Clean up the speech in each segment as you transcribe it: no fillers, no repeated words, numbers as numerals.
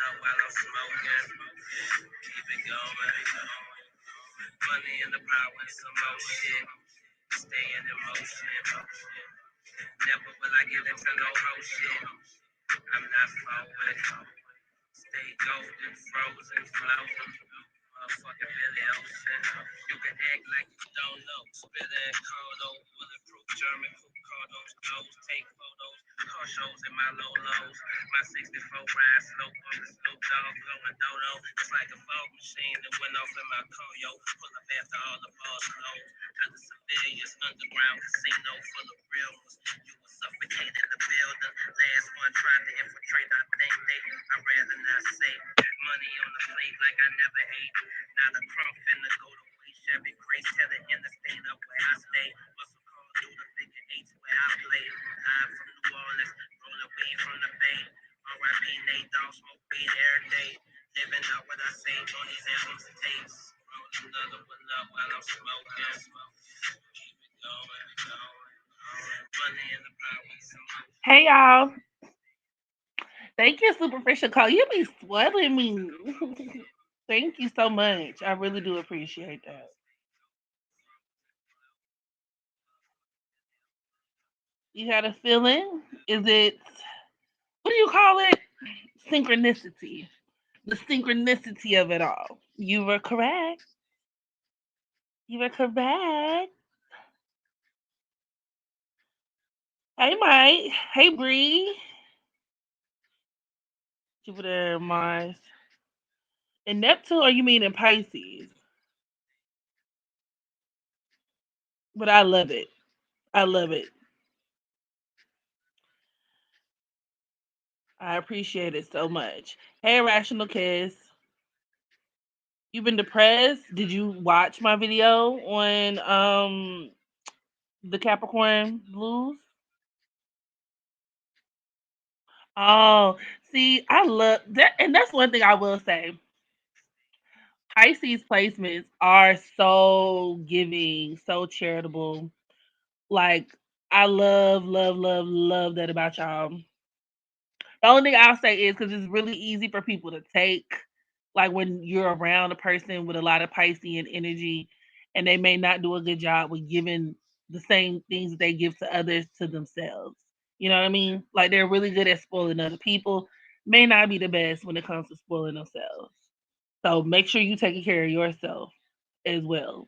up while I'm smoking. Keep it going. Money and the power and some more shit. Staying in motion. Never will I get into no whole shit. I'm not forward. Stay golden, frozen, floating. Motherfucking Billy Ocean. You can act like you don't know. Spitter and Cardo, bulletproof German coupe Cardos, clothes, take photos, car shows in my low lows. My 64 ride slow on the Snoop Dogg, blowing dodo. It's like a fog machine that went off in my car, yo. Pull up after all the bars closed. Cause the civilians, underground casino full of real ones. You were suffocated in the building. Last one tried to infiltrate, I think they. I'd rather not say. Money on the plate like I never ate. Not a crumb finna go to waste. Chevy Grace tell the interstate up where I stay. Muscle call through the figure eights where I play. Live from New Orleans, rolling weed from the Bay. R.I.P. Nate Dogg, smoke weed every day. Living out what I say on these albums and tapes. Roll another one up while I'm smoking. Keep it going. Money in the power. Hey y'all. Thank you, Superficial Call. You be sweating me. Thank you so much. I really do appreciate that. You had a feeling? Is it, what do you call it? Synchronicity. The synchronicity of it all. You were correct. You were correct. Hey, Mike. Hey, Bree. Jupiter, Mars. And Neptune, or you mean in Pisces? But I love it. I love it. I appreciate it so much. Hey, Rational Kiss. You been depressed? Did you watch my video on the Capricorn blues? Oh, see, I love that, and that's one thing I will say. Pisces placements are so giving, so charitable. Like I love, love, love, love that about y'all. The only thing I'll say is because it's really easy for people to take, like when you're around a person with a lot of Piscean energy, and they may not do a good job with giving the same things that they give to others to themselves. You know what I mean? Like they're really good at spoiling other people, may not be the best when it comes to spoiling themselves. So make sure you take care of yourself as well.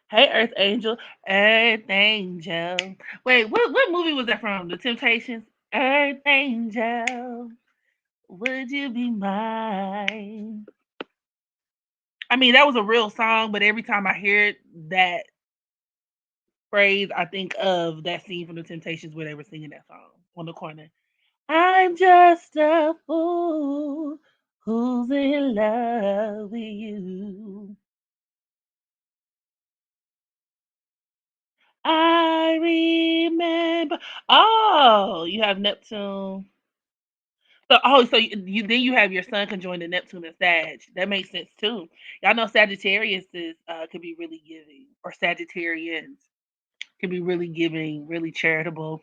Hey, Earth Angel. Earth Angel. Wait, what movie was that from? The Temptations? Earth Angel. Would you be mine? I mean, that was a real song, but every time I hear that phrase, I think of that scene from The Temptations where they were singing that song on the corner. I'm just a fool who's in love with you. I remember. Oh, you have Neptune. So you then you have your sun conjoined to Neptune and Sag. That makes sense too. Y'all know Sagittarius is could be really giving, or Sagittarians can be really giving, really charitable,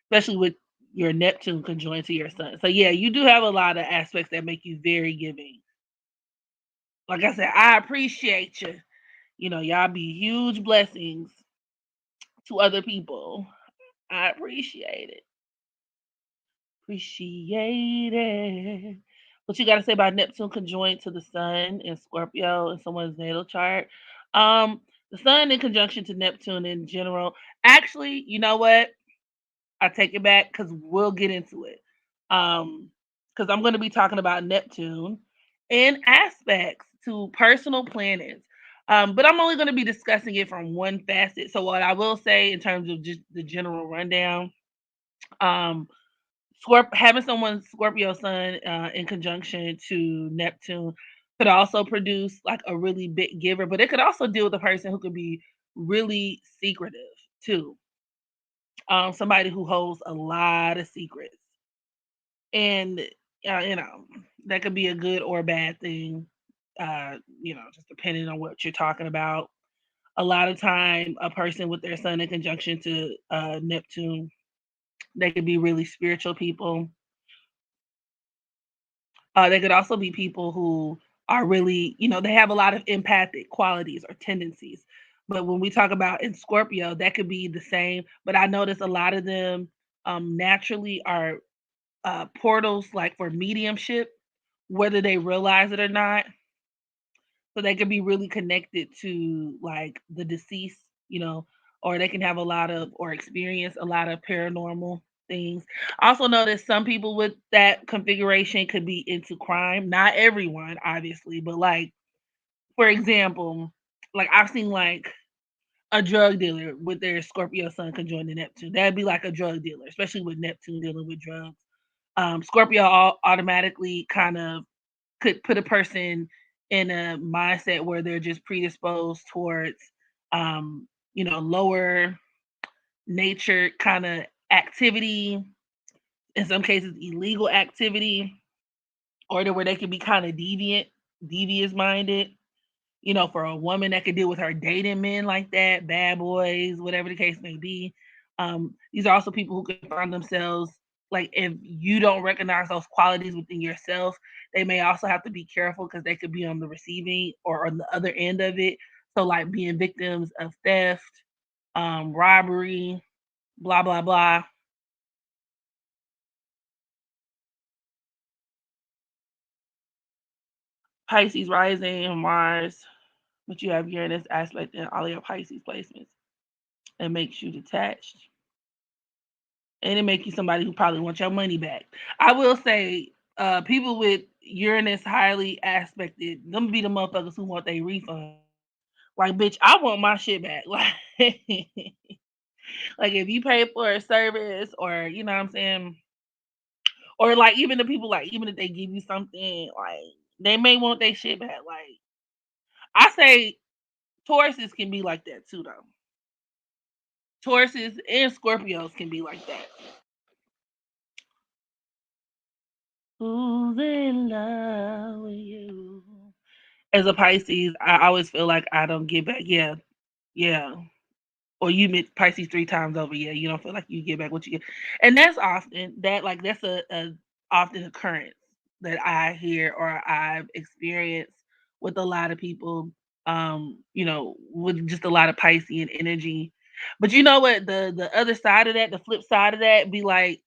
especially with your Neptune conjoined to your sun. So yeah, you do have a lot of aspects that make you very giving. Like I said, I appreciate you. You know, y'all be huge blessings to other people. I appreciate it. Appreciate it. What you got to say about Neptune conjoined to the Sun in Scorpio in someone's natal chart? The Sun in conjunction to Neptune in general. Actually, you know what? I take it back because we'll get into it. Because I'm going to be talking about Neptune and aspects to personal planets. But I'm only going to be discussing it from one facet. So what I will say in terms of just the general rundown, um, having someone's Scorpio sun in conjunction to Neptune could also produce like a really big giver, but it could also deal with a person who could be really secretive too. Somebody who holds a lot of secrets, and you know that could be a good or bad thing. Just depending on what you're talking about. A lot of time, a person with their sun in conjunction to Neptune, they could be really spiritual people. They could also be people who are really, they have a lot of empathic qualities or tendencies. But when we talk about in Scorpio, that could be the same. But I notice a lot of them naturally are portals like for mediumship, whether they realize it or not. So they could be really connected to like the deceased, or they can have a lot of or experience a lot of paranormal things. Also notice some people with that configuration could be into crime. Not everyone, obviously, but like for example, like I've seen like a drug dealer with their Scorpio sun conjoined to Neptune. That'd be like a drug dealer, especially with Neptune dealing with drugs. Scorpio automatically kind of could put a person in a mindset where they're just predisposed towards lower nature kind of activity, in some cases illegal activity, or to where they can be kind of devious minded. For a woman that could deal with her dating men like that, bad boys, whatever the case may be. These are also people who can find themselves like if you don't recognize those qualities within yourself, they may also have to be careful because they could be on the receiving or on the other end of it. So like being victims of theft, robbery, blah blah blah. Pisces rising, Mars, but you have Uranus aspect in all your Pisces placements. It makes you detached and it make you somebody who probably wants your money back. I will say, people with Uranus highly aspected, them be the motherfuckers who want their refund. Like, bitch, I want my shit back. Like if you pay for a service, or you know what I'm saying, or like even the people like even if they give you something, like they may want their shit back. Like I say, Tauruses can be like that too, though. Tauruses and Scorpios can be like that. Who's in love with you? As a Pisces, I always feel like I don't get back. Yeah, yeah. Or you met Pisces 3 times over. Yeah, you don't feel like you get back what you get, and that's often that's a often occurrence that I hear or I've experienced with a lot of people. With just a lot of Piscean energy. But you know what? The other side of that, the flip side of that, be like,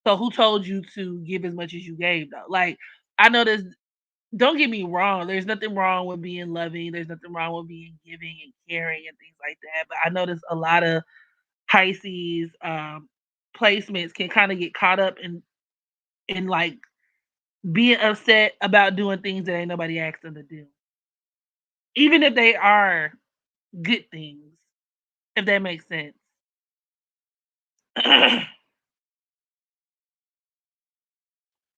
so who told you to give as much as you gave though? Like I know there's don't get me wrong, there's nothing wrong with being loving, there's nothing wrong with being giving and caring and things like that. But I notice a lot of Pisces placements can kind of get caught up in like being upset about doing things that ain't nobody asked them to do. Even if they are good things, if that makes sense.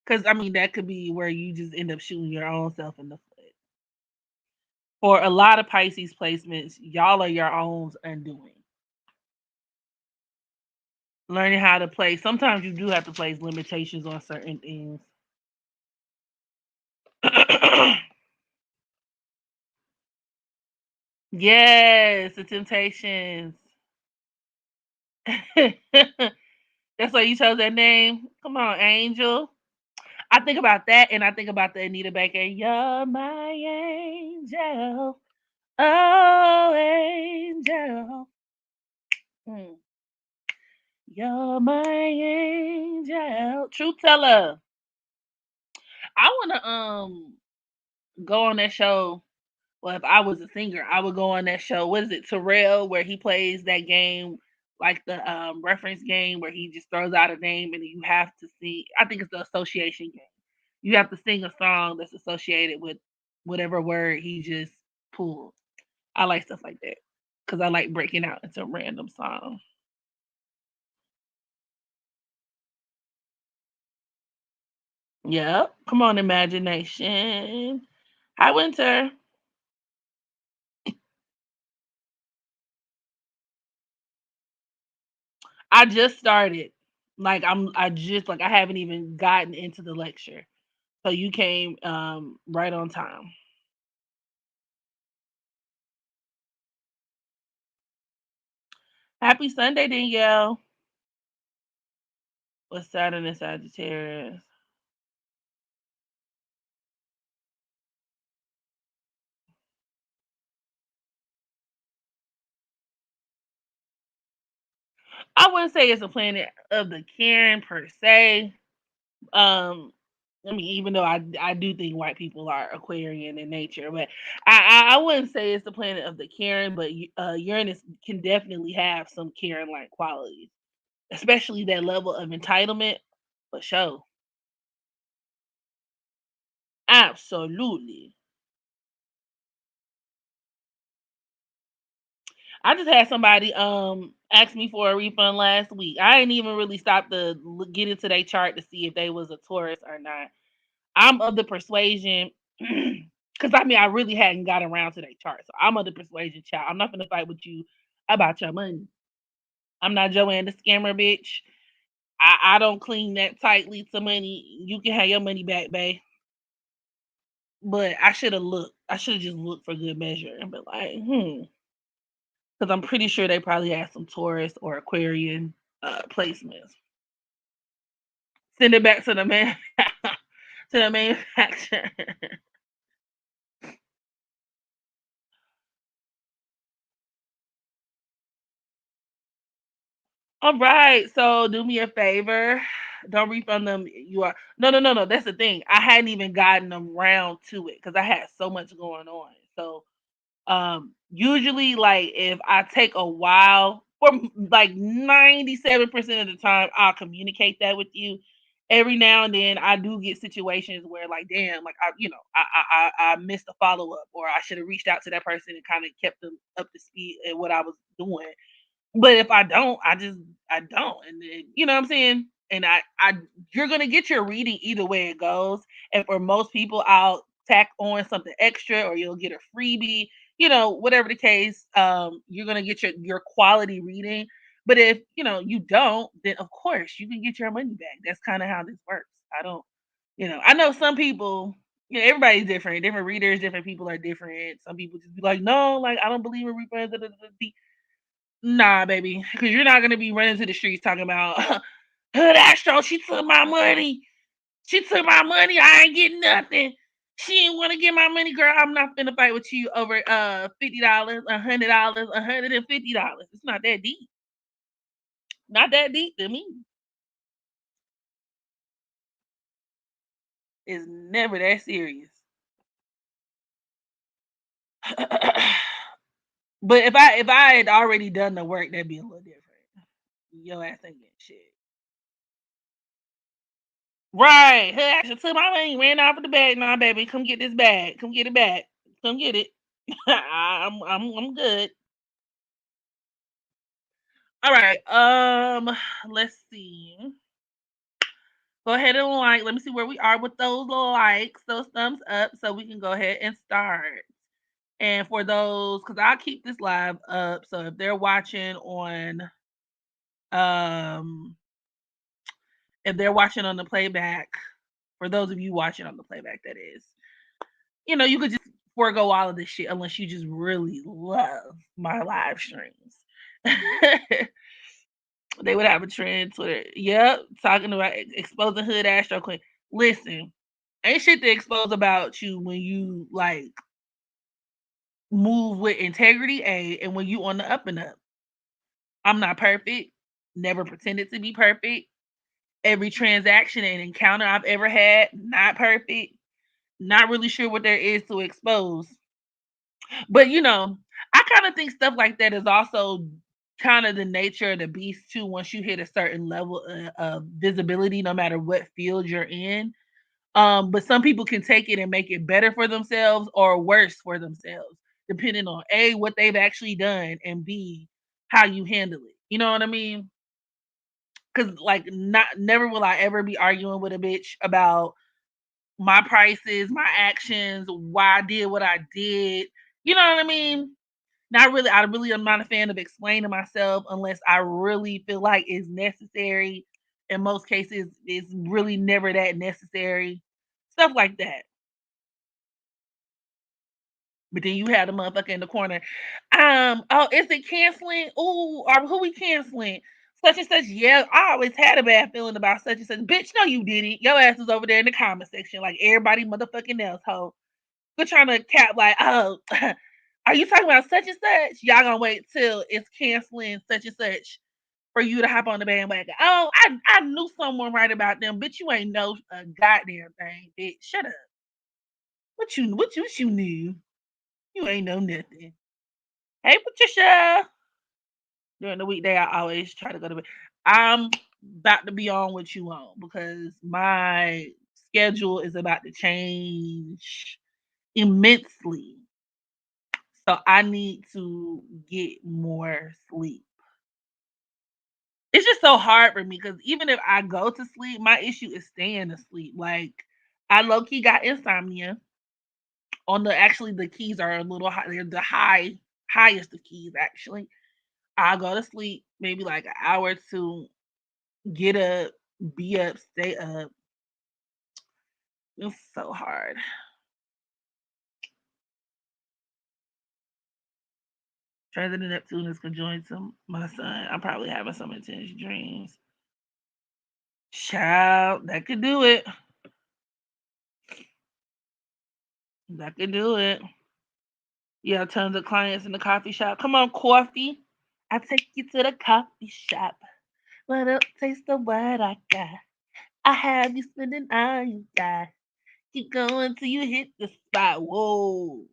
Cause I mean that could be where you just end up shooting your own self in the foot. For a lot of Pisces placements, y'all are your own undoing. Learning how to play. Sometimes you do have to place limitations on certain things. Yes, the Temptations. That's why you chose that name. Come on, Angel. I think about that, and I think about the Anita Baker. You're my angel, oh angel. Mm. You're my angel. Truth teller. I wanna go on that show. Well, if I was a singer, I would go on that show. What is it, Terrell, where he plays that game, like the reference game where he just throws out a name and you have to sing. I think it's the association game. You have to sing a song that's associated with whatever word he just pulled. I like stuff like that because I like breaking out into random songs. Yep. Come on, imagination. Hi, Winter. I just started. Like I just like I haven't even gotten into the lecture. So you came right on time. Happy Sunday, Danielle. With Saturn and Sagittarius. I wouldn't say it's a planet of the Karen per se. Um, I mean, even though I do think white people are Aquarian in nature, but I wouldn't say it's the planet of the Karen, but Uranus can definitely have some Karen like qualities, especially that level of entitlement. For sure, absolutely. I just had somebody ask me for a refund last week. I ain't even really stopped to get into their chart to see if they was a Taurus or not. I'm of the persuasion because I mean I really hadn't got around to their chart, so I'm of the persuasion, child. I'm not gonna fight with you about your money. I'm not Joanne the scammer, bitch. I don't cling that tightly to money. You can have your money back, babe. But I should have looked. I should have just looked for good measure and been like, because I'm pretty sure they probably had some Taurus or Aquarian placements. Send it back to the man to the manufacturer. All right, so do me a favor. Don't refund them. You are no. That's the thing. I hadn't even gotten around to it because I had so much going on. So usually like if I take a while for like 97% of the time I'll communicate that with you. Every now and then I do get situations where like damn like I missed a follow up or I should have reached out to that person and kind of kept them up to speed at what I was doing. But if I don't, I don't, and then you know what I'm saying. And I you're gonna get your reading either way it goes. And for most people, I'll tack on something extra, or you'll get a freebie. You know, whatever the case, you're gonna get your quality reading. But if you know you don't, then of course you can get your money back. That's kind of how this works. I don't, I know some people. Everybody's different. Different readers, different people are different. Some people just be like, no, like I don't believe in refunds. Nah, baby, because you're not gonna be running to the streets talking about Hood Astro. She took my money. She took my money. I ain't getting nothing. She didn't want to get my money, girl. I'm not finna fight with you over $50, $100, $150. It's not that deep. Not that deep to me. It's never that serious. But if I had already done the work, that'd be a little different. Your ass ain't getting shit. Right. Hey, I took my money, ran off with the bag. Nah, baby, come get this bag. Come get it back. Come get it. I'm good. All right. Let's see. Go ahead and like. Let me see where we are with those likes, those thumbs up, so we can go ahead and start. And for those, because I'll keep this live up, so if they're watching on, um, if they're watching on the playback, for those of you watching on the playback, that is, you could just forego all of this shit unless you just really love my live streams. They would have a trend Twitter. Yep, talking about exposing hood Astro Queen. Listen, ain't shit to expose about you when you like move with integrity, and when you on the up and up. I'm not perfect. Never pretended to be perfect. Every transaction and encounter I've ever had, not perfect. Not really sure what there is to expose. But I kind of think stuff like that is also kind of the nature of the beast too. Once you hit a certain level of visibility, no matter what field you're in, but some people can take it and make it better for themselves or worse for themselves, depending on A, what they've actually done, and B, how you handle it. You know what I mean? Because like, not never will I ever be arguing with a bitch about my prices, my actions, why I did what I did. You know what I mean? Not really. I really am not a fan of explaining myself unless I really feel like it's necessary. In most cases, it's really never that necessary. Stuff like that. But then you had the motherfucker in the corner. Oh, is it canceling? Ooh, or who we canceling? Such and such. Yeah, I always had a bad feeling about such and such. Bitch, no, you didn't. Your ass was over there in the comment section like everybody motherfucking else. Ho, we're trying to cap like, oh, are you talking about such and such? Y'all gonna wait till it's canceling such and such for you to hop on the bandwagon. Oh, I knew someone right about them, bitch. You ain't know a goddamn thing, bitch. Shut up. What you knew? You ain't know nothing. Hey, Patricia. During the weekday, I always try to go to bed. I'm about to be on what you on because my schedule is about to change immensely. So I need to get more sleep. It's just so hard for me because even if I go to sleep, my issue is staying asleep. Like I low key got insomnia. On the actually the keys are a little high. They're the highest of keys actually. I'll go to sleep maybe like an hour or two, get up, be up, stay up. It's so hard. Transit in Neptune is conjoined to my son. I'm probably having some intense dreams. Child, that could do it. That could do it. Yeah, tons of clients in the coffee shop. Come on, coffee. I take you to the coffee shop. Let up taste of what I got. I have you spending all you got. Keep going till you hit the spot. Whoa.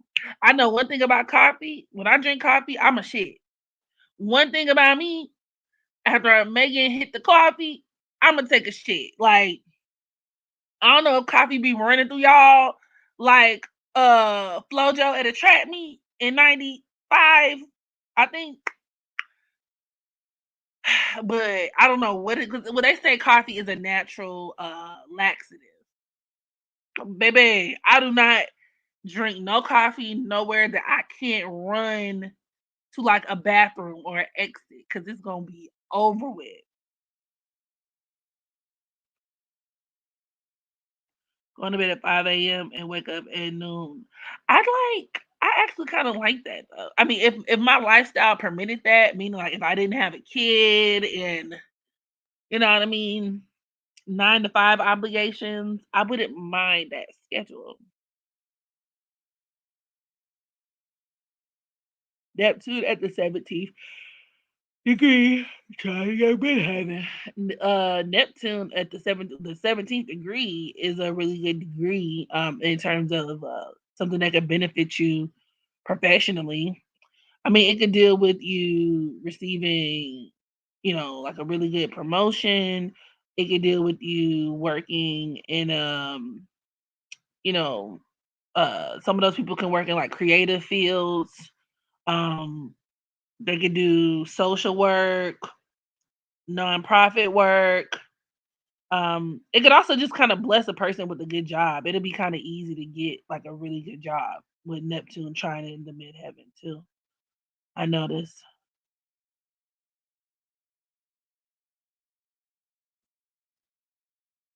I know one thing about coffee. When I drink coffee, I'm a shit. One thing about me, after Megan hit the coffee, I'm gonna take a shit. Like I don't know if coffee be running through y'all like Flojo at a track meet in '95. I think, but I don't know what it because when they say coffee is a natural laxative. Baby, I do not drink no coffee nowhere that I can't run to like a bathroom or an exit because it's gonna be over with. Going to bed at 5 a.m. and wake up at noon. I actually kind of like that though. I mean, if my lifestyle permitted that, meaning like if I didn't have a kid and you know what I mean, 9 to 5 obligations, I wouldn't mind that schedule. Neptune at the 17th degree. Trying to been having. Neptune at the 17th degree is a really good degree in terms of something that could benefit you professionally. I mean, it could deal with you receiving, like a really good promotion. It could deal with you working in you know, some of those people can work in like creative fields. Um, they could do social work, nonprofit work. It could also just kind of bless a person with a good job. It'll be kind of easy to get like a really good job with Neptune trying in the midheaven too. I noticed.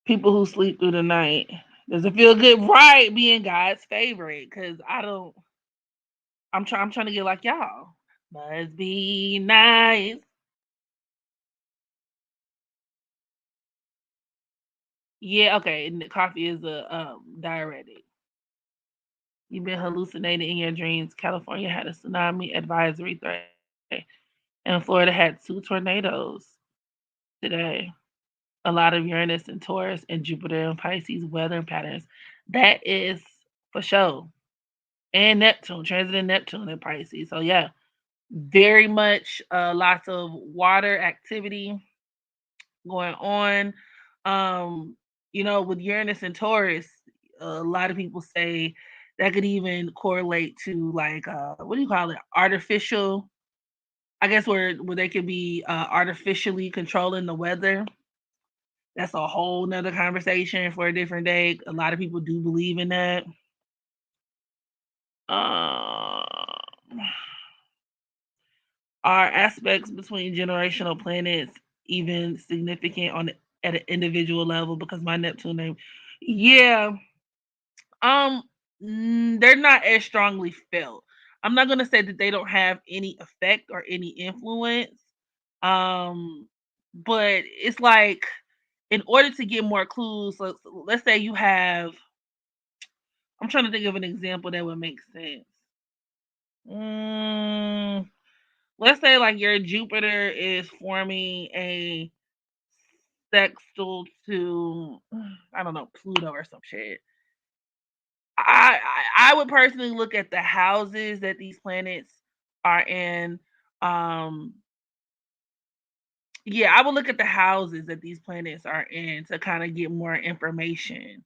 People who sleep through the night. Does it feel good? Right, being God's favorite. Cause I don't. I'm trying to get like y'all. Must be nice. Yeah, okay. And the coffee is a diuretic. You've been hallucinating in your dreams. California had a tsunami advisory threat, and Florida had two tornadoes today. A lot of Uranus and Taurus and Jupiter and Pisces weather patterns. That is for sure. And Neptune, transiting Neptune and Pisces. So yeah, very much lots of water activity going on. Um, with Uranus and Taurus, a lot of people say that could even correlate to like what do you call it? Artificial. I guess where they could be artificially controlling the weather. That's a whole nother conversation for a different day. A lot of people do believe in that. Um, are aspects between generational planets even significant at an individual level? Because my Neptune name, yeah. Um, they're not as strongly felt. I'm not gonna say that they don't have any effect or any influence. Um, but it's like in order to get more clues, so let's say you have. I'm trying to think of an example that would make sense. Mm, let's say like your Jupiter is forming a sextile to I don't know Pluto or some shit. I would personally look at the houses that these planets are in. Um, yeah, I would look at the houses that these planets are in to kind of get more information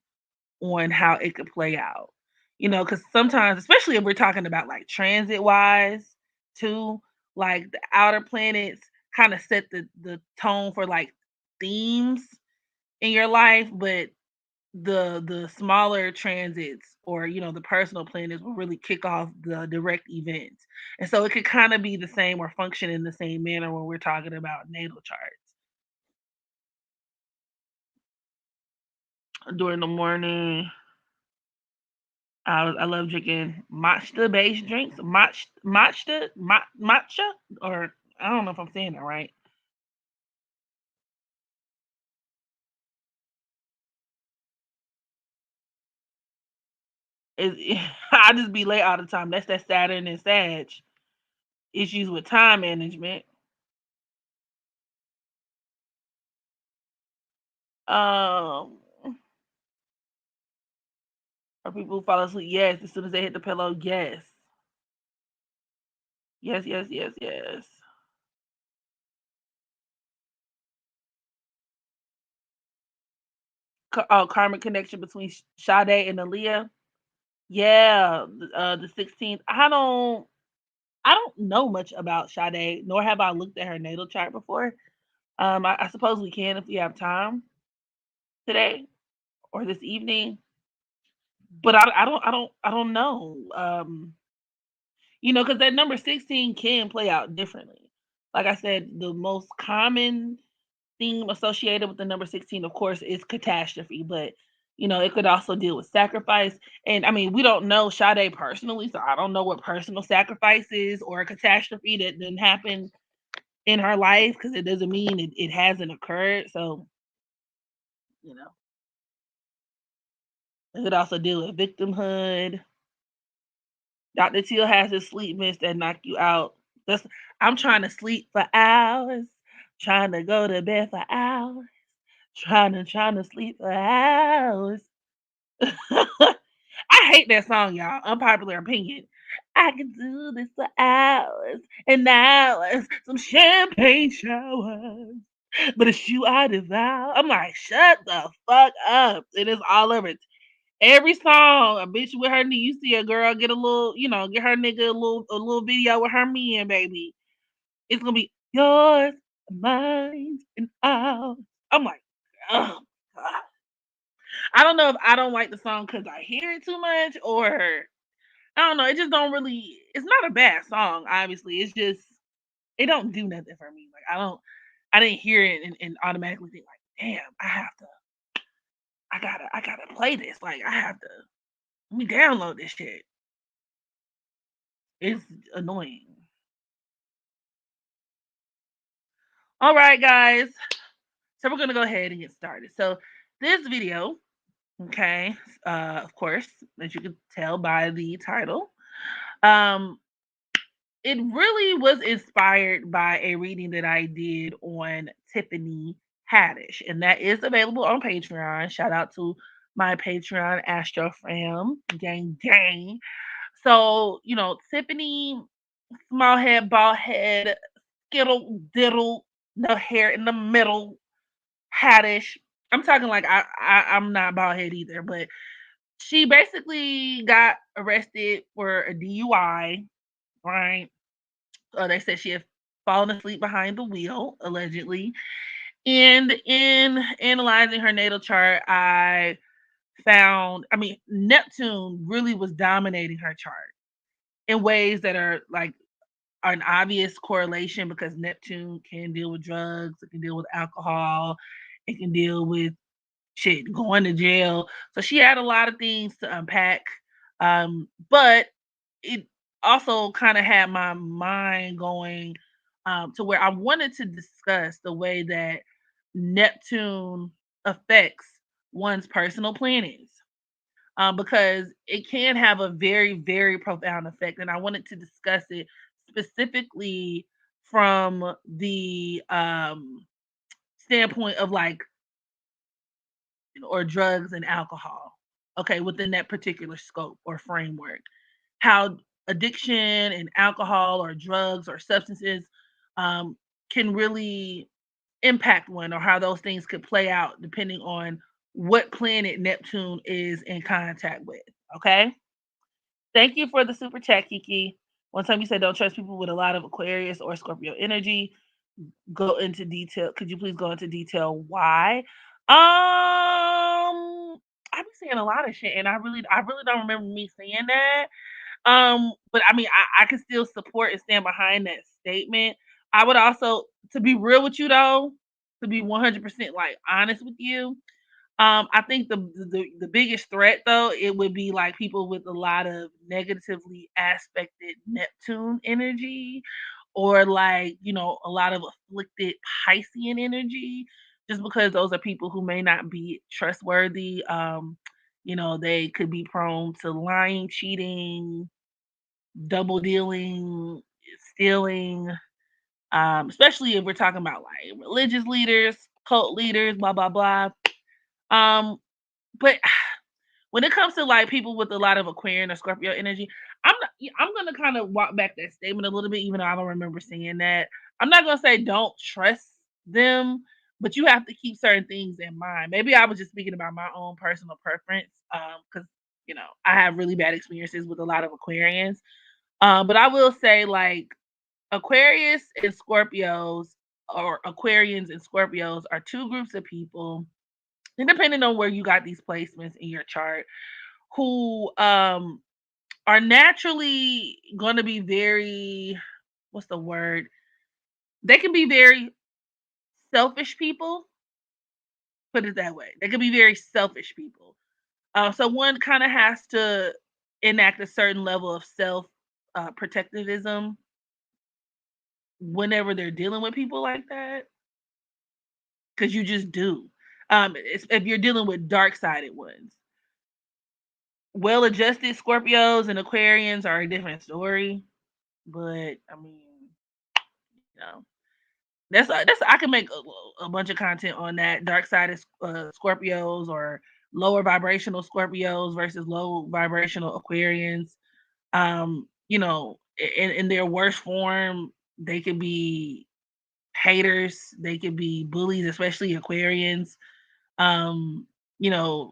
on how it could play out. Because sometimes, especially if we're talking about like transit wise, too, like the outer planets kind of set the tone for like themes in your life, but the smaller transits or the personal planets will really kick off the direct events. And so it could kind of be the same or function in the same manner when we're talking about natal charts. During the morning, I love drinking matcha based drinks. Matcha, or I don't know if I'm saying that right. I just be late all the time. That's that Saturn and Sag issues with time management. Um, or people who fall asleep. Yes, as soon as they hit the pillow. Yes, yes, yes, yes, yes. Karmic connection between Sade and Aaliyah. Yeah, the 16th. I don't know much about Sade, nor have I looked at her natal chart before. I suppose we can if we have time today or this evening, but I don't know. Because that number 16 can play out differently. Like I said, the most common theme associated with the number 16, of course, is catastrophe, but it could also deal with sacrifice. And I mean, we don't know Sade personally, so I don't know what personal sacrifices or a catastrophe that didn't happen in her life because it doesn't mean it hasn't occurred. So, you know, it could also deal with victimhood. Dr. Teal has his sleep mist that knock you out. That's I'm trying to sleep for hours, trying to go to bed for hours, trying to sleep for hours. I hate that song, y'all. Unpopular opinion. I can do this for hours and hours, some champagne showers. But it's you I devour. I'm like, shut the fuck up. It is all over. Every song, a bitch with her knee. You see a girl get a little, get her nigga a little video with her man, baby. It's gonna be yours, mine, and ours. I'm like, oh God. I don't know if I don't like the song because I hear it too much, or I don't know. It just don't really. It's not a bad song, obviously. It's just it don't do nothing for me. Like I don't. I didn't hear it and automatically think like, damn, I have to. I gotta play this. Like I have to. Let me download this shit. It's annoying. All right, guys. So we're gonna go ahead and get started. So this video, okay, of course, as you can tell by the title, um, it really was inspired by a reading that I did on Tiffany Haddish, and that is available on Patreon. Shout out to my Patreon Astro Fam, gang gang. So Tiffany, small head, bald head, skittle diddle, no hair in the middle, Haddish. I'm talking like I'm not bald head either, but she basically got arrested for a DUI, right? They said she had fallen asleep behind the wheel, allegedly. And in analyzing her natal chart, I found, I mean, Neptune really was dominating her chart in ways that are like an obvious correlation because Neptune can deal with drugs, it can deal with alcohol, it can deal with shit, going to jail. So she had a lot of things to unpack. But it also kind of had my mind going to where I wanted to discuss the way that Neptune affects one's personal planets, because it can have a very, very profound effect. And I wanted to discuss it specifically from the standpoint of like or drugs and alcohol. Okay, within that particular scope or framework, how addiction and alcohol or drugs or substances um, can really impact one, or how those things could play out depending on what planet Neptune is in contact with. Okay. Thank you for the super chat, Kiki. One time you said don't trust people with a lot of Aquarius or Scorpio energy. Go into detail. Could you please go into detail why? I've been saying a lot of shit, and I really don't remember me saying that. But I mean, I can still support and stand behind that statement. I would also, to be real with you though, to be 100% like honest with you, I think the biggest threat though, it would be like people with a lot of negatively aspected Neptune energy, or like, a lot of afflicted Piscean energy, just because those are people who may not be trustworthy. They could be prone to lying, cheating, double dealing, stealing, especially if we're talking about like religious leaders, cult leaders, blah blah blah. Um, but when it comes to like people with a lot of Aquarian or Scorpio energy, I'm not, I'm gonna kind of walk back that statement a little bit, even though I don't remember saying that. I'm not gonna say don't trust them, but you have to keep certain things in mind. Maybe I was just speaking about my own personal preference, because I have really bad experiences with a lot of Aquarians. But I will say like Aquarius and Scorpios, or Aquarians and Scorpios, are two groups of people, and depending on where you got these placements in your chart, who are naturally going to be very, what's the word? They can be very selfish people. Put it that way. They can be very selfish people. So one kind of has to enact a certain level of self protectivism whenever they're dealing with people like that, because you just do. If you're dealing with dark sided ones, well adjusted Scorpios and Aquarians are a different story. But I mean, you know, that's I can make a bunch of content on that dark side of Scorpios, or lower vibrational Scorpios versus low vibrational Aquarians. In their worst form, they could be haters, they could be bullies, especially Aquarians. Um,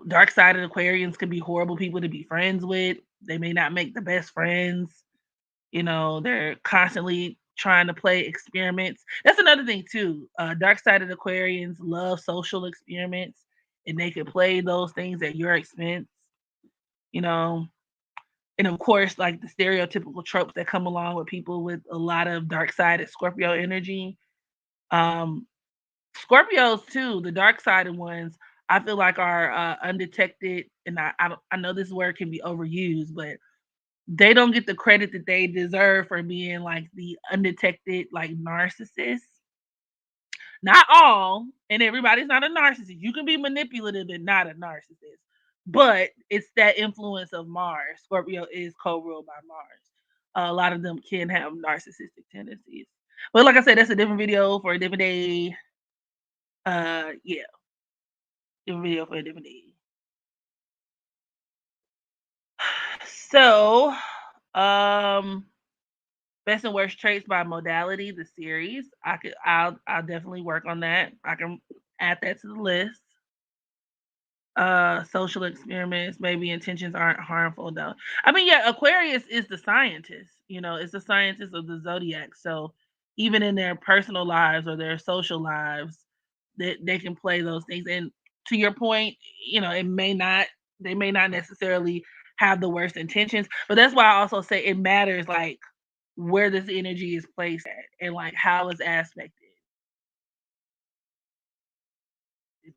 dark sided Aquarians could be horrible people to be friends with. They may not make the best friends. They're constantly trying to play experiments. That's another thing too. Dark-sided Aquarians love social experiments, and they can play those things at your expense. You know, and of course, like the stereotypical tropes that come along with people with a lot of dark-sided Scorpio energy. Um, Scorpios too, the dark-sided ones, I feel like are undetected, and I know this word can be overused, but they don't get the credit that they deserve for being like the undetected like narcissist. Not all, and everybody's not a narcissist. You can be manipulative and not a narcissist. But it's that influence of Mars. Scorpio is co-ruled by Mars. A lot of them can have narcissistic tendencies. But like I said, that's a different video for a different day. Yeah, different video for a different day. So, um, best and worst traits by modality, the series. I'll definitely work on that. I can add that to the list. Social experiments, maybe intentions aren't harmful though. I mean, yeah, Aquarius is the scientist, it's the scientist of the zodiac. So even in their personal lives or their social lives, they can play those things. And to your point, it may not they may not necessarily have the worst intentions, but that's why I also say it matters like where this energy is placed at, and like how it's aspected,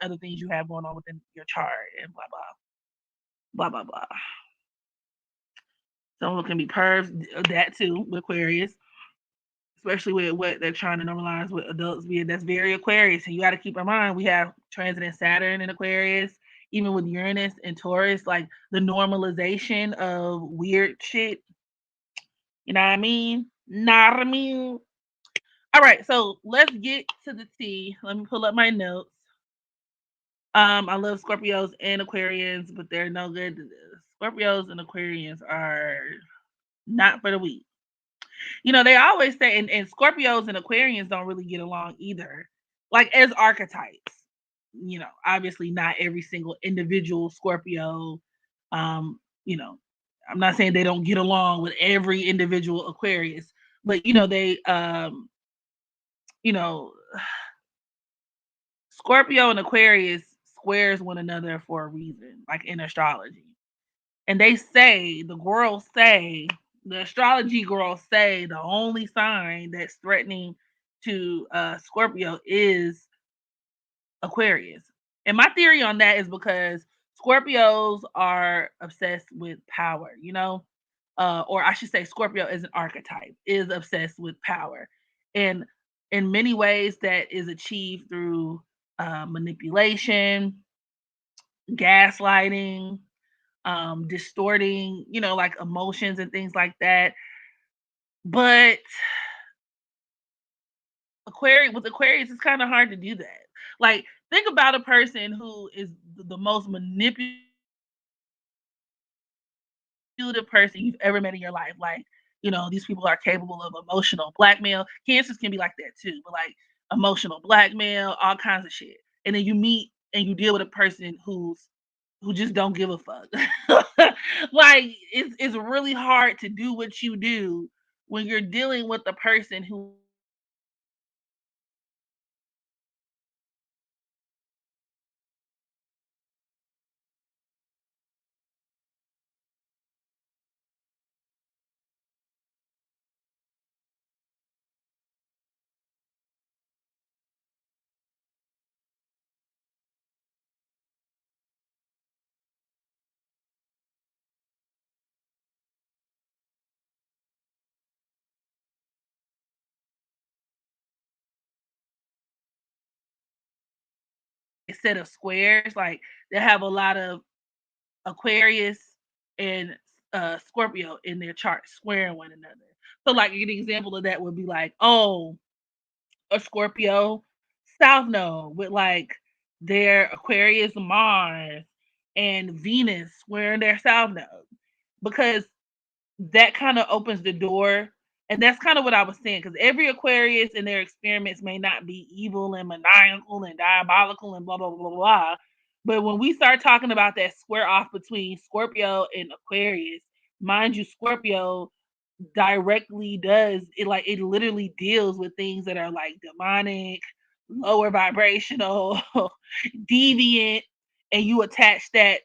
other things you have going on within your chart, and blah blah blah blah blah. Some of them can be pervs, that too, with Aquarius, especially with what they're trying to normalize with adults being that's very Aquarius. And you got to keep in mind, we have transiting Saturn in Aquarius, even with Uranus and Taurus, like the normalization of weird shit. You know what I mean? Not what I mean. All right, so let's get to the tea. Let me pull up my notes. I love Scorpios and Aquarians, but they're no good to this. Scorpios and Aquarians are not for the weak. You know, they always say, and Scorpios and Aquarians don't really get along either. Like as archetypes, you know, obviously not every single individual Scorpio. You know, I'm not saying they don't get along with every individual Aquarius, but you know, you know, Scorpio and Aquarius squares one another for a reason, like in astrology. And they say, the astrology girls say the only sign that's threatening to Scorpio is Aquarius. And my theory on that is because Scorpios are obsessed with power, you know? Or I should say, Scorpio is an archetype, is obsessed with power. And in many ways, that is achieved through manipulation, gaslighting, distorting, you know, like emotions and things like that. But Aquarius, it's kind of hard to do that. Like, think about a person who is the most manipulative person you've ever met in your life. Like, you know, these people are capable of emotional blackmail. Cancers can be like that too, but like emotional blackmail, all kinds of shit. And then you meet and you deal with a person who just don't give a fuck. Like it's really hard to do what you do when you're dealing with a person who has a set of squares, like they have a lot of Aquarius and Scorpio in their chart squaring one another. So like an example of that would be like, oh, a Scorpio South Node with like their Aquarius Mars and Venus squaring their South Node. Because that kind of opens the door. And that's kind of what I was saying, because every Aquarius and their experiments may not be evil and maniacal and diabolical and blah, blah, blah, blah. But when we start talking about that square off between Scorpio and Aquarius, mind you, Scorpio directly does it, like it literally deals with things that are like demonic, lower vibrational, deviant, and you attach that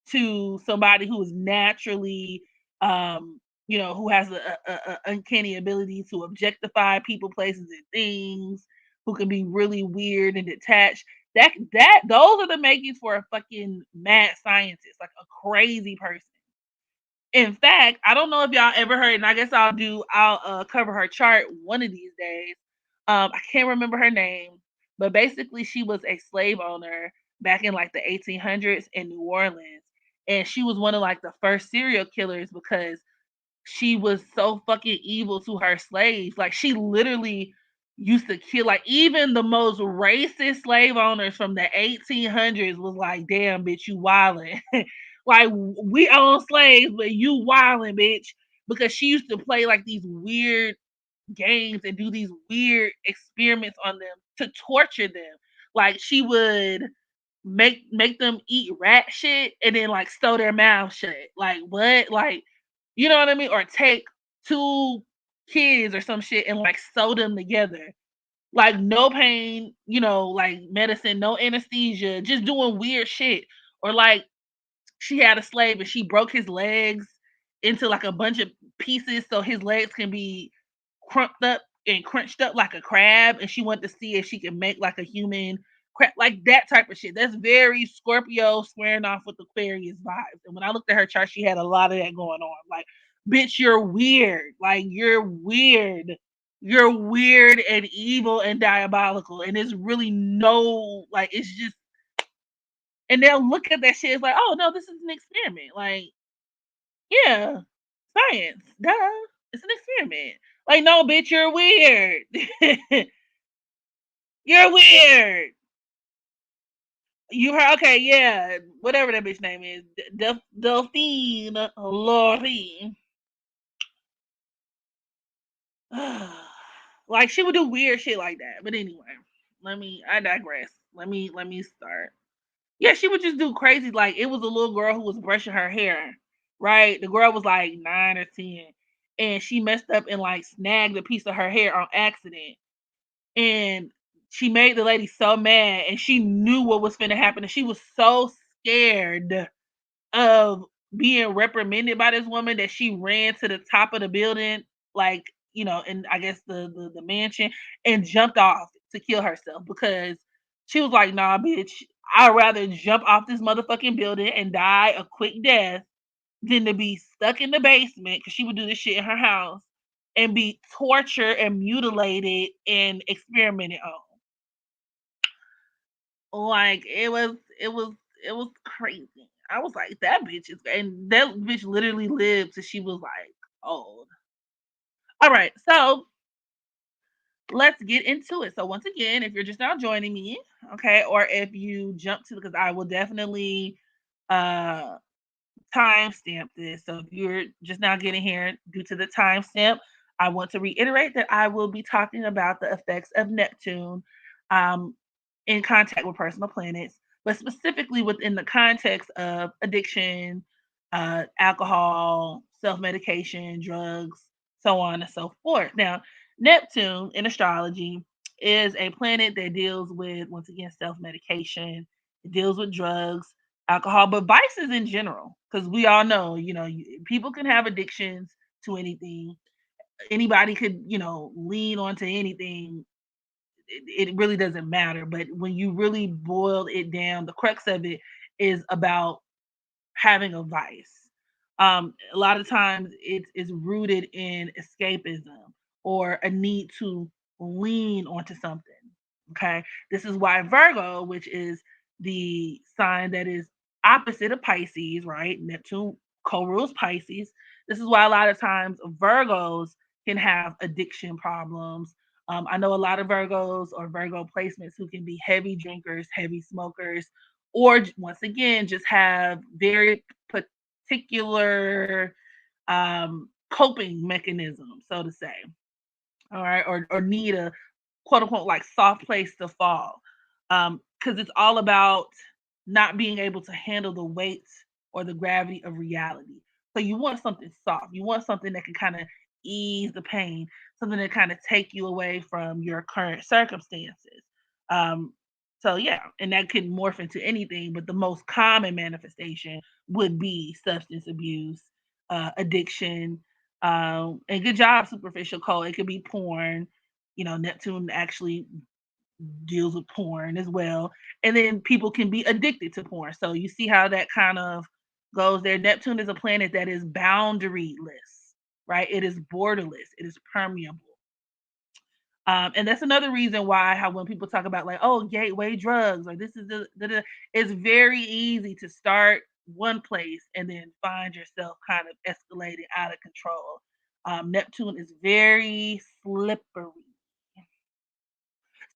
to somebody who is naturally you know, who has a uncanny ability to objectify people, places, and things, who can be really weird and detached. That those are the makings for a fucking mad scientist, like a crazy person. In fact, I don't know if y'all ever heard, and I guess I'll cover her chart one of these days. I can't remember her name, but basically she was a slave owner back in like the 1800s in New Orleans, and she was one of like the first serial killers because she was so fucking evil to her slaves. Like she literally used to kill, like even the most racist slave owners from the 1800s was like, damn bitch, you wildin'. Like we own slaves, but you wildin', bitch. Because she used to play like these weird games and do these weird experiments on them to torture them. Like she would make them eat rat shit and then like sew their mouth shut. Like what? Like you know what I mean? Or take two kids or some shit and like sew them together. Like no pain, you know, like medicine, no anesthesia, just doing weird shit. Or like she had a slave and she broke his legs into like a bunch of pieces so his legs can be crumped up and crunched up like a crab, and she wanted to see if she could make like a human crab, like that type of shit. That's very Scorpio squaring off with Aquarius vibes. And when I looked at her chart, she had a lot of that going on. Like Bitch, you're weird. Like you're weird. You're weird and evil and diabolical. And it's really no like it's just and they'll look at that shit, it's like, oh no, this is an experiment. Like, yeah, science. Duh. It's an experiment. Like, no, bitch, you're weird. You're weird. You heard? Okay, yeah, whatever that bitch name is, Delphine Laurie. Like she would do weird shit like that. But anyway, I digress. Let me start. Yeah, she would just do crazy. Like it was a little girl who was brushing her hair, right? The girl was like 9 or 10, and she messed up and like snagged a piece of her hair on accident, and she made the lady so mad, and she knew what was going to happen, and she was so scared of being reprimanded by this woman that she ran to the top of the building, like and I guess the mansion, and jumped off to kill herself because she was like, "Nah, bitch, I'd rather jump off this motherfucking building and die a quick death than to be stuck in the basement," because she would do this shit in her house and be tortured and mutilated and experimented on. Like it was crazy. I was like, that bitch is, and that bitch literally lived till she was like old. All right, so let's get into it. So once again, if you're just now joining me, okay, or if you jump to, because I will definitely uh timestamp this. So if you're just now getting here due to the timestamp, I want to reiterate that I will be talking about the effects of Neptune um, in contact with personal planets, but specifically within the context of addiction, alcohol, self medication, drugs, so on and so forth. Now, Neptune in astrology is a planet that deals with, once again, self medication, it deals with drugs, alcohol, but vices in general. Because we all know, people can have addictions to anything. Anybody could, lean onto anything. It really doesn't matter. But when you really boil it down, the crux of it is about having a vice. A lot of times it's rooted in escapism or a need to lean onto something. Okay. This is why Virgo, which is the sign that is opposite of Pisces, right? Neptune co rules Pisces. This is why a lot of times Virgos can have addiction problems. I know a lot of Virgos or Virgo placements who can be heavy drinkers, heavy smokers, or once again just have very particular coping mechanism, so to say. All right, or need a quote unquote like soft place to fall, because it's all about not being able to handle the weight or the gravity of reality. So you want something soft, you want something that can kind of ease the pain, something that kind of take you away from your current circumstances. um, so yeah, and that can morph into anything, but the most common manifestation would be substance abuse, addiction, and good job, superficial code. It could be porn. Neptune actually deals with porn as well. And then people can be addicted to porn. So you see how that kind of goes there. Neptune is a planet that is boundaryless, right? It is borderless, it is permeable. And that's another reason why how when people talk about like, oh, gateway drugs or this is it's very easy to start one place and then find yourself kind of escalating out of control. Neptune is very slippery.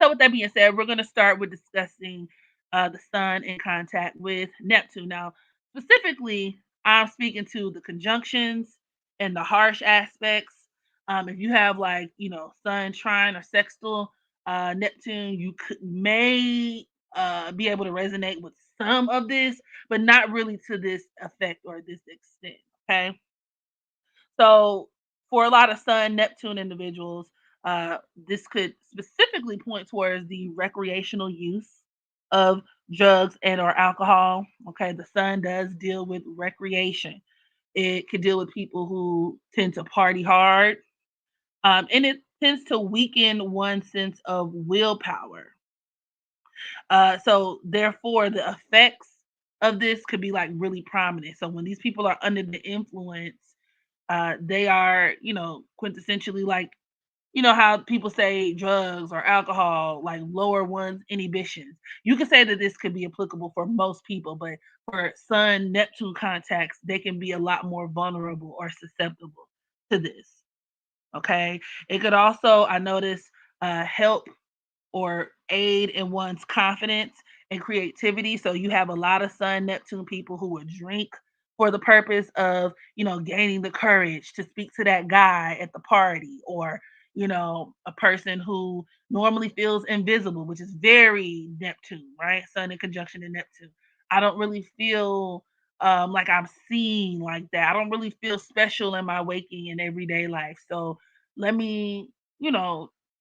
So with that being said, we're going to start with discussing the sun in contact with Neptune. Now, specifically, I'm speaking to the conjunctions and the harsh aspects. If you have like, sun trine or sextile Neptune, you may be able to resonate with some of this, but not really to this effect or this extent. Okay. So, for a lot of Sun Neptune individuals, this could specifically point towards the recreational use of drugs and or alcohol. Okay, the Sun does deal with recreation. It could deal with people who tend to party hard, and it tends to weaken one's sense of willpower. So, therefore, the effects of this could be like really prominent. So, when these people are under the influence, They are, quintessentially like, how people say drugs or alcohol like lower one's inhibitions. You could say that this could be applicable for most people, but for Sun Neptune contacts, they can be a lot more vulnerable or susceptible to this. Okay. It could also, I notice, help or aid in one's confidence and creativity. So you have a lot of Sun Neptune people who would drink for the purpose of, gaining the courage to speak to that guy at the party, or, a person who normally feels invisible, which is very Neptune, right? Sun in conjunction to Neptune. I don't really feel like I'm seen like that. I don't really feel special in my waking and everyday life. So let me,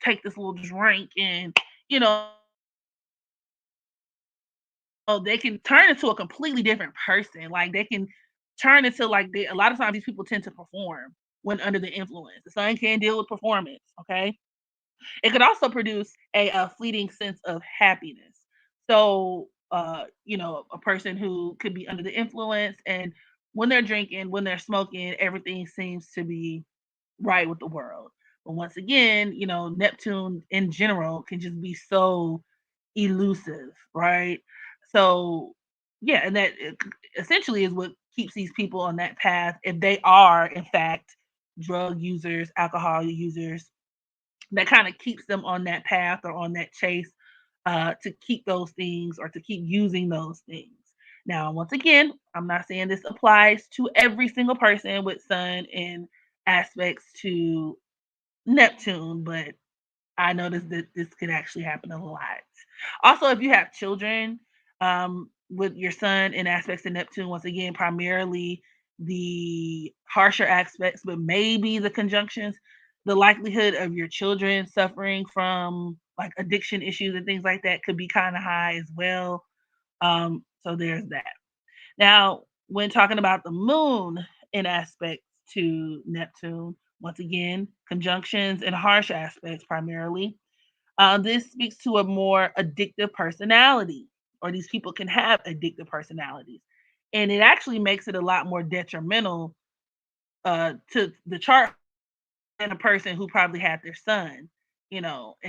take this little drink and they can turn into a completely different person. Like they can turn into like a lot of times these people tend to perform when under the influence. The sun can deal with performance. Okay, it could also produce a fleeting sense of happiness. So, a person who could be under the influence, and when they're drinking, when they're smoking, everything seems to be right with the world. But once again, Neptune in general can just be so elusive, right? So, yeah, and that essentially is what keeps these people on that path if they are, in fact, drug users, alcohol users. That kind of keeps them on that path or on that chase to keep those things or to keep using those things. Now, once again, I'm not saying this applies to every single person with Sun in aspects to Neptune, but I noticed that this could actually happen a lot. Also, if you have children with your Sun in aspects to Neptune, once again, primarily the harsher aspects, but maybe the conjunctions, the likelihood of your children suffering from like addiction issues and things like that could be kind of high as well. So there's that. Now, when talking about the moon in aspects to Neptune, once again, conjunctions and harsh aspects primarily, this speaks to a more addictive personality, or these people can have addictive personalities. And it actually makes it a lot more detrimental to the chart than a person who probably had their sun, in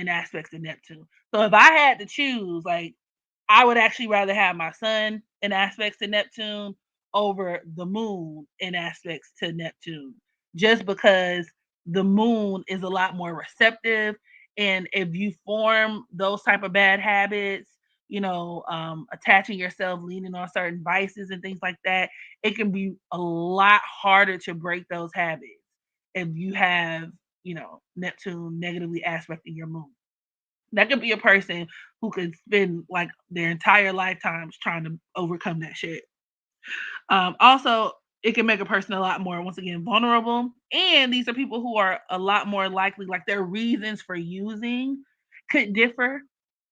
aspects of Neptune. So if I had to choose, like, I would actually rather have my sun in aspects to Neptune over the moon in aspects to Neptune, just because the moon is a lot more receptive. And if you form those type of bad habits, attaching yourself, leaning on certain vices and things like that, it can be a lot harder to break those habits if you have, Neptune negatively aspecting your moon. That could be a person who could spend like their entire lifetimes trying to overcome that shit. Also, it can make a person a lot more, once again, vulnerable. And these are people who are a lot more likely, like their reasons for using could differ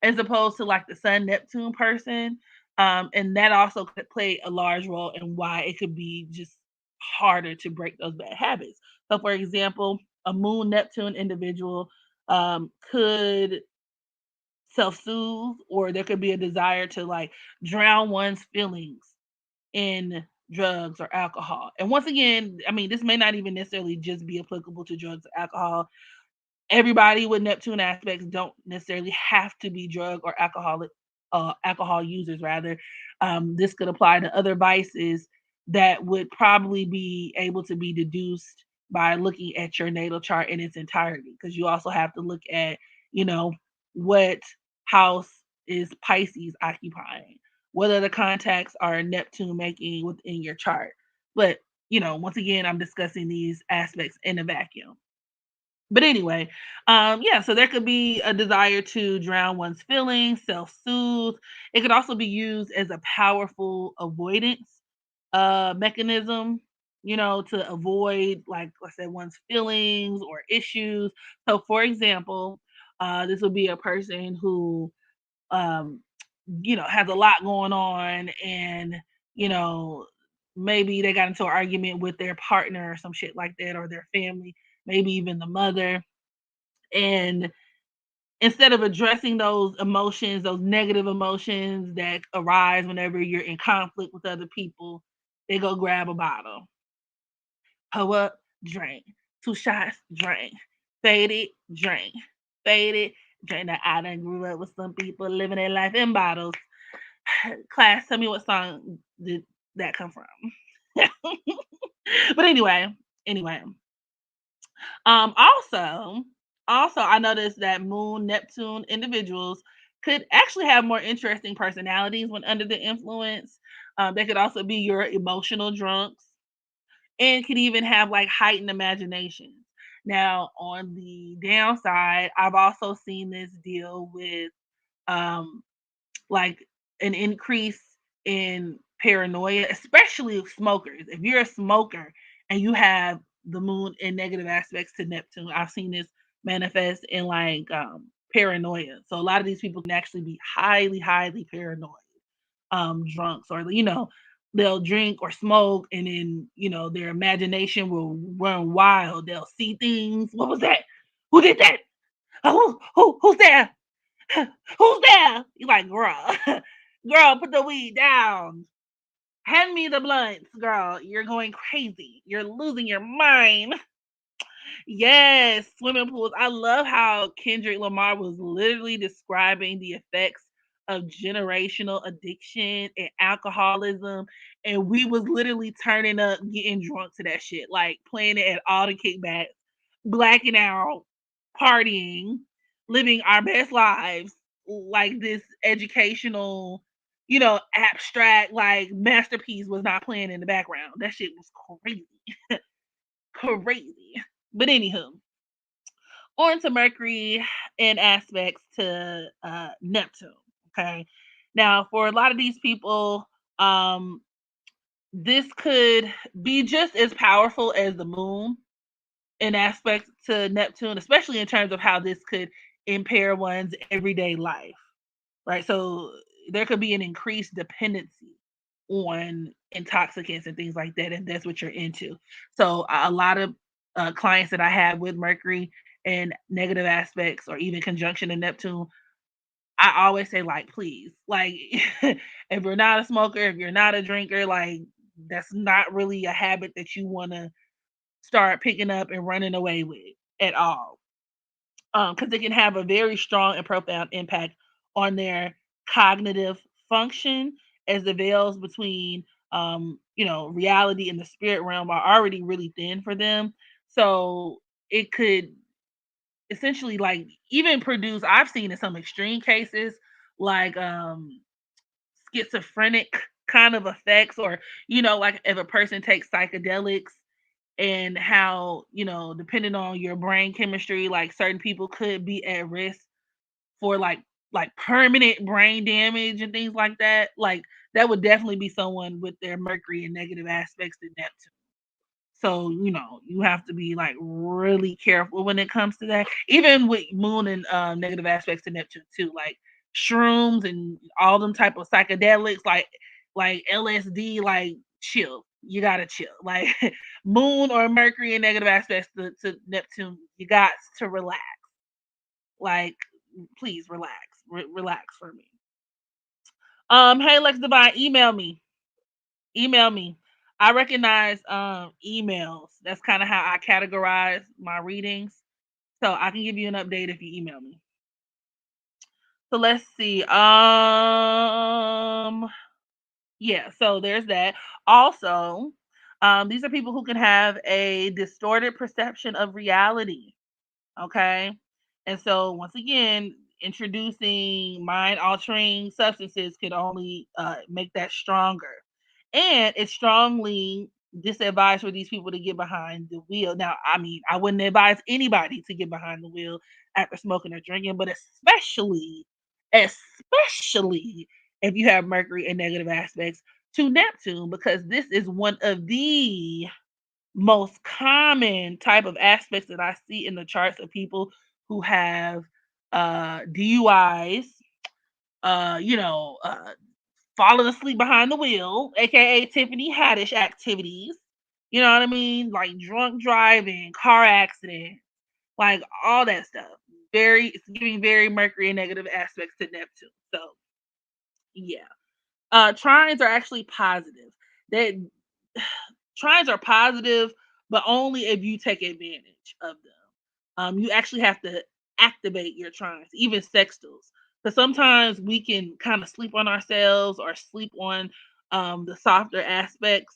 as opposed to like the Sun Neptune person. And that also could play a large role in why it could be just harder to break those bad habits. So, for example, a Moon Neptune individual could self-soothe, or there could be a desire to like drown one's feelings in drugs or alcohol. And once again, I mean, this may not even necessarily just be applicable to drugs or alcohol. Everybody with Neptune aspects don't necessarily have to be drug or alcohol users. Rather, this could apply to other vices that would probably be able to be deduced by looking at your natal chart in its entirety. Because you also have to look at, you know, what house is Pisces occupying, what other contacts are Neptune making within your chart. But once again, I'm discussing these aspects in a vacuum. But anyway, yeah, so there could be a desire to drown one's feelings, self-soothe. It could also be used as a powerful avoidance mechanism, to avoid, like I said, one's feelings or issues. So, for example, this would be a person who, um, has a lot going on, and you know, maybe they got into an argument with their partner or some shit like that, or their family, maybe even the mother, and instead of addressing those emotions, those negative emotions that arise whenever you're in conflict with other people, they go grab a bottle, hoe up, drink. Two shots, drink. Faded, drink. Faded, drink. Now, I done grew up with some people living their life in bottles. Class, tell me what song did that come from? But anyway, also, I noticed that Moon Neptune individuals could actually have more interesting personalities when under the influence. They could also be your emotional drunks and could even have like heightened imaginations. Now, on the downside, I've also seen this deal with um, like an increase in paranoia, especially with smokers. If you're a smoker and you have the moon in negative aspects to Neptune, I've seen this manifest in like paranoia. So a lot of these people can actually be highly, highly paranoid, drunks, or they'll drink or smoke, and then their imagination will run wild. They'll see things. What was that? Who did that? Who's there? Who's there? You like, girl, girl, put the weed down. Hand me the blunts, girl. You're going crazy. You're losing your mind. Yes, swimming pools. I love how Kendrick Lamar was literally describing the effects of generational addiction and alcoholism, and we was literally turning up, getting drunk to that shit, like playing it at all the kickbacks, blacking out, partying, living our best lives, like this educational, abstract like masterpiece was not playing in the background. That shit was crazy, crazy. But anywho, on to Mercury in aspects to Neptune. Okay. Now, for a lot of these people, this could be just as powerful as the moon in aspects to Neptune, especially in terms of how this could impair one's everyday life, right? So there could be an increased dependency on intoxicants and things like that, and that's what you're into. So a lot of clients that I have with Mercury and negative aspects, or even conjunction in Neptune, I always say, like, please, like, if you're not a smoker, if you're not a drinker, like, that's not really a habit that you want to start picking up and running away with at all, because it can have a very strong and profound impact on their cognitive function, as the veils between reality and the spirit realm are already really thin for them. So it could essentially, like, even produce, I've seen in some extreme cases, like schizophrenic kind of effects, or like if a person takes psychedelics, and how, depending on your brain chemistry, like certain people could be at risk for like permanent brain damage and things like that. Like that would definitely be someone with their Mercury and negative aspects to Neptune. So, you have to be like really careful when it comes to that. Even with moon and negative aspects to Neptune too, like shrooms and all them type of psychedelics, like LSD, like chill. You gotta chill. Like moon or Mercury and negative aspects to Neptune, you got to relax. Like, please relax. Relax for me. Hey Lex Divine, email me. Email me. I recognize emails. That's kind of how I categorize my readings. So I can give you an update if you email me. So let's see. Yeah, so there's that. Also, these are people who can have a distorted perception of reality. Okay. And so, once again, introducing mind altering substances could only make that stronger. And it's strongly disadvised for these people to get behind the wheel. Now, I mean, I wouldn't advise anybody to get behind the wheel after smoking or drinking, but especially if you have Mercury and negative aspects to Neptune, because this is one of the most common type of aspects that I see in the charts of people who have DUIs, falling asleep behind the wheel, aka Tiffany Haddish activities. You know what I mean? Like drunk driving, car accident, like all that stuff. It's giving very Mercury and negative aspects to Neptune. So yeah. Trines are actually positive. That trines are positive but only if you take advantage of them. You actually have to activate your trance, even sextiles, because sometimes we can kind of sleep on ourselves or sleep on the softer aspects,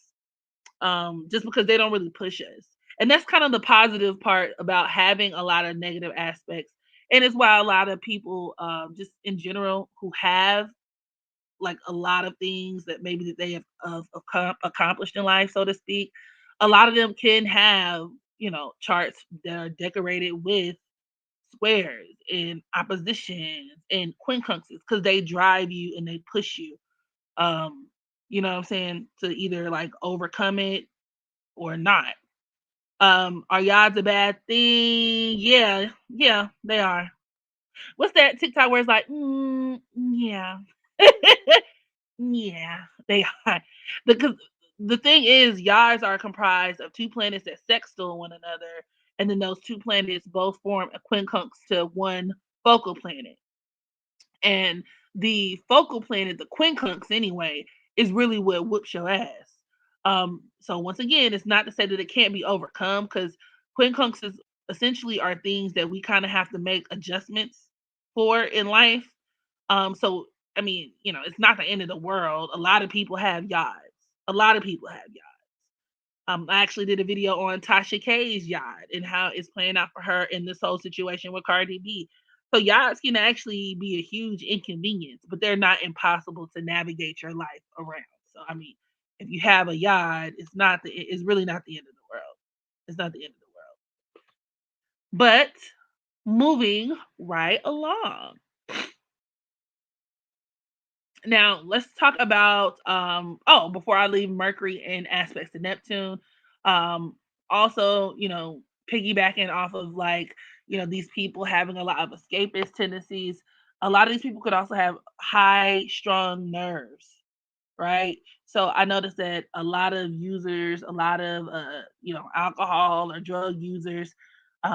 just because they don't really push us. And that's kind of the positive part about having a lot of negative aspects. And it's why a lot of people, just in general, who have like a lot of things that maybe that they have accomplished in life, so to speak, a lot of them can have, charts that are decorated with squares and oppositions and quincunxes because they drive you and they push you. Um, you know what I'm saying? To either like overcome it or not. Are yards a bad thing? Yeah, yeah, they are. What's that TikTok where it's like, yeah, yeah, they are. Because the thing is, yards are comprised of two planets that sextile one another, and then those two planets both form a quincunx to one focal planet. And the focal planet, the quincunx anyway, is really what whoops your ass. So once again, it's not to say that it can't be overcome because quincunxes essentially are things that we kind of have to make adjustments for in life. So I mean, it's not the end of the world. A lot of people have yachts. A lot of people have yachts. I actually did a video on Tasha K's yacht and how it's playing out for her in this whole situation with Cardi B. So yachts can actually be a huge inconvenience, but they're not impossible to navigate your life around. So I mean, if you have a yacht, it's really not the end of the world. It's not the end of the world. But moving right along. Now let's talk about before I leave Mercury and aspects to Neptune. Um Also, piggybacking off of like, these people having a lot of escapist tendencies. A lot of these people could also have high strung nerves, right? So I noticed that a lot of users, a lot of alcohol or drug users,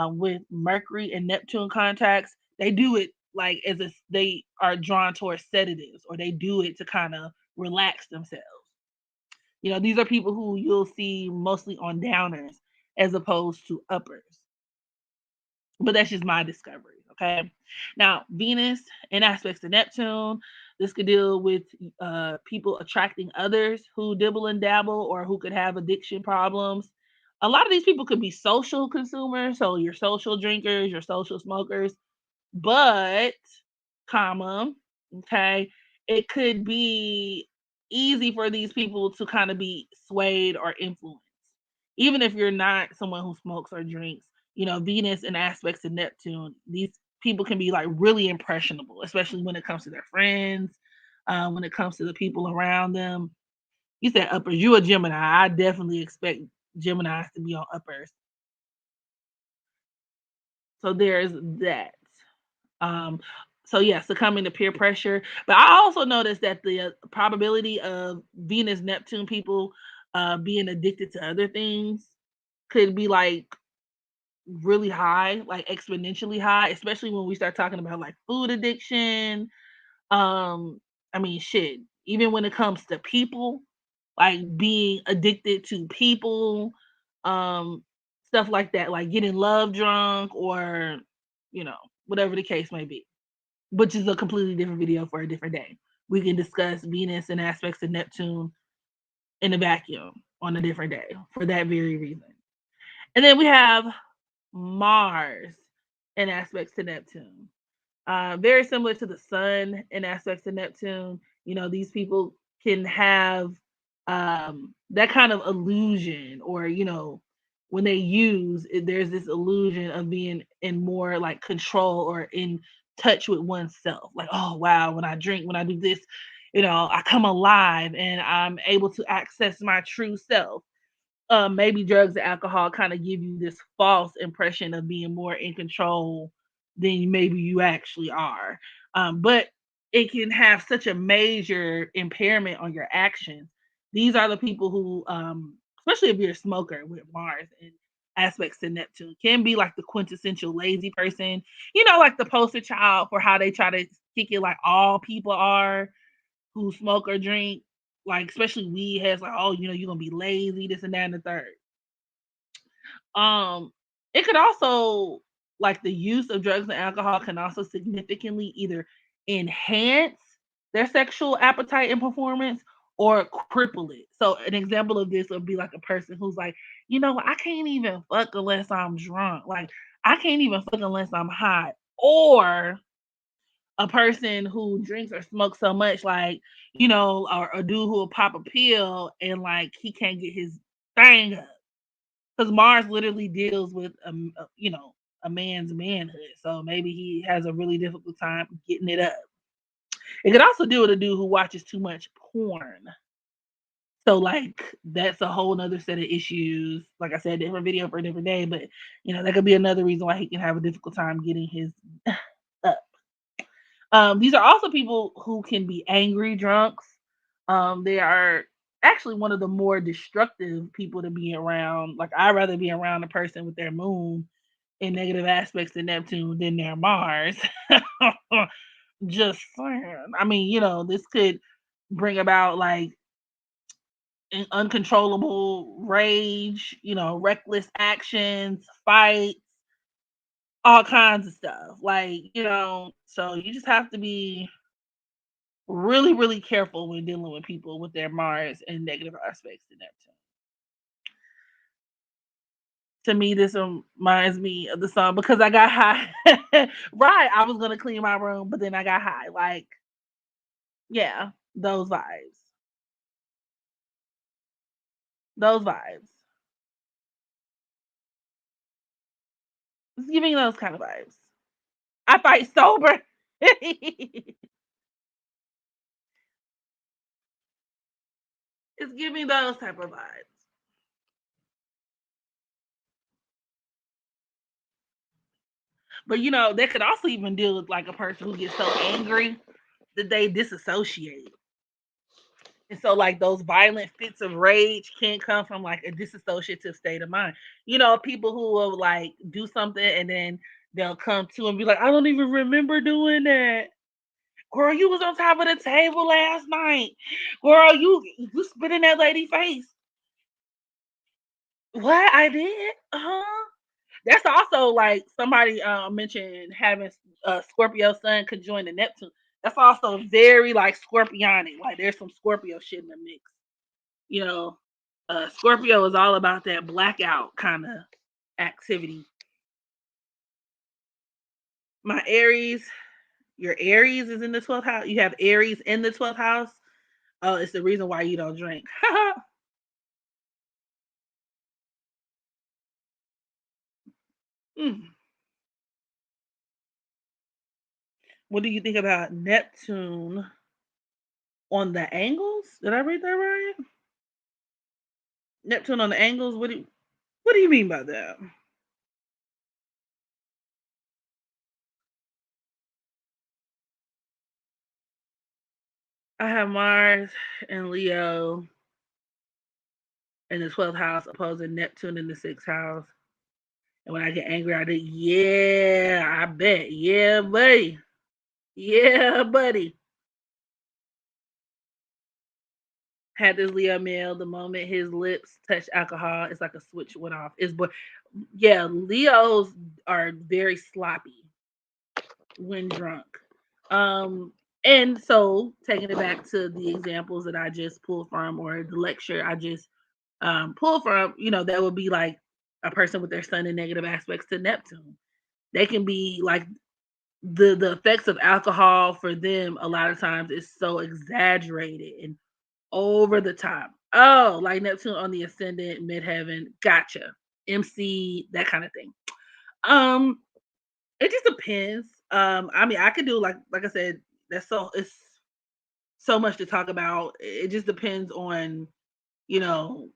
with Mercury and Neptune contacts, they do it like as if they are drawn towards sedatives, or they do it to kind of relax themselves. These are people who you'll see mostly on downers as opposed to uppers. But that's just my discovery. Okay. Now, Venus in aspects to Neptune, this could deal with people attracting others who dibble and dabble or who could have addiction problems. A lot of these people could be social consumers, so your social drinkers, your social smokers, but, comma, okay, it could be easy for these people to kind of be swayed or influenced. Even if you're not someone who smokes or drinks, Venus and aspects of Neptune, these people can be like really impressionable, especially when it comes to their friends, when it comes to the people around them. You said uppers, you a Gemini. I definitely expect Geminis to be on uppers. So there's that. Um, so yeah, succumbing to peer pressure. But I also noticed that the probability of Venus Neptune people being addicted to other things could be like really high, like exponentially high, especially when we start talking about like food addiction. Um, I mean, shit. Even when it comes to people, like being addicted to people, um, stuff like that, like getting love drunk or you know whatever the case may be, which is a completely different video for a different day. We can discuss Venus and aspects of Neptune in a vacuum on a different day for that very reason. And then we have Mars and aspects to Neptune. Very similar to the sun in aspects to Neptune. These people can have that kind of illusion, or when they use it, there's this illusion of being in more like control or in touch with oneself. Like, oh wow, when I drink, when I do this, I come alive and I'm able to access my true self. Maybe drugs and alcohol kind of give you this false impression of being more in control than maybe you actually are. But it can have such a major impairment on your actions. These are the people who, especially if you're a smoker with Mars and aspects to Neptune, can be like the quintessential lazy person. Like the poster child for how they try to kick it, like all people are who smoke or drink, like especially weed heads, like, oh, you're gonna be lazy, this and that and the third. Um, it could also, like, the use of drugs and alcohol can also significantly either enhance their sexual appetite and performance or cripple it. So an example of this would be like a person who's like, I can't even fuck unless I'm drunk. Like, I can't even fuck unless I'm hot. Or a person who drinks or smokes so much, like, or a dude who will pop a pill and like he can't get his thing up because Mars literally deals with a man's manhood. So maybe he has a really difficult time getting it up. It could also deal with a dude who watches too much porn. So like that's a whole nother set of issues. Like I said, different video for a different day, but that could be another reason why he can have a difficult time getting his up. These are also people who can be angry drunks. They are actually one of the more destructive people to be around. Like I'd rather be around a person with their moon in negative aspects to Neptune than their Mars. Just saying. I mean, this could bring about like an uncontrollable rage, reckless actions, fights, all kinds of stuff. Like, so you just have to be really, really careful when dealing with people with their Mars and negative aspects to Neptune. To me, this reminds me of the song because I got high. Right, I was gonna clean my room, but then I got high. Like, yeah, those vibes. Those vibes. It's giving those kind of vibes. I fight sober. It's giving those type of vibes. But they could also even deal with like a person who gets so angry that they disassociate. And so, like, those violent fits of rage can come from like a disassociative state of mind. People who will like do something and then they'll come to and be like, I don't even remember doing that. Girl, you was on top of the table last night. Girl, you spit in that lady face. What I did? Uh-huh. That's also like somebody mentioned having Scorpio Sun conjoined to Neptune. That's also very like Scorpionic. Like there's some Scorpio shit in the mix. You know, Scorpio is all about that blackout kind of activity. My Aries, your Aries is in the 12th house. You have Aries in the 12th house. Oh, it's the reason why you don't drink. Mm. What do you think about Neptune on the angles? Did I read that right? Neptune on the angles. What do you mean by that? I have Mars and Leo in the 12th house, opposing Neptune in the 6th house. And when I get angry, I do, yeah, I bet. Yeah, buddy. Yeah, buddy. Had this Leo male, the moment his lips touch alcohol, it's like a switch went off. Yeah, Leos are very sloppy when drunk. Um, and so taking it back to the examples that I just pulled from, or the lecture I just pulled from, that would be like a person with their sun in negative aspects to Neptune. They can be like the effects of alcohol for them a lot of times is so exaggerated and over the top. Oh, like Neptune on the ascendant, midheaven, gotcha. MC, that kind of thing. Um, it just depends. I mean, I could do like I said, it's so much to talk about. It just depends on, you know,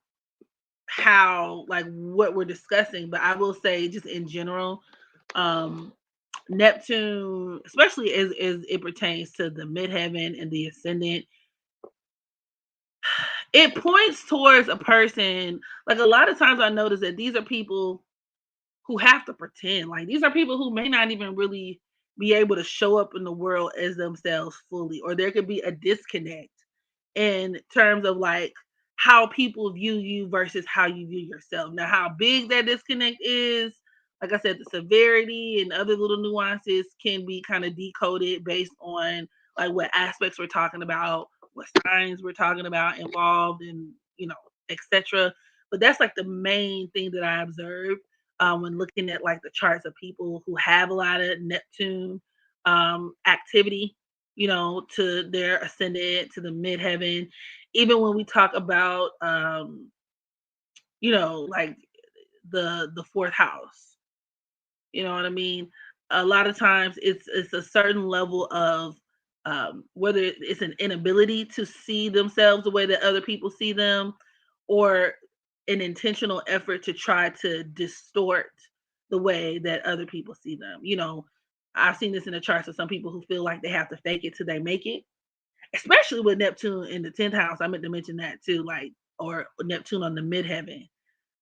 how like what we're discussing. But I will say just in general, um Neptune, especially as it pertains to the midheaven and the ascendant, it points towards a person. Like a lot of times I notice that these are people who have to pretend. Like these are people who may not even really be able to show up in the world as themselves fully, or there could be a disconnect in terms of like how people view you versus how you view yourself. Now, how big that disconnect is, like I said, the severity and other little nuances can be kind of decoded based on like what aspects we're talking about, what signs we're talking about involved, and etc. But that's like the main thing that I observed when looking at like the charts of people who have a lot of Neptune activity, to their ascendant, to the midheaven. Even when we talk about, like the fourth house, you know what I mean? A lot of times it's a certain level of whether it's an inability to see themselves the way that other people see them, or an intentional effort to try to distort the way that other people see them. I've seen this in the charts of some people who feel like they have to fake it till they make it, especially with Neptune in the 10th house. I meant to mention that too, like, or Neptune on the midheaven.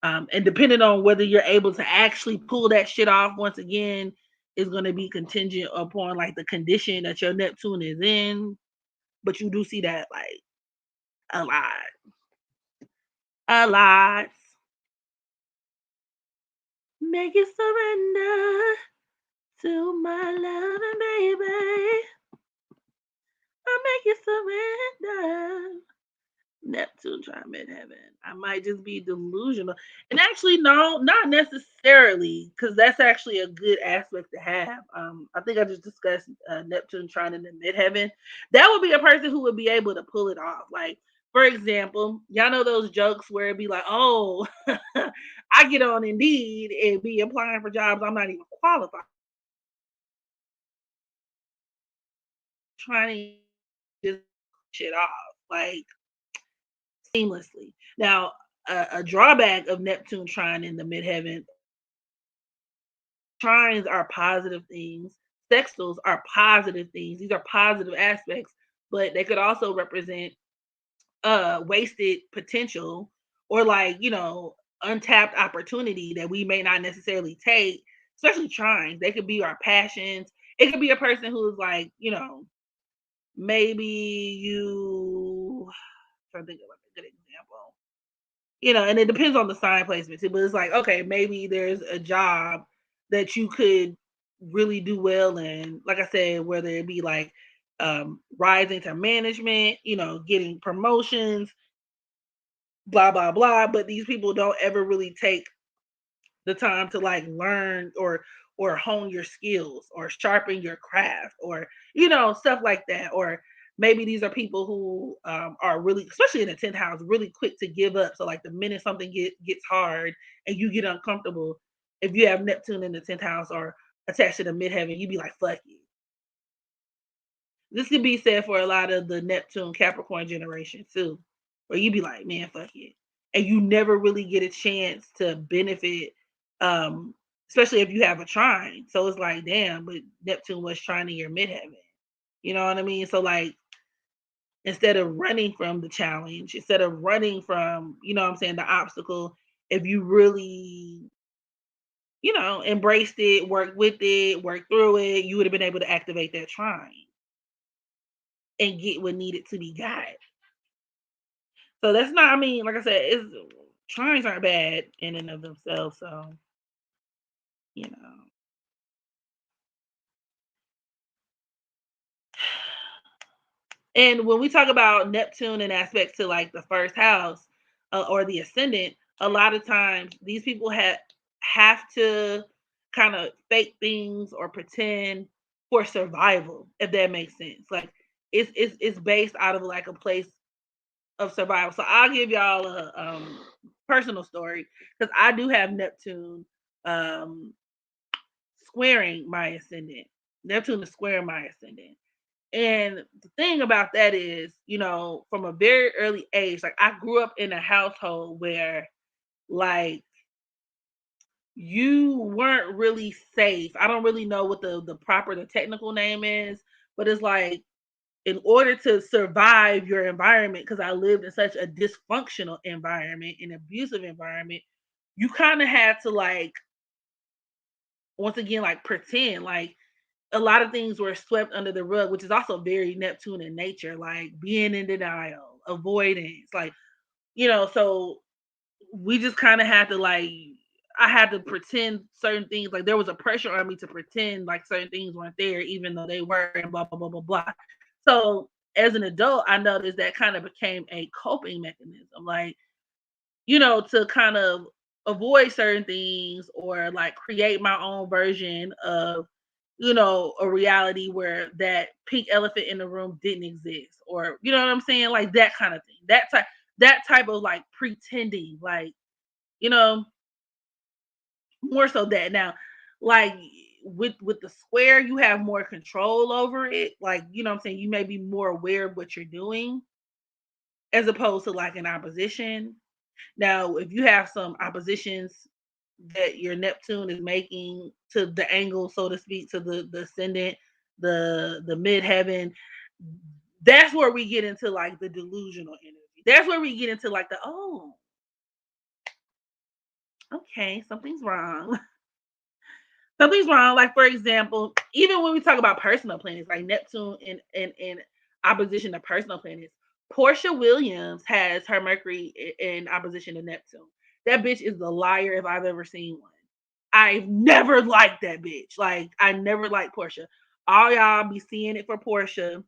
And depending on whether you're able to actually pull that shit off, once again, is going to be contingent upon like the condition that your Neptune is in. But you do see that like a lot, a lot. Make it surrender to my loving baby. I make it surrender. Neptune trying heaven. I might just be delusional. And actually, no, not necessarily, because that's actually a good aspect to have. I think I just discussed Neptune trying in the midheaven. That would be a person who would be able to pull it off. Like, for example, y'all know those jokes where it'd be like, oh, I get on Indeed and be applying for jobs I'm not even qualified. Trying to just shit off. Like, seamlessly. Now, a drawback of Neptune trine in the midheaven, trines are positive things, sextiles are positive things. These are positive aspects, but they could also represent wasted potential, or like, untapped opportunity that we may not necessarily take, especially trines. They could be our passions. It could be a person who's like, maybe you, I'm trying to think of like a good example, and it depends on the sign placement too. But it's like, okay, maybe there's a job that you could really do well in. Like I said, whether it be like rising to management, getting promotions, blah blah blah. But these people don't ever really take the time to like learn or hone your skills or sharpen your craft, or stuff like that. Or maybe these are people who are really, especially in the 10th house, really quick to give up. So like the minute something gets hard and you get uncomfortable, if you have Neptune in the 10th house or attached to the midheaven, you'd be like, fuck it. This could be said for a lot of the Neptune Capricorn generation too, where you be like, man, fuck it. And you never really get a chance to benefit, um, especially if you have a trine. So it's like, damn, but Neptune was trying in your midheaven. You know what I mean? So like, instead of running from the challenge, instead of running from, what I'm saying, the obstacle, if you really, embraced it, worked with it, worked through it, you would have been able to activate that trine and get what needed to be got. So that's not, I mean, like I said, it's trines aren't bad in and of themselves. So, you know. And when we talk about Neptune and aspects to like the first house or the ascendant, a lot of times these people have to kind of fake things or pretend for survival, if that makes sense. Like it's based out of like a place of survival. So I'll give y'all a personal story, because I do have Neptune um, squaring my ascendant. Neptune is squaring my ascendant. And the thing about that is, from a very early age, like I grew up in a household where like you weren't really safe. I don't really know what the technical name is, but it's like, in order to survive your environment, because I lived in such a dysfunctional environment, an abusive environment, you kind of had to like, once again, like pretend like a lot of things were swept under the rug, which is also very Neptune in nature, like being in denial, avoidance, like, So we just kind of had to like I had to pretend certain things like there was a pressure on me to pretend like certain things weren't there even though they were and blah blah blah blah blah. So as an adult, I noticed that kind of became a coping mechanism, like to kind of avoid certain things or like create my own version of a reality where that pink elephant in the room didn't exist, or you know what I'm saying, like that kind of thing, that type of like pretending, like you know more so that now, like with the square, you have more control over it, like what I'm saying, you may be more aware of what you're doing as opposed to like an opposition. Now if you have some oppositions that your Neptune is making to the angle, so to speak, to the ascendant, the midheaven, that's where we get into like the delusional energy. That's where we get into like the okay, something's wrong. Something's wrong. Like for example, even when we talk about personal planets, like Neptune in opposition to personal planets, Portia Williams has her Mercury in opposition to Neptune. That bitch is a liar if I've ever seen one. I've never liked that bitch. Like I never liked Portia. All y'all be seeing it for Portia.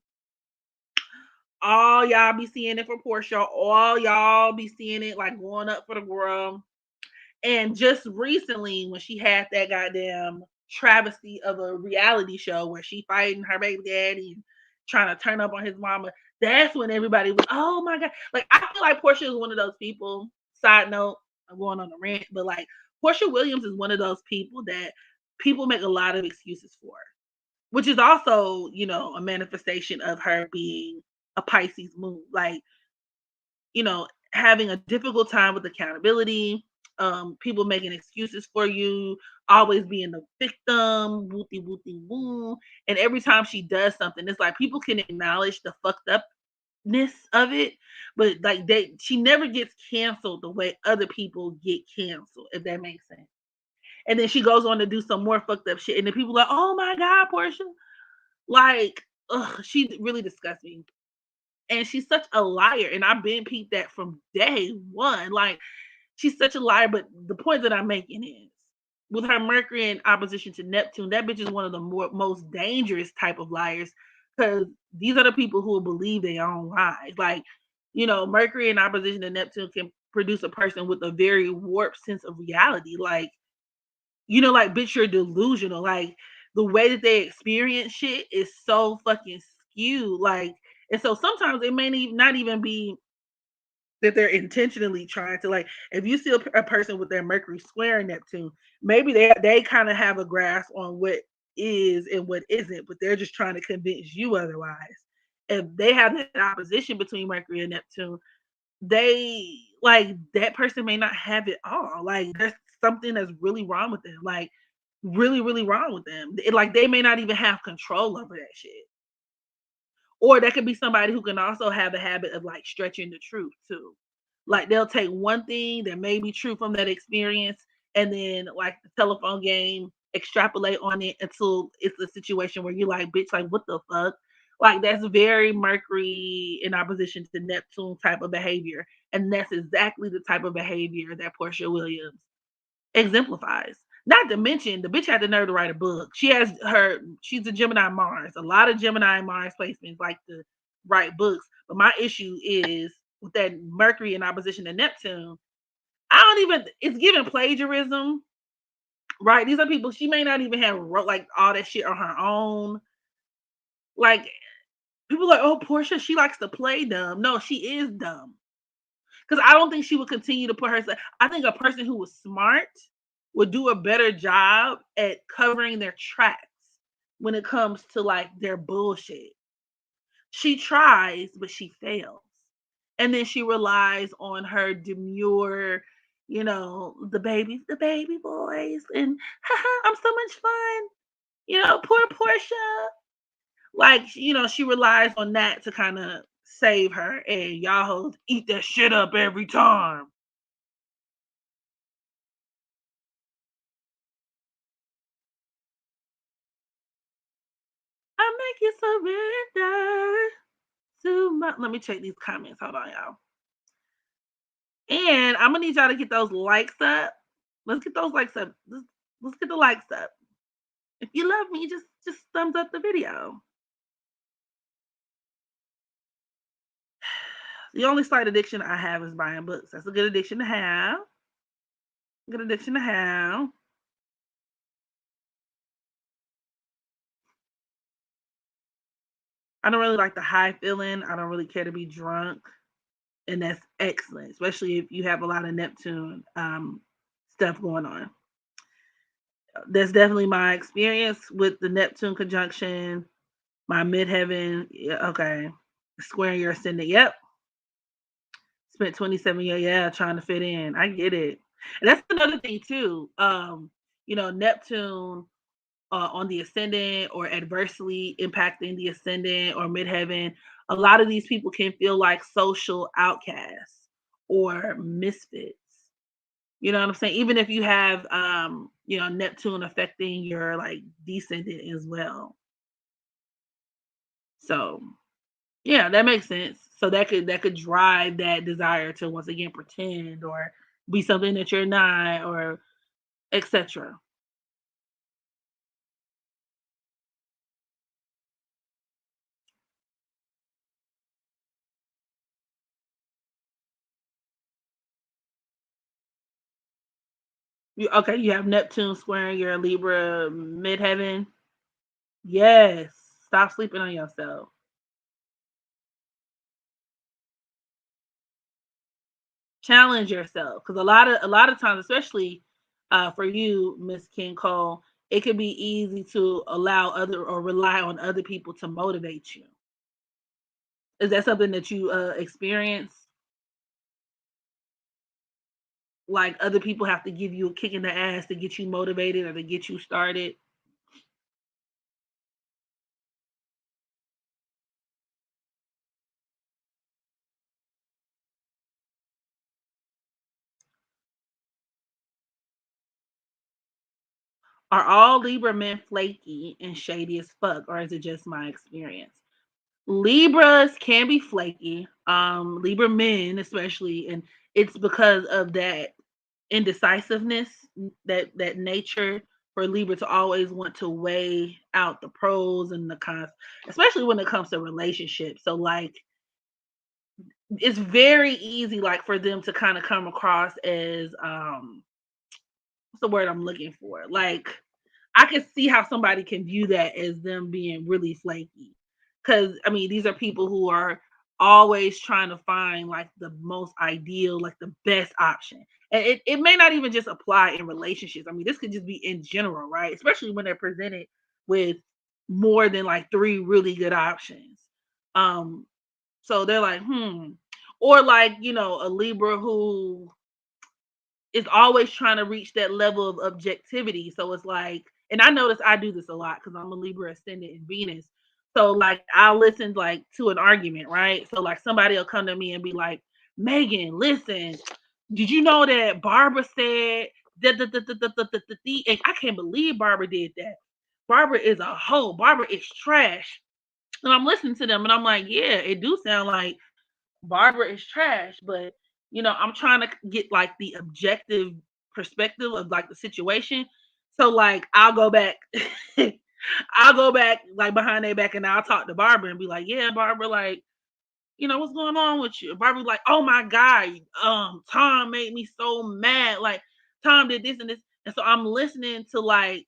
All y'all be seeing it for Portia. All y'all be seeing it like going up for the girl. And just recently, when she had that goddamn travesty of a reality show where she fighting her baby daddy and trying to turn up on his mama, that's when everybody was, oh my god. Like I feel like Portia is one of those people. Side note, I'm going on a rant, but like Portia Williams is one of those people that people make a lot of excuses for, which is also, a manifestation of her being a Pisces moon. Like having a difficult time with accountability, people making excuses for you, always being the victim, wooty wooty woo. And every time she does something, it's like people can acknowledge the fucked upness of it, but like she never gets canceled the way other people get canceled, if that makes sense. And then she goes on to do some more fucked up shit, and then people are like, oh my god, Portia, like, ugh, she really disgusts me. And she's such a liar. And I've been peeped that from day one. Like, she's such a liar. But the point that I'm making is with her Mercury in opposition to Neptune, that bitch is one of the most dangerous type of liars because these are the people who will believe their own lies. Like, Mercury in opposition to Neptune can produce a person with a very warped sense of reality. Like, bitch, you're delusional. Like, the way that they experience shit is so fucking skewed. Like, and so sometimes it may not even be that they're intentionally trying to, like, if you see a person with their Mercury square in Neptune, maybe they kind of have a grasp on what is and what isn't, but they're just trying to convince you otherwise. If they have that opposition between Mercury and Neptune, they like that person may not have it all. Like there's something that's really wrong with them. Like really, really wrong with them. Like they may not even have control over that shit. Or that could be somebody who can also have a habit of like stretching the truth too. Like they'll take one thing that may be true from that experience and then like the telephone game, extrapolate on it until it's a situation where you're like, bitch, like what the fuck? Like that's very Mercury in opposition to Neptune type of behavior. And that's exactly the type of behavior that Portia Williams exemplifies. Not to mention, the bitch had the nerve to write a book. She's a Gemini Mars. A lot of Gemini Mars placements like to write books. But my issue is with that Mercury in opposition to Neptune. I don't even, it's giving plagiarism, right? These are people, she may not even have wrote like all that shit on her own. Like, people are like, oh, Portia, she likes to play dumb. No, she is dumb. Because I don't think she would continue to put herself. I think a person who was smart would do a better job at covering their tracks when it comes to like their bullshit. She tries, but she fails. And then she relies on her demure, the baby boys, and haha, I'm so much fun. Poor Portia. Like, she relies on that to kind of save her. And y'all hoes eat that shit up every time. I make you surrender to my. Let me check these comments. Hold on, y'all. And I'm gonna need y'all to get those likes up. Let's get those likes up. Let's get the likes up. If you love me, just thumbs up the video. The only slight addiction I have is buying books. That's a good addiction to have. Good addiction to have. I don't really like the high feeling. I don't really care to be drunk, and that's excellent, especially if you have a lot of Neptune stuff going on. That's definitely my experience with the Neptune conjunction. My midheaven, yeah, okay, square your ascendant. Yep, spent 27 years, yeah, trying to fit in. I get it, and that's another thing too. Neptune on the ascendant or adversely impacting the ascendant or midheaven, a lot of these people can feel like social outcasts or misfits. You know what I'm saying? Even if you have Neptune affecting your like descendant as well. So yeah, that makes sense. So that could drive that desire to once again pretend or be something that you're not or etc. You have Neptune squaring your Libra midheaven. Yes. Stop sleeping on yourself. Challenge yourself. Because a lot of times, especially for you, Miss King Cole, it can be easy to allow other or rely on other people to motivate you. Is that something that you experience? Like other people have to give you a kick in the ass to get you motivated or to get you started? Are all Libra men flaky and shady as fuck, or is it just my experience? Libras can be flaky. Libra men especially, and it's because of that indecisiveness, that nature for Libra to always want to weigh out the pros and the cons, especially when it comes to relationships. So like it's very easy like for them to kind of come across as what's the word I'm looking for? Like I can see how somebody can view that as them being really flaky. Cause I mean, these are people who are always trying to find like the most ideal, like the best option. And it may not even just apply in relationships. I mean, this could just be in general, right? Especially when they're presented with more than like three really good options. Um, so they're like, or like, a Libra who is always trying to reach that level of objectivity. So it's like, and I notice I do this a lot because I'm a Libra ascendant in Venus. So like I'll listen like to an argument, right? So like somebody will come to me and be like, Megan, listen, did you know that Barbara said and I can't believe Barbara did that. Barbara is a hoe. Barbara is trash. And I'm listening to them and I'm like, yeah, it do sound like Barbara is trash, but I'm trying to get like the objective perspective of like the situation. So like I'll go back, I'll go back like behind their back and I'll talk to Barbara and be like, yeah, Barbara, like, what's going on with you? Barbara like, oh my God, Tom made me so mad. Like Tom did this and this. And so I'm listening to like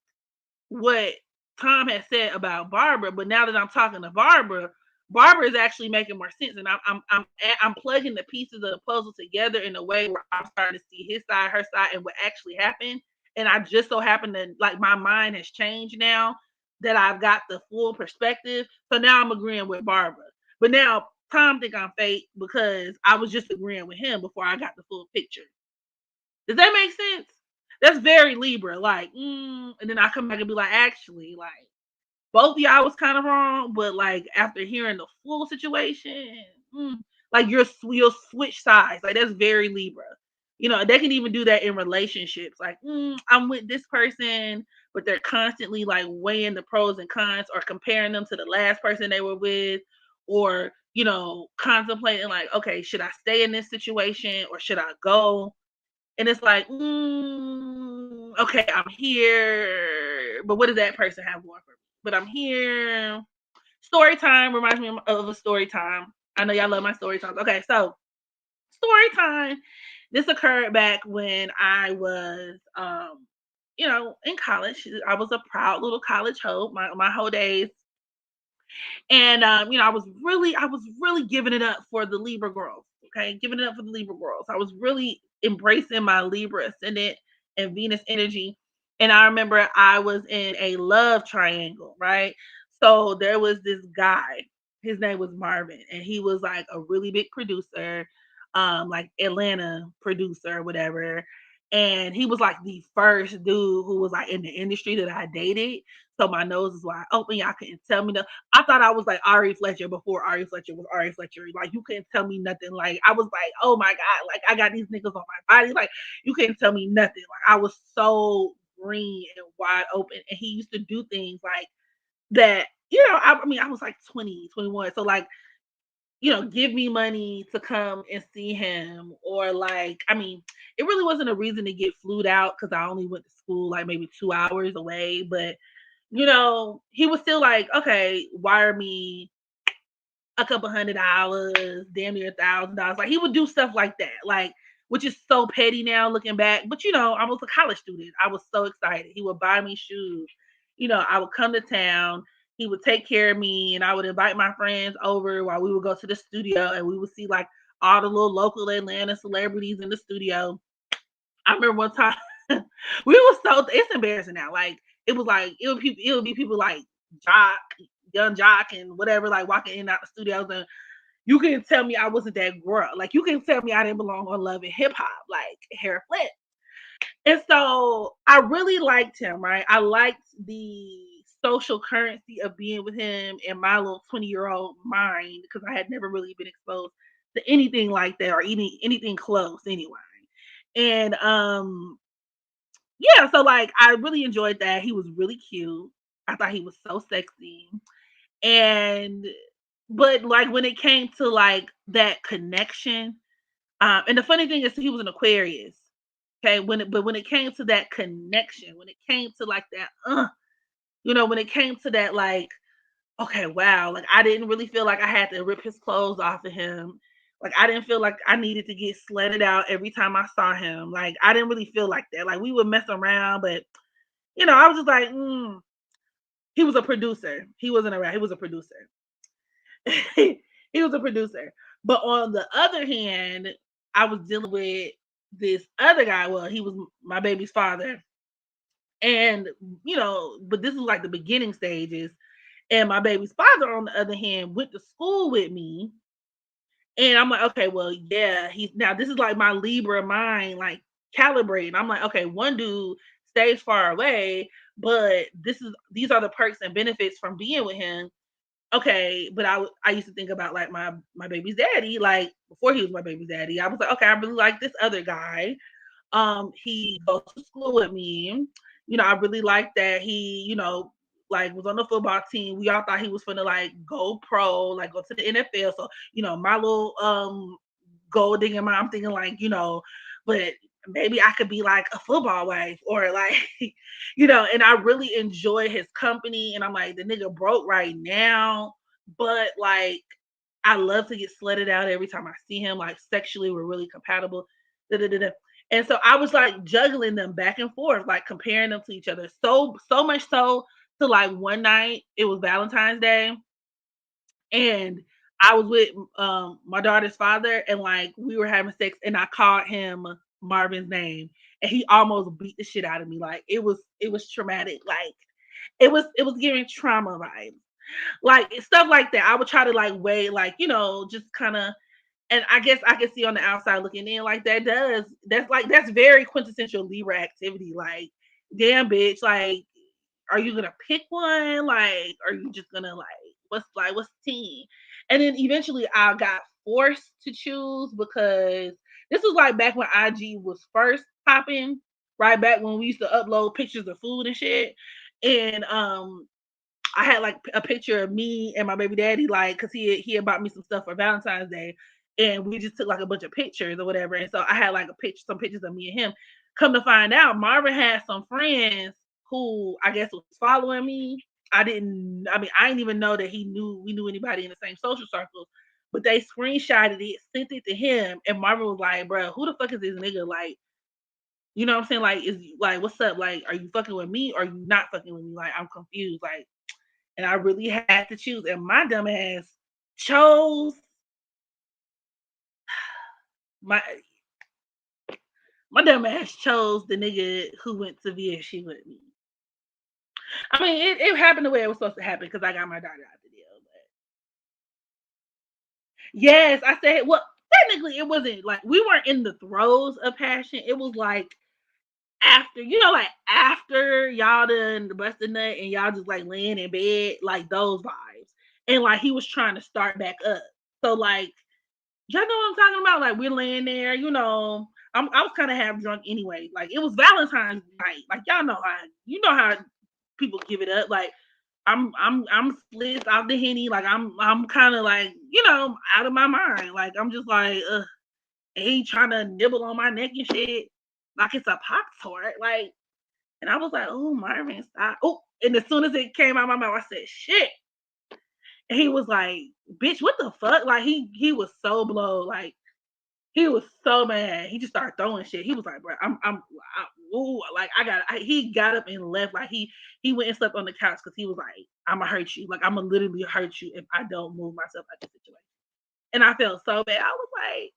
what Tom had said about Barbara, but now that I'm talking to Barbara, Barbara is actually making more sense, and I'm plugging the pieces of the puzzle together in a way where I'm starting to see his side, her side, and what actually happened. And I just so happen to like my mind has changed now that I've got the full perspective. So now I'm agreeing with Barbara. But now Tom think I'm fake because I was just agreeing with him before I got the full picture. Does that make sense? That's very Libra. Like, and then I come back and be like, actually, like, both of y'all was kind of wrong, but like after hearing the full situation, mm, like you'll switch sides. Like that's very Libra. They can even do that in relationships. Like, I'm with this person, but they're constantly like weighing the pros and cons or comparing them to the last person they were with, or contemplating like, okay, should I stay in this situation or should I go? And it's like, okay, I'm here, but what does that person have going for me? But I'm here. Story time reminds me of a story time. I know y'all love my story times. Okay, so story time. This occurred back when I was, in college. I was a proud little college hoe. My whole days, and I was really giving it up for the Libra girls. Okay, giving it up for the Libra girls. I was really embracing my Libra ascendant and Venus energy. And I remember I was in a love triangle, right? So there was this guy. His name was Marvin, and he was like a really big producer, like Atlanta producer, or whatever. And he was like the first dude who was like in the industry that I dated. So my nose is wide open. Y'all couldn't tell me. I thought I was like Ari Fletcher before Ari Fletcher was Ari Fletcher. Like you couldn't tell me nothing. Like I was like, oh my god, like I got these niggas on my body. Like you couldn't tell me nothing. Like I was so green and wide open. And he used to do things like that. I mean, I was like 20, 21. So like, give me money to come and see him, or like, I mean, it really wasn't a reason to get flued out because I only went to school like maybe 2 hours away, but he was still like, okay, wire me a couple $100, damn near $1,000. Like he would do stuff like that, like which is so petty now looking back. But I was a college student. I was so excited. He would buy me shoes. I would come to town. He would take care of me, and I would invite my friends over while we would go to the studio, and we would see like all the little local Atlanta celebrities in the studio. I remember one time we were so it's embarrassing now. Like it would be people like Jock, young Jock and whatever, like walking in and out the studios, and you can tell me I wasn't that girl. Like you can tell me I didn't belong on Love and Hip Hop, like hair flip. And so I really liked him, right? I liked the social currency of being with him in my little 20-year-old mind because I had never really been exposed to anything like that or anything close anyway. And yeah, so like I really enjoyed that. He was really cute. I thought he was so sexy. And but like when it came to like that connection, and the funny thing is he was an Aquarius. Okay, when it came to that connection, when it came to like that, when it came to that like, okay, wow, like I didn't really feel like I had to rip his clothes off of him. Like I didn't feel like I needed to get sledded out every time I saw him. Like I didn't really feel like that. Like we would mess around, but I was just like, he was a producer. He wasn't around. He was a producer. He was a producer. But on the other hand, I was dealing with this other guy. Well, he was my baby's father. And, but this is like the beginning stages. And my baby's father, on the other hand, went to school with me. And I'm like, okay, well, yeah, he's now this is like my Libra mind, like calibrating. I'm like, okay, one dude stays far away, but these are the perks and benefits from being with him. Okay, but I used to think about like my baby's daddy, like before he was my baby's daddy. I was like, okay, I really like this other guy. He goes to school with me. I really like that he, like was on the football team. We all thought he was gonna like go pro, like go to the NFL. So, my little gold digging mom thinking like, but maybe I could be like a football wife or like, and I really enjoy his company. And I'm like, the nigga broke right now, but like I love to get slutted out every time I see him. Like sexually, we're really compatible. Da, da, da, da. And so I was like juggling them back and forth, like comparing them to each other. So much so to like one night, it was Valentine's Day, and I was with my daughter's father, and like we were having sex, and I called him Marvin's name, and he almost beat the shit out of me. Like it was traumatic. Like it was giving trauma vibes, like stuff like that. I would try to like weigh, like just kind of, and I guess I can see on the outside looking in, like that's very quintessential Libra activity. Like, damn, bitch, are you gonna pick one? Like, are you just gonna what's the team? And then eventually I got forced to choose because this was like back when IG was first popping, right back when we used to upload pictures of food and shit. And I had like a picture of me and my baby daddy, like, cause he had bought me some stuff for Valentine's Day, and we just took like a bunch of pictures or whatever. And so I had like some pictures of me and him. Come to find out, Marvin had some friends who I guess was following me. I didn't. I mean, I didn't even know that we knew anybody in the same social circles. But they screenshotted it, sent it to him, and Marvin was like, "Bro, who the fuck is this nigga? Like, you know what I'm saying? Like, is like, what's up? Like, are you fucking with me or are you not fucking with me? Like, I'm confused. Like, and I really had to choose. And my dumb ass chose my my dumb ass chose the nigga who went to VSU with me. I mean, it happened the way it was supposed to happen because I got my daughter out the deal. But yes, I said, well, technically it wasn't like we weren't in the throes of passion. It was like after, like after y'all done busted nut and y'all just like laying in bed, like those vibes. And like he was trying to start back up. So like y'all know what I'm talking about? Like we're laying there, I was kind of half drunk anyway. Like it was Valentine's night. Like y'all know how people give it up. Like I'm split out the henny. Like I'm kind of like out of my mind. Like I'm just like and he trying to nibble on my neck and shit. Like it's a pop tart. Like and I was like, oh Marvin, stop. Oh, and as soon as it came out of my mouth, I said shit. And he was like, bitch, what the fuck? Like he was so blown. Like he was so mad. He just started throwing shit. He was like, "Bro, ooh, like he got up and left. Like he went and slept on the couch because he was like, I'm gonna hurt you. Like I'm gonna literally hurt you if I don't move myself out of the situation." And I felt so bad. I was like,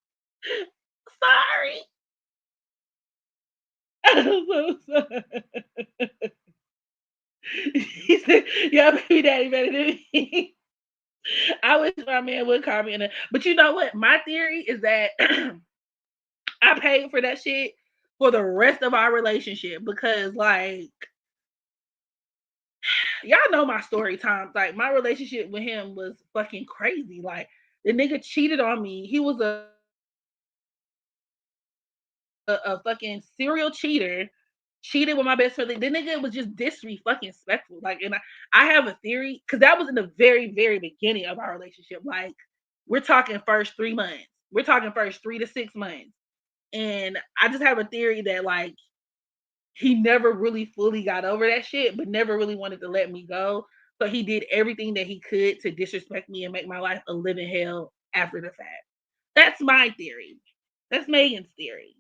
sorry. I'm so sorry. He said, "Yeah, baby daddy better than me." I wish my man would call me in it. But you know what? My theory is that I paid for that shit for the rest of our relationship because, like, y'all know my story times. Like, my relationship with him was fucking crazy. Like, the nigga cheated on me. He was a fucking serial cheater. Cheated with my best friend. Like, the nigga was just disrespectful. Like, and I have a theory because that was in the very, very beginning of our relationship. Like, we're talking first 3 months. We're talking first 3 to 6 months. And I just have a theory that like he never really fully got over that shit, but never really wanted to let me go. So he did everything that he could to disrespect me and make my life a living hell after the fact. That's my theory. That's Megan's theory.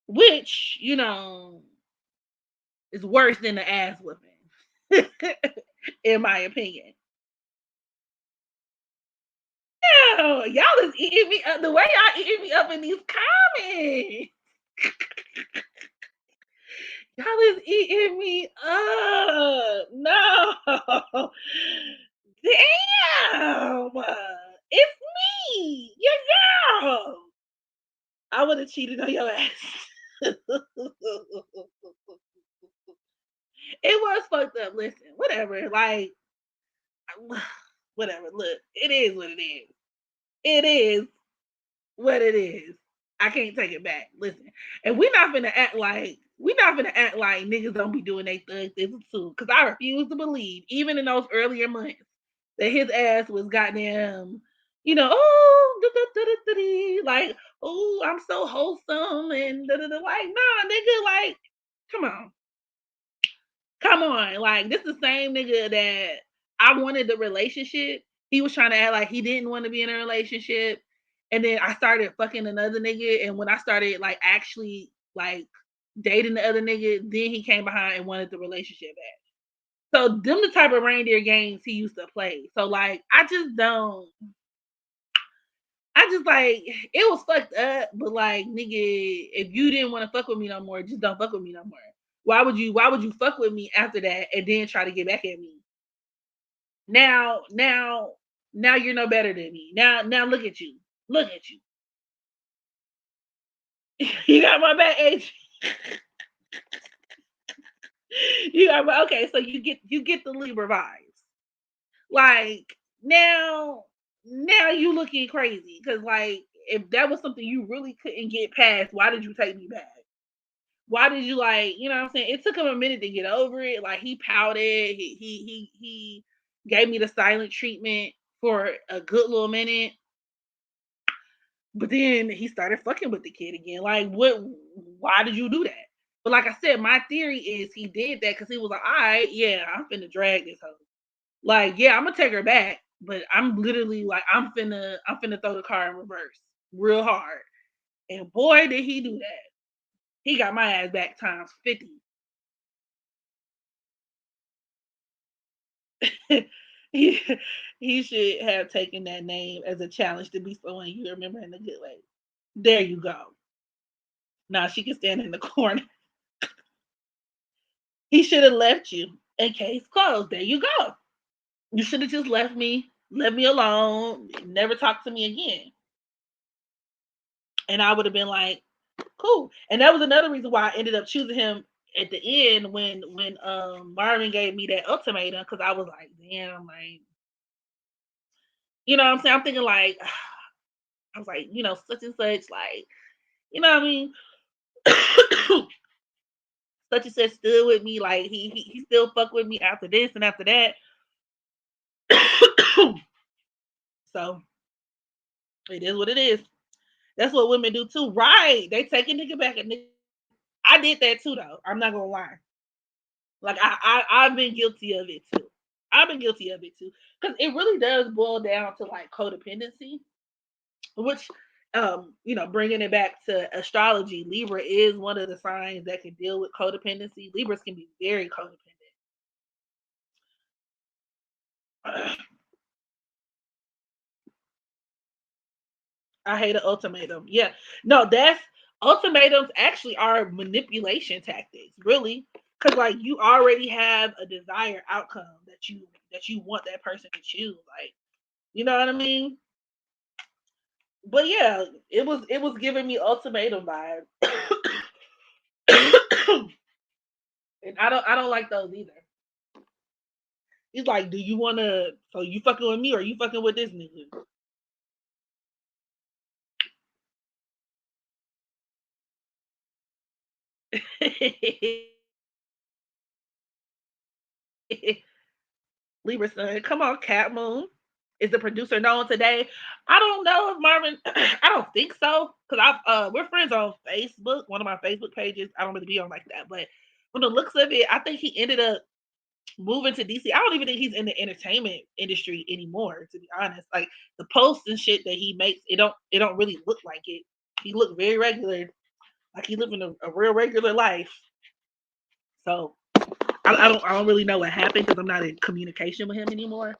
Which, is worse than the ass whooping. In my opinion. Ew, y'all is eating me up the way y'all eating me up in these comments. Y'all is eating me up. No. Damn. It's me. Your girl. I would have cheated on your ass. It was fucked up. Listen, whatever. Like, whatever. Look, it is what it is. It is what it is. I can't take it back. Listen, and we not gonna act like niggas don't be doing they thug things too. Cause I refuse to believe, even in those earlier months, that his ass was goddamn, oh, like, oh, I'm so wholesome and like, nah, nigga, like, come on, come on, like, this the same nigga that I wanted the relationship. He was trying to act like he didn't want to be in a relationship. And then I started fucking another nigga. And when I started like actually like dating the other nigga, then he came behind and wanted the relationship back. So them the type of reindeer games he used to play. So like I just like it was fucked up, but like nigga, if you didn't want to fuck with me no more, just don't fuck with me no more. Why would you fuck with me after that and then try to get back at me? Now you're no better than me. Now look at you. Look at you. You got my back, H. You got my okay, so you get the Libra vibes. Like now you looking crazy. Cause like if that was something you really couldn't get past, why did you take me back? Why did you like, you know what I'm saying? It took him a minute to get over it. Like he pouted, he gave me the silent treatment for a good little minute, but then he started fucking with the kid again. Like what, why did you do that? But like I said, my theory is he did that because he was like, all right, yeah, I'm finna drag this hoe. Like, yeah, I'm gonna take her back, but I'm literally like, I'm finna throw the car in reverse real hard. And boy, did he do that. He got my ass back times 50. he he should have taken that name as a challenge to be someone you remember in a good way. There you go. Now she can stand in the corner. He should have left you. In case closed. There you go. You should have just left me alone, never talk to me again. And I would have been like, cool. And that was another reason why I ended up choosing him at the end when Marvin gave me that ultimatum because I was like, damn, like, you know what I'm saying? I'm thinking like I was like, such and such, like, you know what I mean? Such and such stood with me, like he still fuck with me after this and after that. So it is what it is. That's what women do too, right? They take a nigga back and nigga. I did that too, though. I'm not gonna lie. Like I've been guilty of it too. I've been guilty of it too because it really does boil down to like codependency, which bringing it back to astrology, Libra is one of the signs that can deal with codependency. Libras can be very codependent. I hate an ultimatum. Yeah. No, that's ultimatums actually are manipulation tactics, really. Cause like you already have a desired outcome that you want that person to choose. Like, you know what I mean? But yeah, it was giving me ultimatum vibes. And I don't like those either. He's like, do you wanna so you fucking with me or you fucking with this nigga? Libra Sun. Come on, Cat Moon. Is the producer known today? I don't know if Marvin. I don't think so because we're friends on Facebook. One of my Facebook pages. I don't really be on like that, but from the looks of it, I think he ended up moving to DC. I don't even think he's in the entertainment industry anymore. To be honest, like the posts and shit that he makes, it don't really look like it. He looked very regular, like he living a real regular life. So I don't really know what happened because I'm not in communication with him anymore.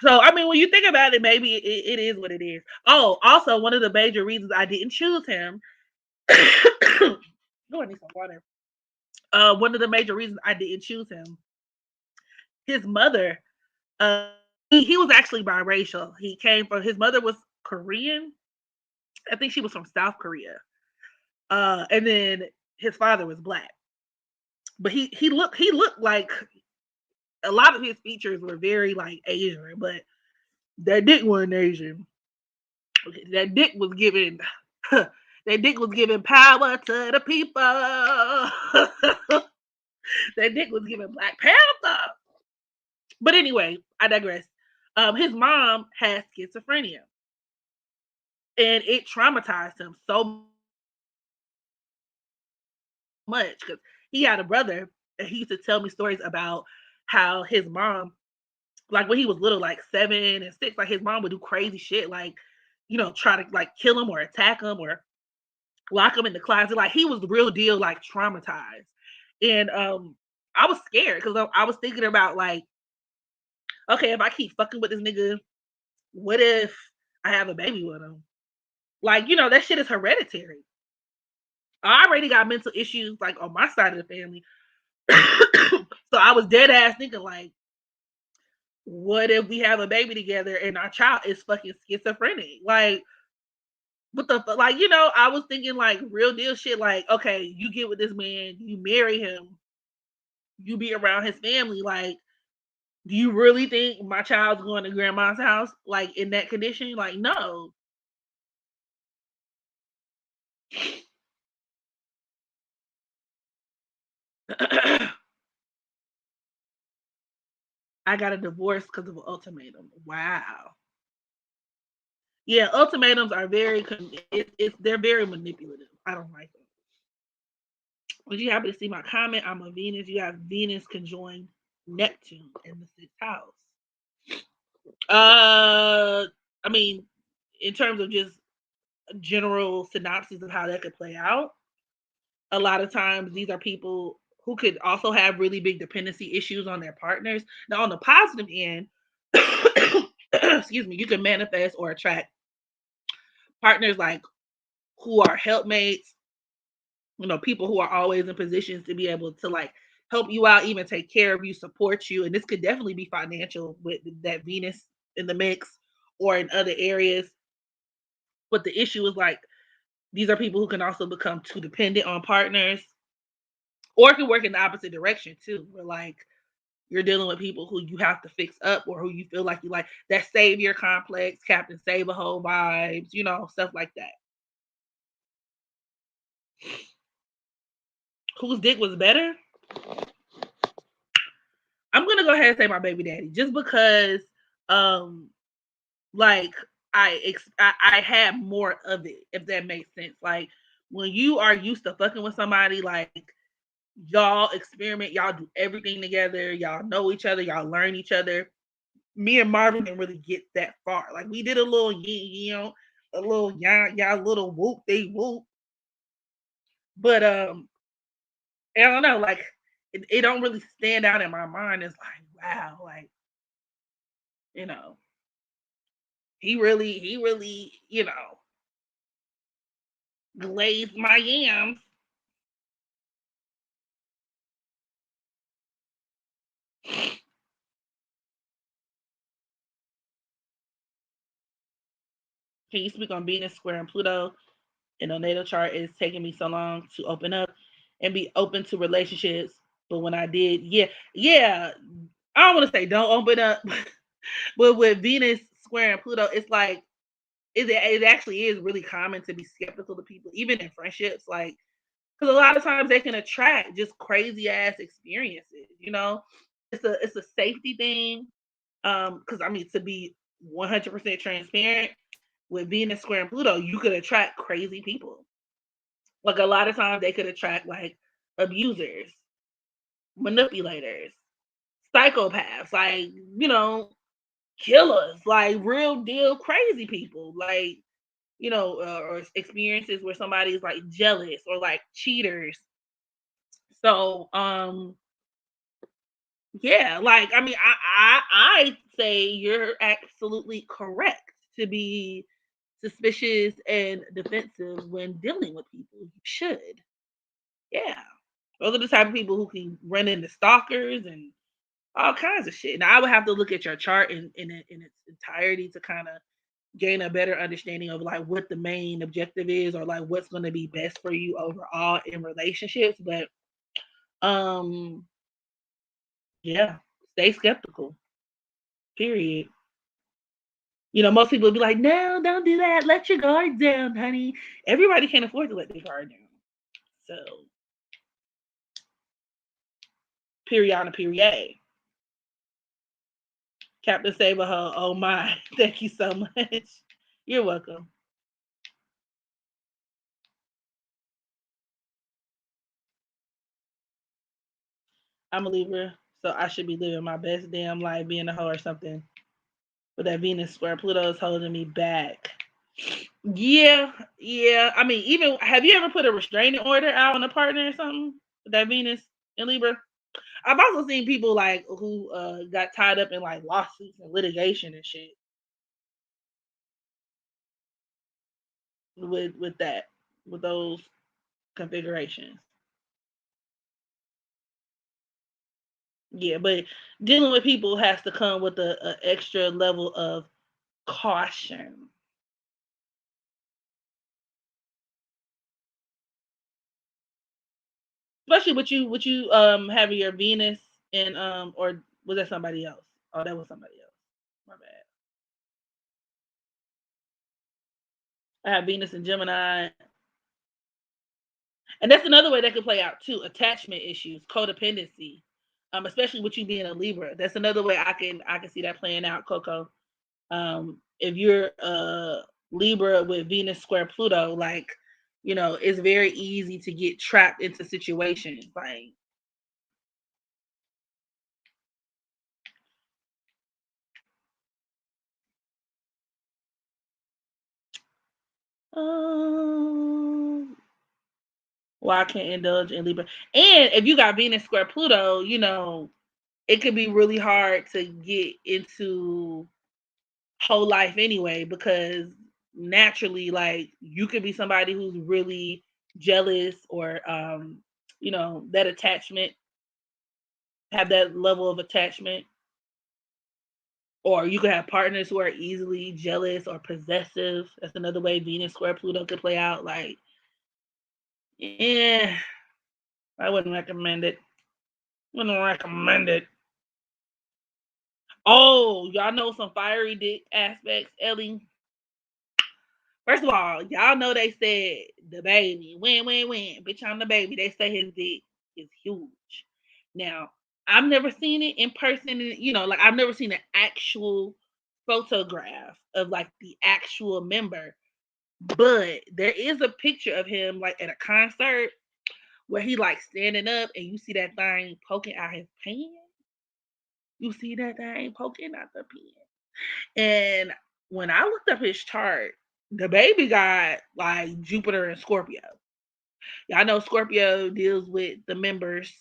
So I mean, when you think about it, maybe it is what it is. Oh, also one of the major reasons I didn't choose him. Oh, I need some water. One of the major reasons I didn't choose him. His mother. Uh, he was actually biracial. He came from his mother was Korean. I think she was from South Korea. And then his father was black. But he looked like a lot of his features were very like Asian, but that dick wasn't Asian. That dick was giving that dick was giving power to the people. That dick was giving Black Panther. But anyway, I digress. His mom has schizophrenia, and it traumatized him so much because he had a brother, and he used to tell me stories about how his mom, like when he was little, like 7 and 6, like his mom would do crazy shit, like try to like kill him or attack him or lock him in the closet. Like he was the real deal, like traumatized. And I was scared because I was thinking about like, okay, if I keep fucking with this nigga, what if I have a baby with him? Like, that shit is hereditary. I already got mental issues like on my side of the family. So I was dead ass thinking like, what if we have a baby together and our child is fucking schizophrenic? Like, what the fuck? Like, I was thinking like real deal shit. Like, okay, you get with this man, you marry him, you be around his family. Like, do you really think my child's going to grandma's house like in that condition? Like, no. I got a divorce because of an ultimatum. Wow. Yeah, ultimatums are they're very manipulative. I don't like them. Would you happen to see my comment? I'm a Venus. You have Venus conjoined Neptune in the sixth house. Uh, I mean, in terms of just a general synopsis of how that could play out, a lot of times these are people who could also have really big dependency issues on their partners. Now, on the positive end, excuse me, you can manifest or attract partners like who are helpmates, people who are always in positions to be able to like help you out, even take care of you, support you. And this could definitely be financial with that Venus in the mix or in other areas. But the issue is like these are people who can also become too dependent on partners or it can work in the opposite direction too. Where like you're dealing with people who you have to fix up or who you feel like you like that savior complex, Captain Save a Hole vibes, stuff like that. Whose dick was better? I'm gonna go ahead and say my baby daddy, just because, um, like I had more of it, if that makes sense. Like when you are used to fucking with somebody, like y'all experiment, y'all do everything together, y'all know each other, y'all learn each other. Me and Marvin didn't really get that far. Like we did a little a little yeah, little whoop they whoop, but I don't know, like it don't really stand out in my mind. It's like wow, like you know he really, glazed my yams. Can you speak on Venus square and Pluto in a natal chart? It's taking me so long to open up and be open to relationships. But when I did, yeah. I don't want to say don't open up, but with Venus square and Pluto, it's like it actually is really common to be skeptical to people, even in friendships. Like, because a lot of times they can attract just crazy ass experiences. It's a safety thing. Because I mean, to be 100% transparent, with Venus square and Pluto, you could attract crazy people. Like a lot of times they could attract like abusers, manipulators, psychopaths, like, killers, like real deal crazy people, like, or experiences where somebody's like jealous or like cheaters. So, yeah, like I mean, I say you're absolutely correct to be suspicious and defensive when dealing with people. You should. Yeah. Those are the type of people who can run into stalkers and all kinds of shit. Now I would have to look at your chart in its entirety to kind of gain a better understanding of like what the main objective is or like what's going to be best for you overall in relationships. But um yeah, stay skeptical. Period. Most people would be like, no, don't do that. Let your guard down, honey. Everybody can't afford to let their guard down. So, period, period. Captain Saberho, oh my. Thank you so much. You're welcome. I'm a Libra, so I should be living my best damn life being a hoe or something. But that Venus square Pluto is holding me back. Yeah, yeah. I mean, even have you ever put a restraining order out on a partner or something? With that Venus in Libra? I've also seen people like who got tied up in like lawsuits and litigation and shit with that with those configurations. Yeah, but dealing with people has to come with a extra level of caution. Especially with you having your Venus and or was that somebody else? Oh, that was somebody else. My bad. I have Venus and Gemini, And that's another way that could play out too. Attachment issues, codependency, especially with you being a Libra. That's another way I can see that playing out, Coco. If you're Libra with Venus square Pluto, like it's very easy to get trapped into situations. Like, um, well, I can't indulge in Libra. And if you got Venus square Pluto, it could be really hard to get into whole life anyway, because naturally, like, you could be somebody who's really jealous, or that attachment, have that level of attachment, or you could have partners who are easily jealous or possessive. That's another way Venus square Pluto could play out. Like, yeah, I wouldn't recommend it. Wouldn't recommend it. Oh, y'all know some fiery dick aspects, Ellie. First of all, y'all know they said the baby, win, bitch, I'm the baby. They say his dick is huge. Now, I've never seen it in person, like, I've never seen an actual photograph of, like, the actual member, but there is a picture of him, like, at a concert, where he, like, standing up, and you see that thing poking out his pants. You see that thing poking out the pants. And when I looked up his chart, the baby got like Jupiter and Scorpio. Y'all know Scorpio deals with the members,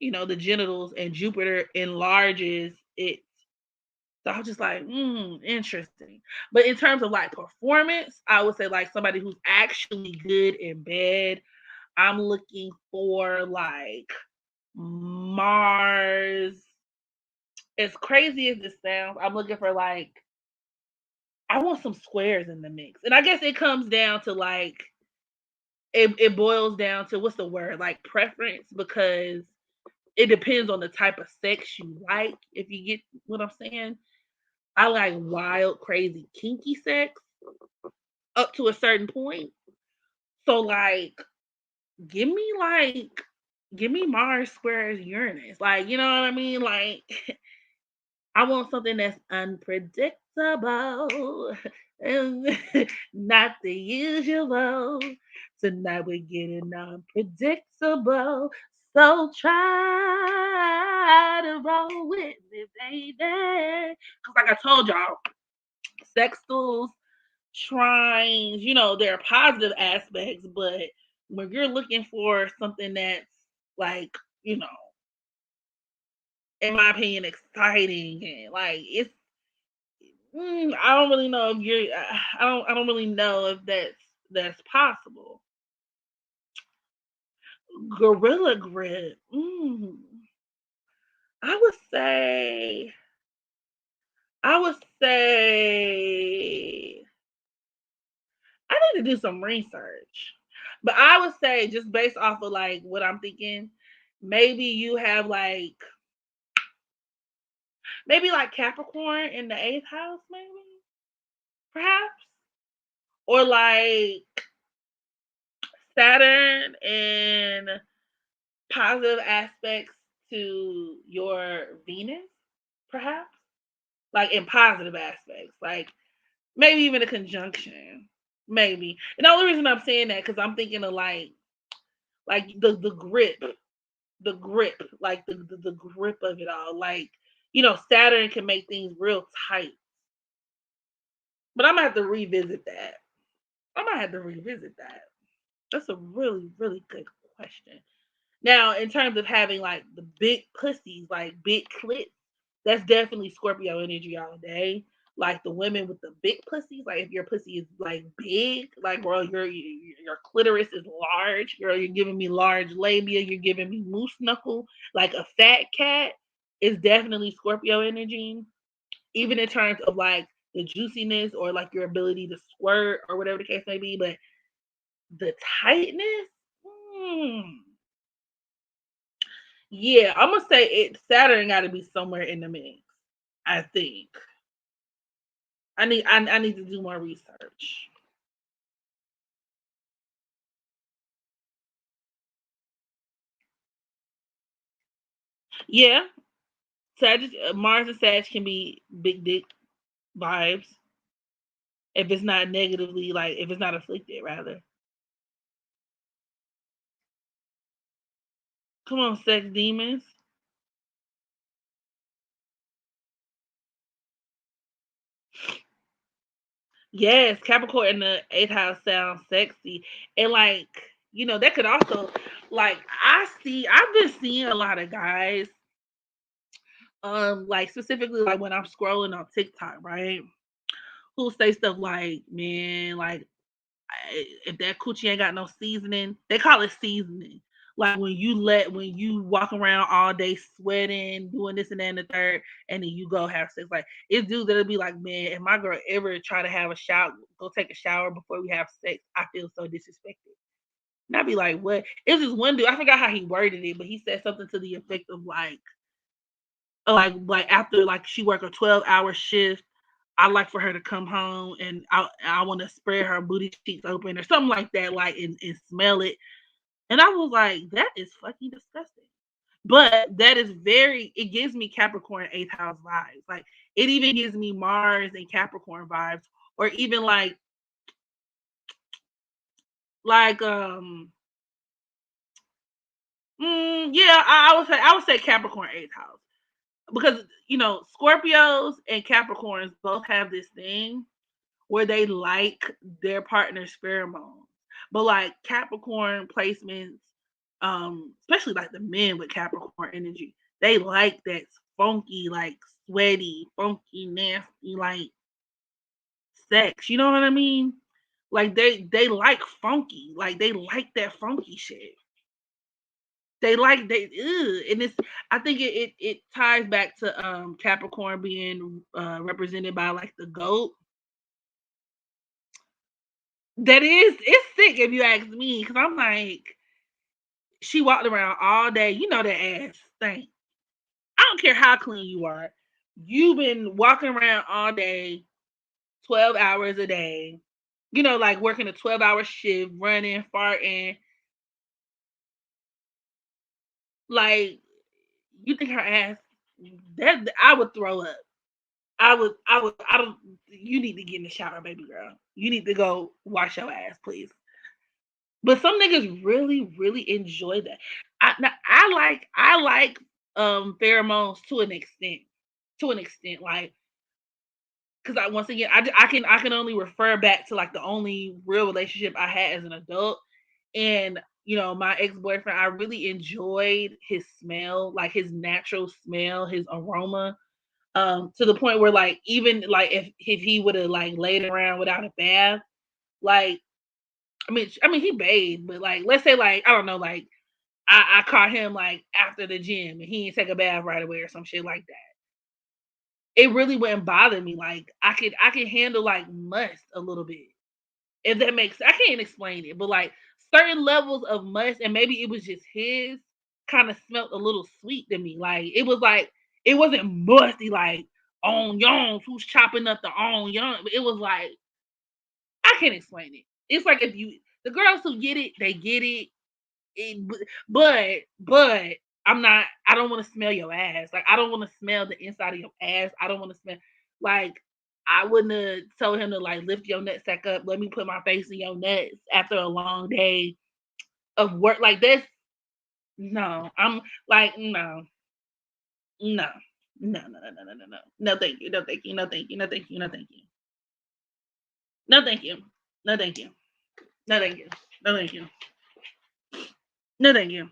the genitals, and Jupiter enlarges it. So I was just like, interesting. But in terms of like performance, I would say like somebody who's actually good in bed. I'm looking for like Mars. As crazy as this sounds, I'm looking for like, I want some squares in the mix. And I guess it comes down to like, it boils down to, what's the word? Like preference, because it depends on the type of sex you like, if you get what I'm saying. I like wild, crazy, kinky sex up to a certain point. So like, give me like give me Mars squares Uranus. Like, you know what I mean? Like, I want something that's unpredictable and not the usual. Tonight we're getting unpredictable. So try to roll with me, baby. Because, like I told y'all, sextiles, trines, there are positive aspects, but when you're looking for something that's like, you know, in my opinion, exciting, and like, I don't really know if you're. I don't really know if that's possible. Gorilla grip. I would say. I would say. I need to do some research, but I would say, just based off of like what I'm thinking, maybe you have maybe like Capricorn in the eighth house, maybe, perhaps, or like Saturn and positive aspects to your Venus, perhaps, like in positive aspects, like maybe even a conjunction, maybe. And the only reason I'm saying that, because I'm thinking of like the grip, like the grip of it all, like, Saturn can make things real tight. But I'm gonna have to revisit that. I might have to revisit that. That's a really, really good question. Now, in terms of having like the big pussies, like big clits, that's definitely Scorpio energy all day. Like the women with the big pussies, like if your pussy is like big, like, girl, your clitoris is large, girl, you're giving me large labia, you're giving me moose knuckle, like a fat cat, is definitely Scorpio energy. Even in terms of like the juiciness, or like your ability to squirt, or whatever the case may be, but the tightness, hmm, yeah, I'm gonna say it. Saturn got to be somewhere in the mix. I think I need to do more research. Yeah, Mars and Sag can be big dick vibes if it's not negatively, like if it's not afflicted, rather. Come on, sex demons. Yes, Capricorn in the eighth house sounds sexy, and like that could also, like I've been seeing a lot of guys, like specifically like when I'm scrolling on TikTok, right? Who say stuff like, man, like if that coochie ain't got no seasoning, they call it seasoning. Like when you walk around all day sweating, doing this and that and the third, and then you go have sex. Like it's dudes that'll be like, man, if my girl ever try to have a shower, go take a shower before we have sex, I feel so disrespected. And I'd be like, what? It was this one dude, I forgot how he worded it, but he said something to the effect of like after like she work a 12-hour shift, I like for her to come home and I want to spread her booty cheeks open or something like that, like and smell it. And I was like, that is fucking disgusting. But that is very, it gives me Capricorn eighth house vibes. Like it even gives me Mars and Capricorn vibes, or even like yeah, I would say Capricorn eighth house because Scorpios and Capricorns both have this thing where they like their partner's pheromones. But like Capricorn placements, especially like the men with Capricorn energy, they like that funky, like sweaty, funky, nasty, like sex. You know what I mean? Like they like funky, like they like that funky shit. And it's, I think it ties back to Capricorn being represented by like the goat. That is, it's sick if you ask me, because I'm like, she walked around all day. You know that ass stink. I don't care how clean you are. You've been walking around all day, 12 hours a day. Like working a 12-hour shift, running, farting. Like, you think her ass, that I would throw up. I don't, you need to get in the shower, baby girl. You need to go wash your ass, please. But some niggas really, really enjoy that. I like pheromones to an extent. To an extent, like because I once again I can only refer back to like the only real relationship I had as an adult, and my ex boyfriend. I really enjoyed his smell, like his natural smell, his aroma. To the point where like even like if he would have like laid around without a bath, like I mean, he bathed, but like, let's say, like, I don't know, like, I caught him like after the gym and he didn't take a bath right away or some shit like that. It really wouldn't bother me. Like, I could handle like must a little bit, if that makes. I can't explain it, but like certain levels of must, and maybe it was just his, kind of smelled a little sweet to me. Like it wasn't musty like on yons who's chopping up the on yon. It was like I can't explain it. It's like if you the girls who get it, they get it. But I'm not. I don't want to smell your ass. Like I don't want to smell the inside of your ass. I don't want to smell like I wouldn't have told him to like lift your nutsack up. Let me put my face in your nuts after a long day of work. Like this. No, I'm like no, no, no, no, no, no, no, no, no. No, thank you. No, thank you. No, thank you. No, thank you. No, thank you. No, thank you. No, thank you. No, thank you. No, thank you. No, thank you.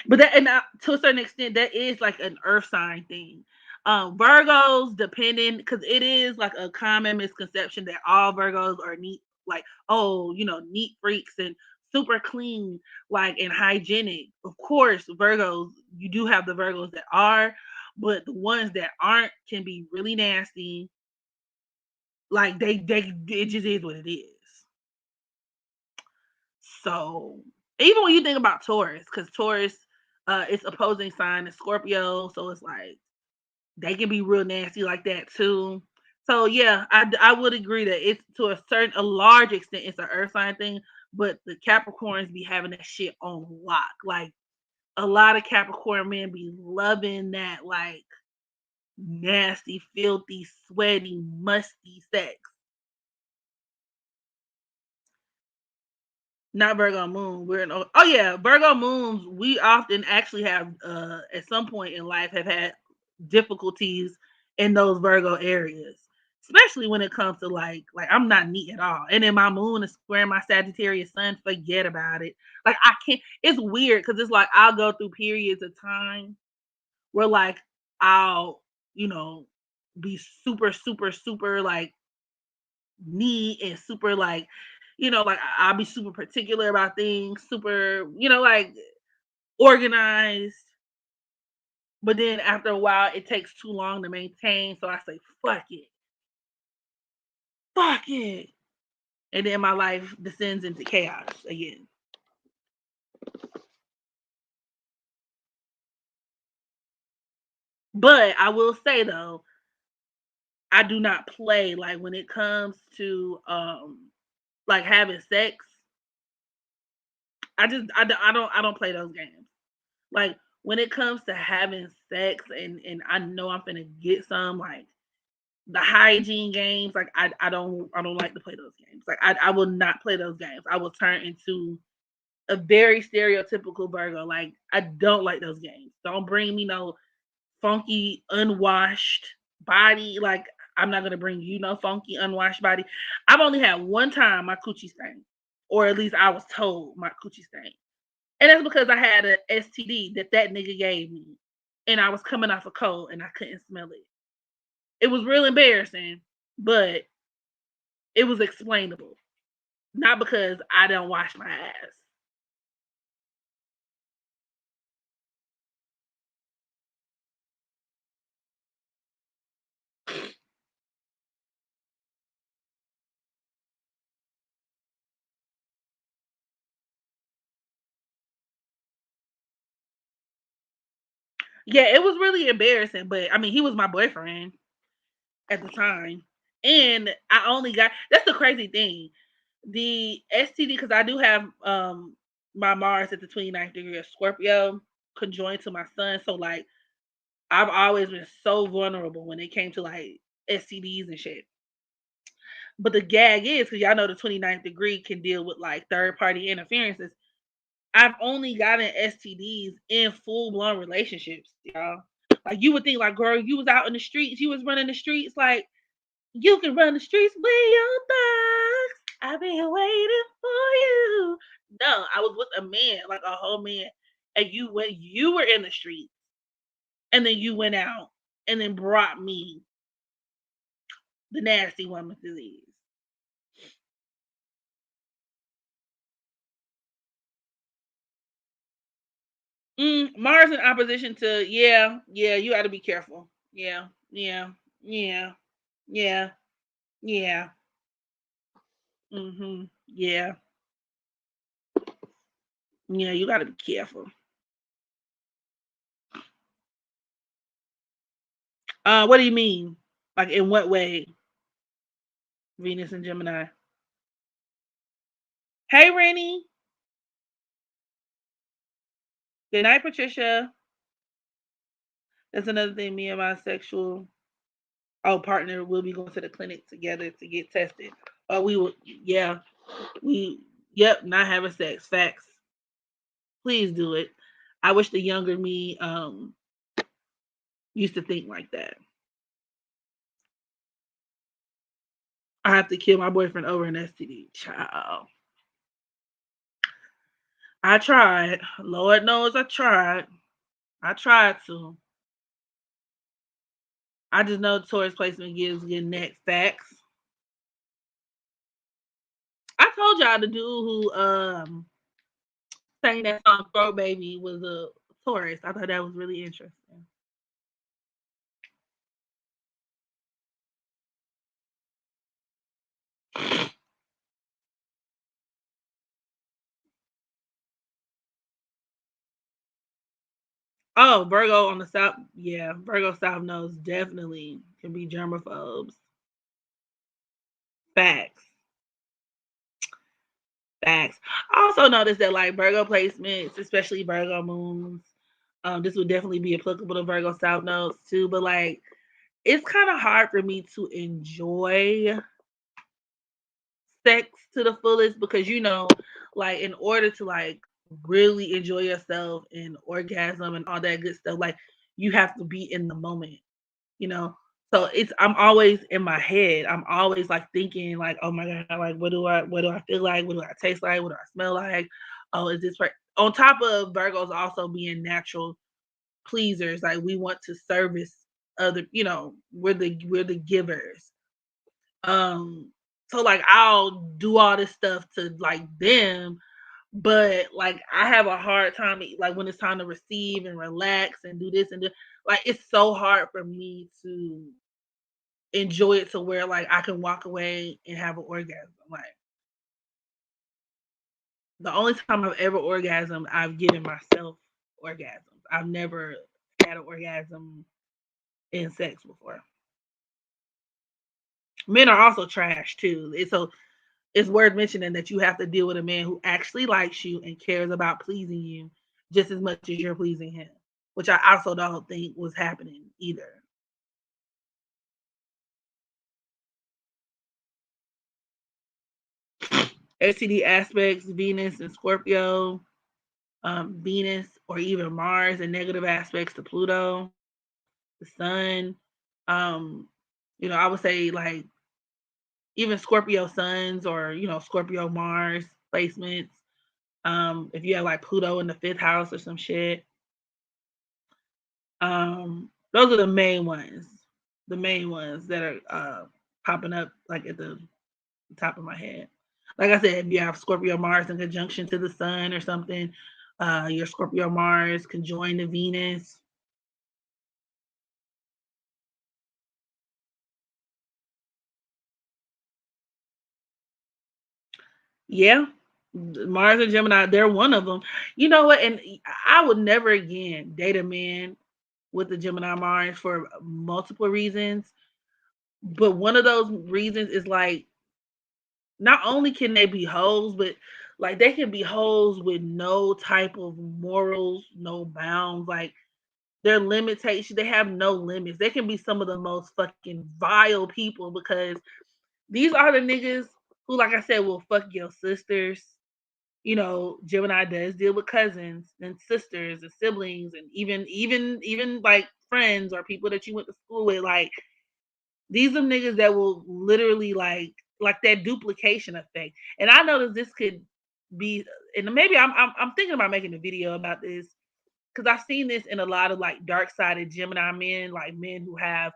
But that, and to a certain extent, that is like an earth sign thing. Virgos, depending, because it is like a common misconception that all Virgos are neat, like, oh, neat freaks and super clean, like, and hygienic. Of course, Virgos, you do have the Virgos that are, but the ones that aren't can be really nasty. Like, it just is what it is. So, even when you think about Taurus, because Taurus, it's opposing sign is Scorpio, so it's like they can be real nasty like that too. So yeah, I would agree that it's to a large extent it's an earth sign thing, but the Capricorns be having that shit on lock. Like a lot of Capricorn men be loving that like nasty, filthy, sweaty, musty sex. Not Virgo moon. We're in oh yeah, Virgo moons. We often actually have at some point in life have had difficulties in those Virgo areas, especially when it comes to like I'm not neat at all, and then my moon is square my Sagittarius sun. Forget about it. Like I can't. It's weird because it's like I'll go through periods of time where like I'll you know be super like neat and super like like I'll be super particular about things, super like organized. But then after a while, it takes too long to maintain, so I say fuck it, and then my life descends into chaos again. But I will say though, I do not play like when it comes to like having sex. I don't play those games. Like when it comes to having sex and I know I'm gonna get some like the hygiene games, like I don't like to play those games. Like I will not play those games. I will turn into a very stereotypical Virgo. Like I don't like those games. Don't bring me no funky unwashed body. Like I'm not gonna bring you no funky unwashed body. I've only had one time my coochie stain, or at least I was told my coochie stain, and that's because I had a STD that nigga gave me, and I was coming off a cold and I couldn't smell it. It was real embarrassing, but it was explainable. Not because I don't wash my ass. Yeah, it was really embarrassing, but I mean, he was my boyfriend at the time. And I only got that's the crazy thing. The STD, because I do have my Mars at the 29th degree of Scorpio conjoined to my sun. So like I've always been so vulnerable when it came to like STDs and shit. But the gag is because y'all know the 29th degree can deal with like third party interferences. I've only gotten STDs in full blown relationships, y'all. Like you would think, like, girl, you was out in the streets, you was running the streets, like you can run the streets with your thugs. I've been waiting for you. No, I was with a man, like a whole man, and you were in the streets, and then you went out and then brought me the nasty woman disease. Mars in opposition to yeah, you got to be careful. Yeah, yeah, yeah. Yeah, yeah. You got to be careful. What do you mean? Like in what way? Venus and Gemini. Hey, Rennie. Good night, Patricia. That's another thing. Me and my sexual partner will be going to the clinic together to get tested. We will. Yeah, we. Yep, not having sex. Facts. Please do it. I wish the younger me used to think like that. I have to kill my boyfriend over an STD. Child. I tried. Lord knows I tried. I tried to. I just know Taurus placement gives your next facts. I told y'all the dude who sang that song "Throw Baby" was a Taurus. I thought that was really interesting. Oh, Virgo on the south. Yeah, Virgo south nose definitely can be germaphobes. Facts. Facts. I also noticed that like Virgo placements, especially Virgo moons, this would definitely be applicable to Virgo South nodes too. But like, it's kind of hard for me to enjoy sex to the fullest because like in order to like really enjoy yourself and orgasm and all that good stuff, like you have to be in the moment, you know. So I'm always in my head. I'm always like thinking like, oh my god, like what do I feel like? What do I taste like? What do I smell like? Oh, is this right? On top of Virgos also being natural pleasers, like we want to service other, we're the givers. Um, so like I'll do all this stuff to like them, but like I have a hard time like when it's time to receive and relax and do this and do like it's so hard for me to enjoy it to where like I can walk away and have an orgasm. Like the only time I've ever orgasmed, I've given myself orgasms. I've never had an orgasm in sex before. Men are also trash too. It's worth mentioning that you have to deal with a man who actually likes you and cares about pleasing you just as much as you're pleasing him, which I also don't think was happening either. STD aspects, Venus and Scorpio, Venus or even Mars, and negative aspects to Pluto, the Sun. Um, I would say like even Scorpio suns or Scorpio Mars placements. If you have like Pluto in the fifth house or some shit, those are the main ones. The main ones that are popping up like at the top of my head. Like I said, if you have Scorpio Mars in conjunction to the Sun or something, your Scorpio Mars conjoined to Venus. Yeah, Mars and Gemini, they're one of them. You know what? And I would never again date a man with the Gemini Mars for multiple reasons. But one of those reasons is like not only can they be hoes, but like they can be hoes with no type of morals, no bounds. Like their limitations, they have no limits. They can be some of the most fucking vile people because these are the niggas who, like I said, will fuck your sisters. Gemini does deal with cousins and sisters and siblings and even like friends or people that you went to school with. Like these are niggas that will literally like that duplication effect. And I know that this could be, and maybe I'm thinking about making a video about this because I've seen this in a lot of like dark sided Gemini men, like men who have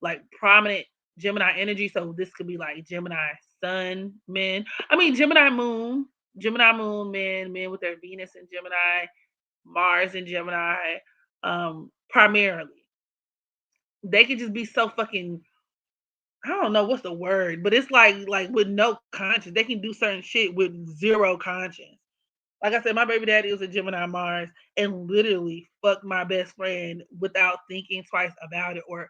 like prominent Gemini energy. So this could be like Gemini Sun men. I mean Gemini Moon men, men with their Venus and Gemini, Mars and Gemini, primarily. They could just be so fucking, I don't know what's the word, but it's like with no conscience. They can do certain shit with zero conscience. Like I said, my baby daddy was a Gemini Mars and literally fucked my best friend without thinking twice about it, or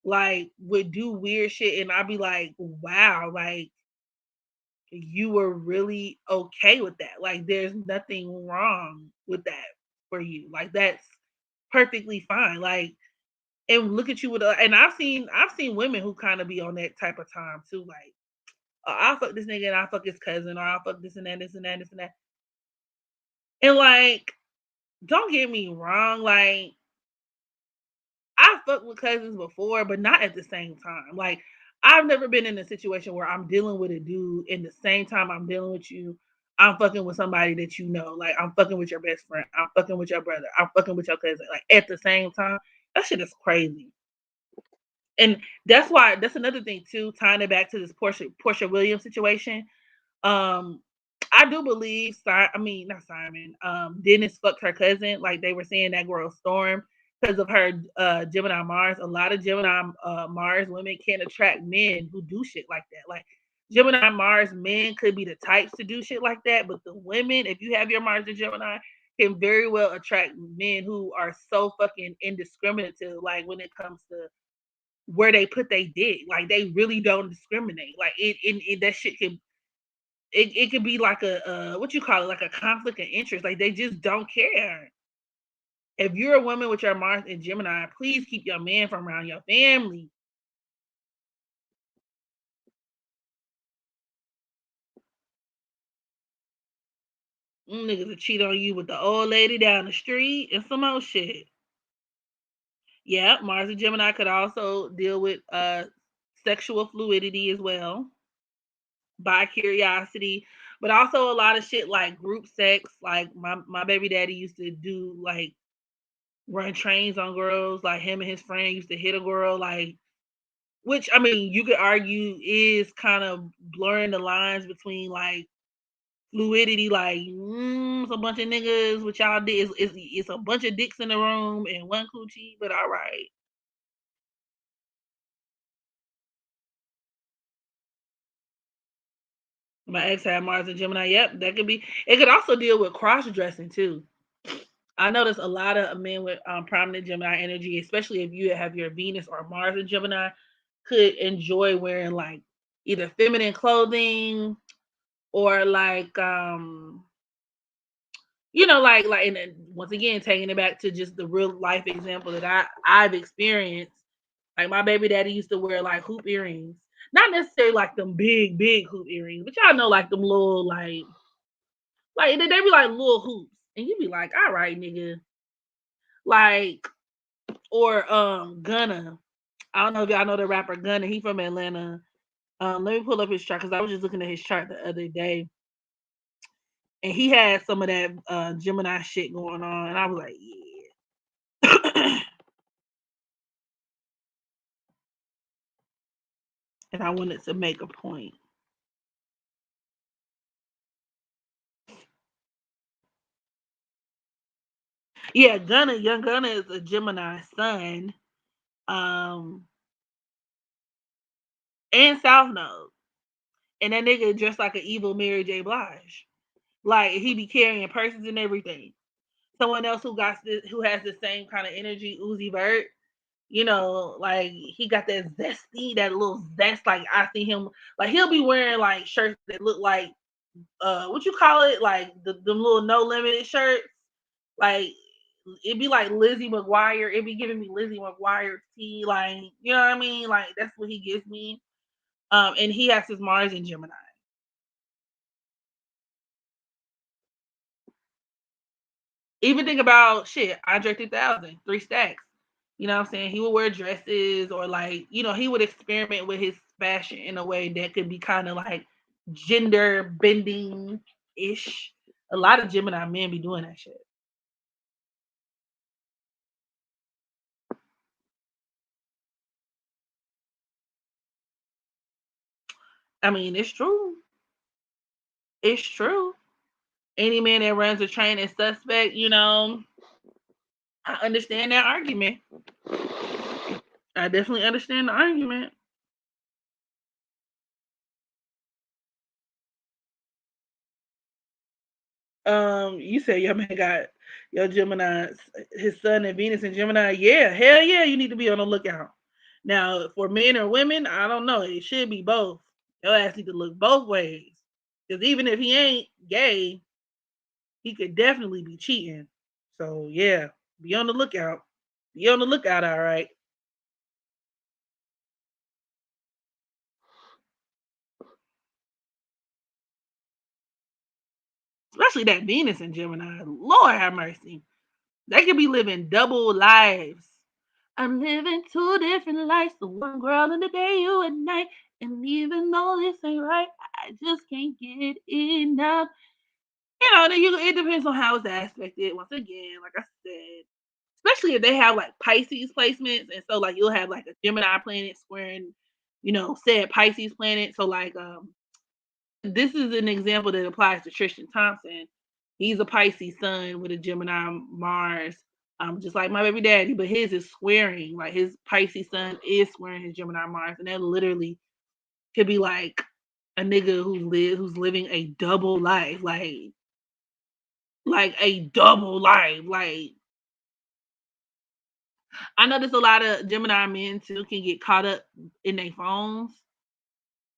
like would do weird shit and I'd be like, wow, like you were really okay with that. Like there's nothing wrong with that for you. Like that's perfectly fine. Like and look at you with and I've seen women who kind of be on that type of time too. Like I'll fuck this nigga and I'll fuck his cousin or I'll fuck this and that, this and that, this and that. And like, don't get me wrong, like I fucked with cousins before, but not at the same time. Like I've never been in a situation where I'm dealing with a dude and the same time I'm dealing with you, I'm fucking with somebody that you know. Like I'm fucking with your best friend. I'm fucking with your brother. I'm fucking with your cousin. Like at the same time. That shit is crazy. And that's another thing too, tying it back to this Portia Williams situation. Um, I do believe I mean not Simon. Dennis fucked her cousin, like they were saying that girl Storm because of her Gemini Mars. A lot of Gemini Mars women can attract men who do shit like that. Like Gemini Mars men could be the types to do shit like that, but the women, if you have your Mars in Gemini, can very well attract men who are so fucking indiscriminative. Like when it comes to where they put they dick, like they really don't discriminate. Like it that shit can. it could be like a what you call it, like a conflict of interest. Like they just don't care. If you're a woman with your Mars and Gemini, please keep your man from around your family. Them niggas will cheat on you with the old lady down the street and some old shit. Yeah, Mars and Gemini could also deal with sexual fluidity as well, bi curiosity, but also a lot of shit like group sex. Like my baby daddy used to do like run trains on girls. Like him and his friend used to hit a girl. Like which I mean you could argue is kind of blurring the lines between like fluidity. Like it's a bunch of niggas. What y'all did is a bunch of dicks in the room and one coochie. But all right. My ex had Mars and Gemini. Yep, that could be. It could also deal with cross dressing too. I notice a lot of men with prominent Gemini energy, especially if you have your Venus or Mars in Gemini, could enjoy wearing like either feminine clothing or like like and then once again taking it back to just the real life example that I've experienced. Like my baby daddy used to wear like hoop earrings. Not necessarily like them big hoop earrings, but y'all know like them little like they be like little hoops. And you be like, all right, nigga. Like or Gunna. I don't know if y'all know the rapper Gunna. He from Atlanta. Let me pull up his chart because I was just looking at his chart the other day, and he had some of that Gemini shit going on, and I was like, yeah. And I wanted to make a point. Yeah, Young Gunna is a Gemini sun, um, and South Node, and that nigga dressed like an evil Mary J. Blige. Like he be carrying purses and everything. Someone else who has the same kind of energy, Uzi Vert. Like he got that zesty, that little zest. Like I see him, like he'll be wearing like shirts that look like what you call it, like the little No Limited shirts. Like it'd be like Lizzie McGuire. It'd be giving me Lizzie McGuire tea. Like you know what I mean? Like that's what he gives me. And he has his Mars in Gemini. Even think about shit, Andre 3000, Three Stacks. You know what I'm saying? He would wear dresses or like, he would experiment with his fashion in a way that could be kind of like gender bending ish. A lot of Gemini men be doing that shit. I mean, it's true. It's true. Any man that runs a train is suspect, I understand that argument. I definitely understand the argument. You say your man got your Gemini, his son and Venus and Gemini. Yeah, hell yeah, you need to be on the lookout. Now, for men or women, I don't know. It should be both. Your ass need to look both ways. Because even if he ain't gay, he could definitely be cheating. So yeah, be on the lookout. Be on the lookout, all right. Especially that Venus and Gemini. Lord have mercy. They could be living double lives. I'm living two different lives. The one girl in the day, you at night. And even though this ain't right, I just can't get enough. It depends on how it's aspected. Once again, like I said, especially if they have like Pisces placements, and so like you'll have like a Gemini planet squaring, said Pisces planet. So like this is an example that applies to Tristan Thompson. He's a Pisces sun with a Gemini Mars, just like my baby daddy, but his is squaring. Like his Pisces sun is squaring his Gemini Mars, and that literally could be like a nigga who's living a double life, like a double life. Like I know there's a lot of Gemini men too can get caught up in their phones.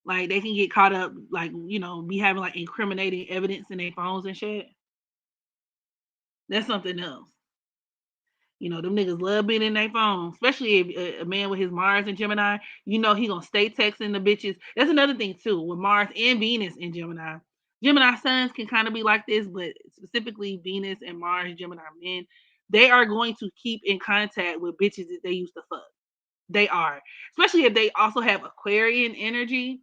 Like they can get caught up, like be having like incriminating evidence in their phones and shit. That's something else. Them niggas love being in their phone, especially if a man with his Mars and Gemini. He gonna stay texting the bitches. That's another thing too with Mars and Venus in Gemini. Gemini sons can kind of be like this, but specifically Venus and Mars Gemini men, they are going to keep in contact with bitches that they used to fuck. They are, especially if they also have Aquarian energy.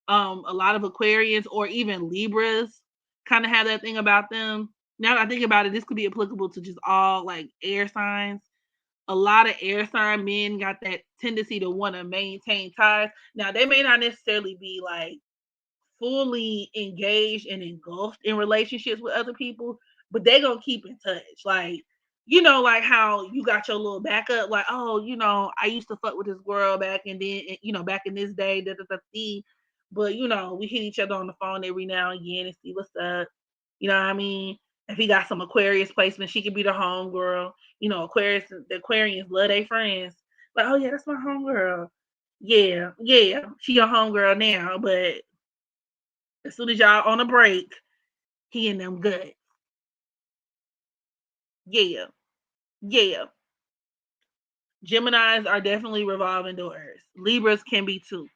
A lot of Aquarians or even Libras kind of have that thing about them. Now that I think about it, this could be applicable to just all like air signs. A lot of air sign men got that tendency to want to maintain ties. Now they may not necessarily be like fully engaged and engulfed in relationships with other people, but they gonna keep in touch. Like, like how you got your little backup, like, oh, I used to fuck with this girl back and then, back in this day, but we hit each other on the phone every now and again and see what's up. You know what I mean? If he got some Aquarius placement, she could be the home girl. The Aquarians love their friends. Like, oh yeah, that's my home girl. Yeah, yeah, she your home girl now, but as soon as y'all on a break, he in them good. Yeah, yeah. Geminis are definitely revolving doors. Libras can be too.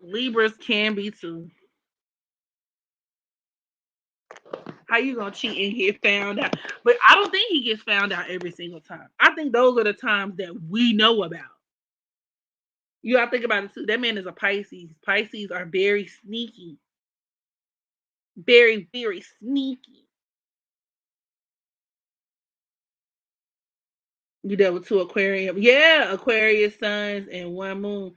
Libras can be too. How you gonna cheat and get found out? But I don't think he gets found out every single time. I think those are the times that we know about. You gotta think about it too. That man is a Pisces. Pisces are very sneaky. Very, very sneaky. You dealt with two Aquarium. Yeah, Aquarius suns and one moon.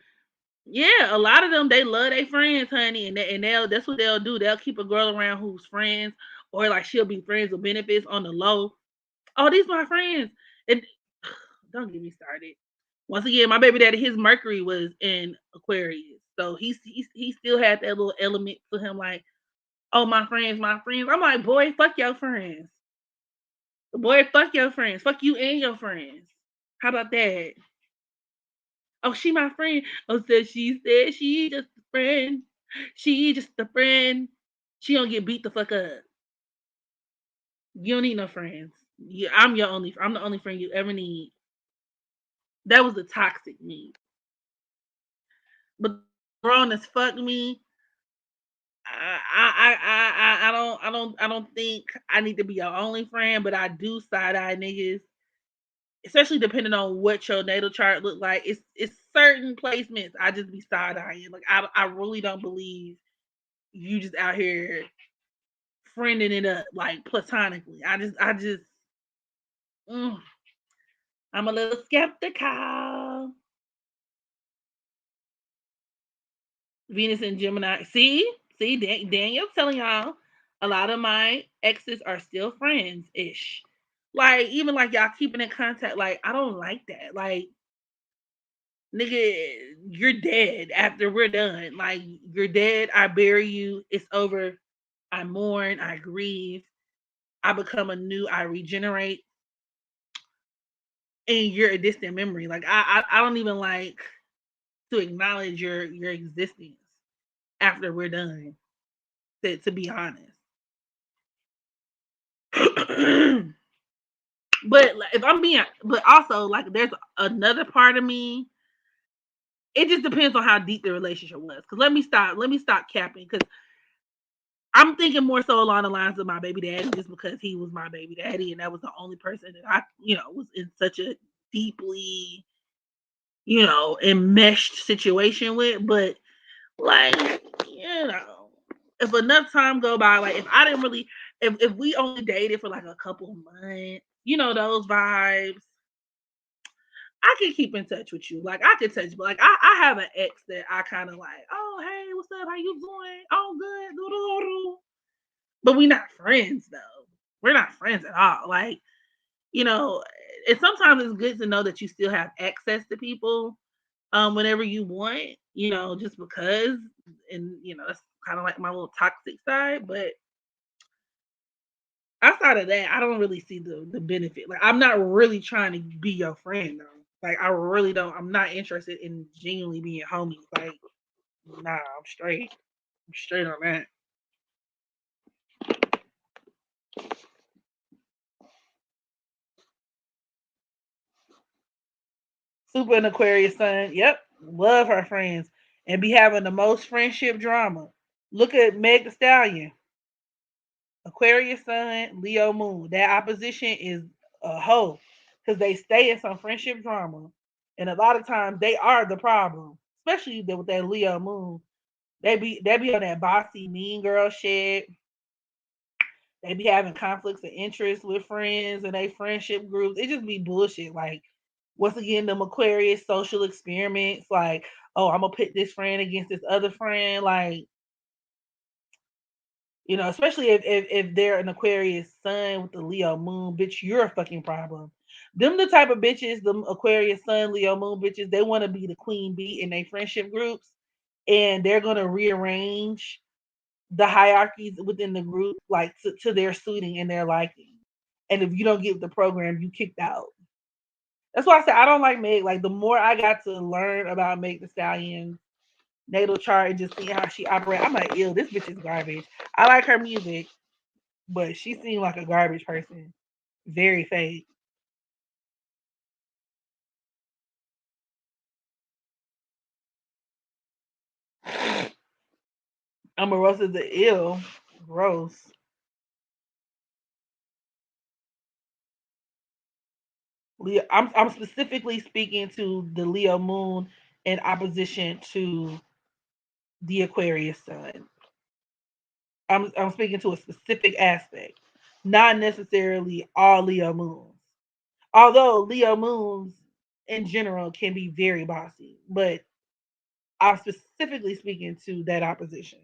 Yeah, a lot of them they love their friends, honey, and that's what they'll do. They'll keep a girl around who's friends, or like she'll be friends with benefits on the low. Oh, these my friends, and don't get me started. Once again, my baby daddy, his Mercury was in Aquarius, so he still had that little element to him, like, oh, my friends, my friends. I'm like, boy, fuck your friends, boy, fuck your friends, fuck you and your friends. How about that? Oh, she my friend. Oh, said she just a friend. She just a friend. She don't get beat the fuck up. You don't need no friends. I'm the only friend you ever need. That was the toxic me. But grown as fuck me. I don't think I need to be your only friend, but I do side eye niggas, especially depending on what your natal chart look like. It's certain placements I just be side eyeing. Like I really don't believe you just out here friending it up like platonically. I just mm, I'm a little skeptical. Venus and Gemini. See, Daniel's telling y'all a lot of my exes are still friends ish. Like even like y'all keeping in contact. Like I don't like that. Like nigga, you're dead after we're done. Like you're dead. I bury you. It's over. I mourn. I grieve. I become anew. I regenerate. And you're a distant memory. Like I don't even like to acknowledge your existence after we're done. To be honest, but like, if I'm being, but also like there's another part of me. It just depends on how deep the relationship was. Cause let me stop capping. Cause I'm thinking more so along the lines of my baby daddy, just because he was my baby daddy, and that was the only person that I, was in such a deeply, enmeshed situation with. But like, if enough time go by, like if I didn't really, if we only dated for like a couple months, those vibes, I can keep in touch with you. Like I can touch, but like I have an ex that I kind of like, oh hey, what's up? How you doing? Oh good. Doo-doo-doo. But we not friends though. We're not friends at all. Like, you know, and sometimes it's good to know that you still have access to people whenever you want, just because, and that's kind of like my little toxic side. But outside of that, I don't really see the benefit. Like I'm not really trying to be your friend though. Like I really don't. I'm not interested in genuinely being homies. Like nah, I'm straight. I'm straight on that. Super and Aquarius sun. Yep, love her friends and be having the most friendship drama. Look at Meg the Stallion. Aquarius sun, Leo moon. That opposition is a hoe because they stay in some friendship drama, and a lot of times they are the problem, especially with that Leo moon. They be on that bossy mean girl shit. They be having conflicts of interest with friends and they friendship groups. It just be bullshit. Like once again, them Aquarius social experiments. Like, oh, I'm gonna pit this friend against this other friend. Like, especially if they're an Aquarius sun with the Leo moon, bitch, you're a fucking problem. Them the type of bitches, them Aquarius sun, Leo moon bitches, they want to be the queen bee in their friendship groups, and they're gonna rearrange the hierarchies within the group like to their suiting and their liking. And if you don't get the program, you kicked out. That's why I said I don't like Meg. Like the more I got to learn about Meg the Stallion natal chart and just see how she operates, I'm like, ew, this bitch is garbage. I like her music, but she seemed like a garbage person. Very fake. Omarosa the ill. Gross. Leo, I'm specifically speaking to the Leo moon in opposition to the Aquarius sun. I'm speaking to a specific aspect, not necessarily all Leo moons. Although Leo moons in general can be very bossy, but I'm specifically speaking to that opposition.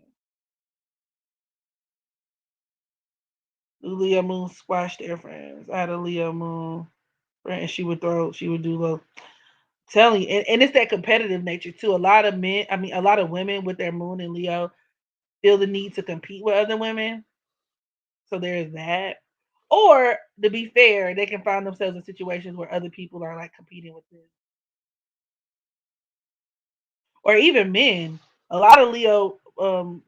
The Leo moon squash their friends. I had a Leo moon friend, and she would do low. Telling you, and it's that competitive nature too. A lot of men, I mean, a lot of women with their moon in Leo feel the need to compete with other women. So there's that. Or to be fair, they can find themselves in situations where other people are like competing with them. Or even men. A lot of Leo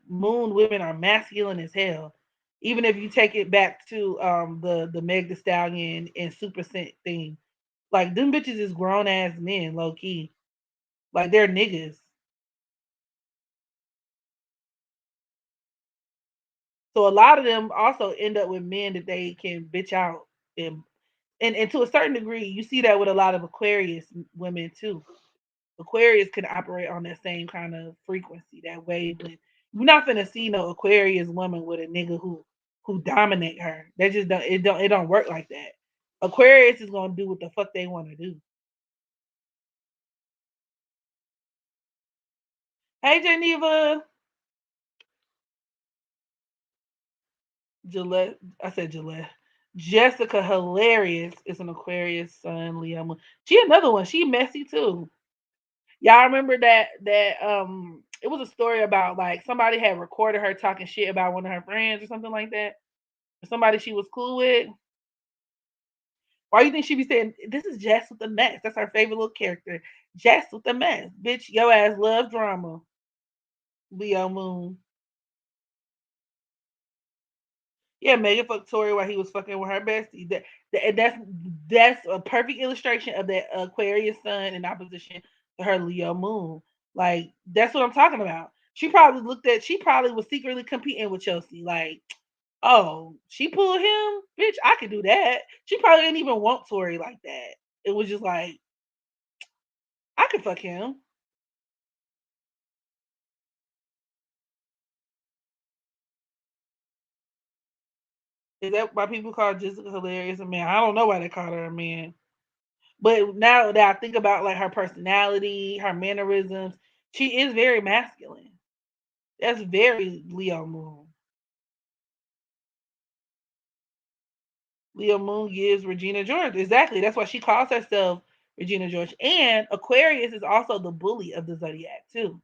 moon women are masculine as hell. Even if you take it back to the Meg the Stallion and Super Scent thing, like them bitches is grown ass men, low key. Like they're niggas. So a lot of them also end up with men that they can bitch out and to a certain degree, you see that with a lot of Aquarius women too. Aquarius can operate on that same kind of frequency, that wavelength. You're not gonna see no Aquarius woman with a nigga who dominate her. That just don't work like that. Aquarius is gonna do what the fuck they want to do. Hey Geneva, Gillette. I said Gillette. Jessica Hilarious is an Aquarius sun, Leo moon. She another one. She messy too. Y'all remember that it was a story about like somebody had recorded her talking shit about one of her friends or something like that. Somebody she was cool with. Why you think she be saying this is Jess with the mess? That's her favorite little character. Jess with the mess. Bitch, your ass love drama. Leo Moon. Yeah, Megan fucked Tori while he was fucking with her bestie. That's a perfect illustration of that Aquarius sun in opposition to her Leo moon. Like that's what I'm talking about. She probably was secretly competing with Chelsea. Like, oh, she pulled him, bitch. I could do that. She probably didn't even want Tori like that. It was just like I could fuck him. Is that why people call Jessica hilarious a man? I don't know why they call her a man. But now that I think about like her personality, her mannerisms, she is very masculine. That's very Leo Moon. Leo Moon gives Regina George. Exactly. That's why she calls herself Regina George. And Aquarius is also the bully of the zodiac too.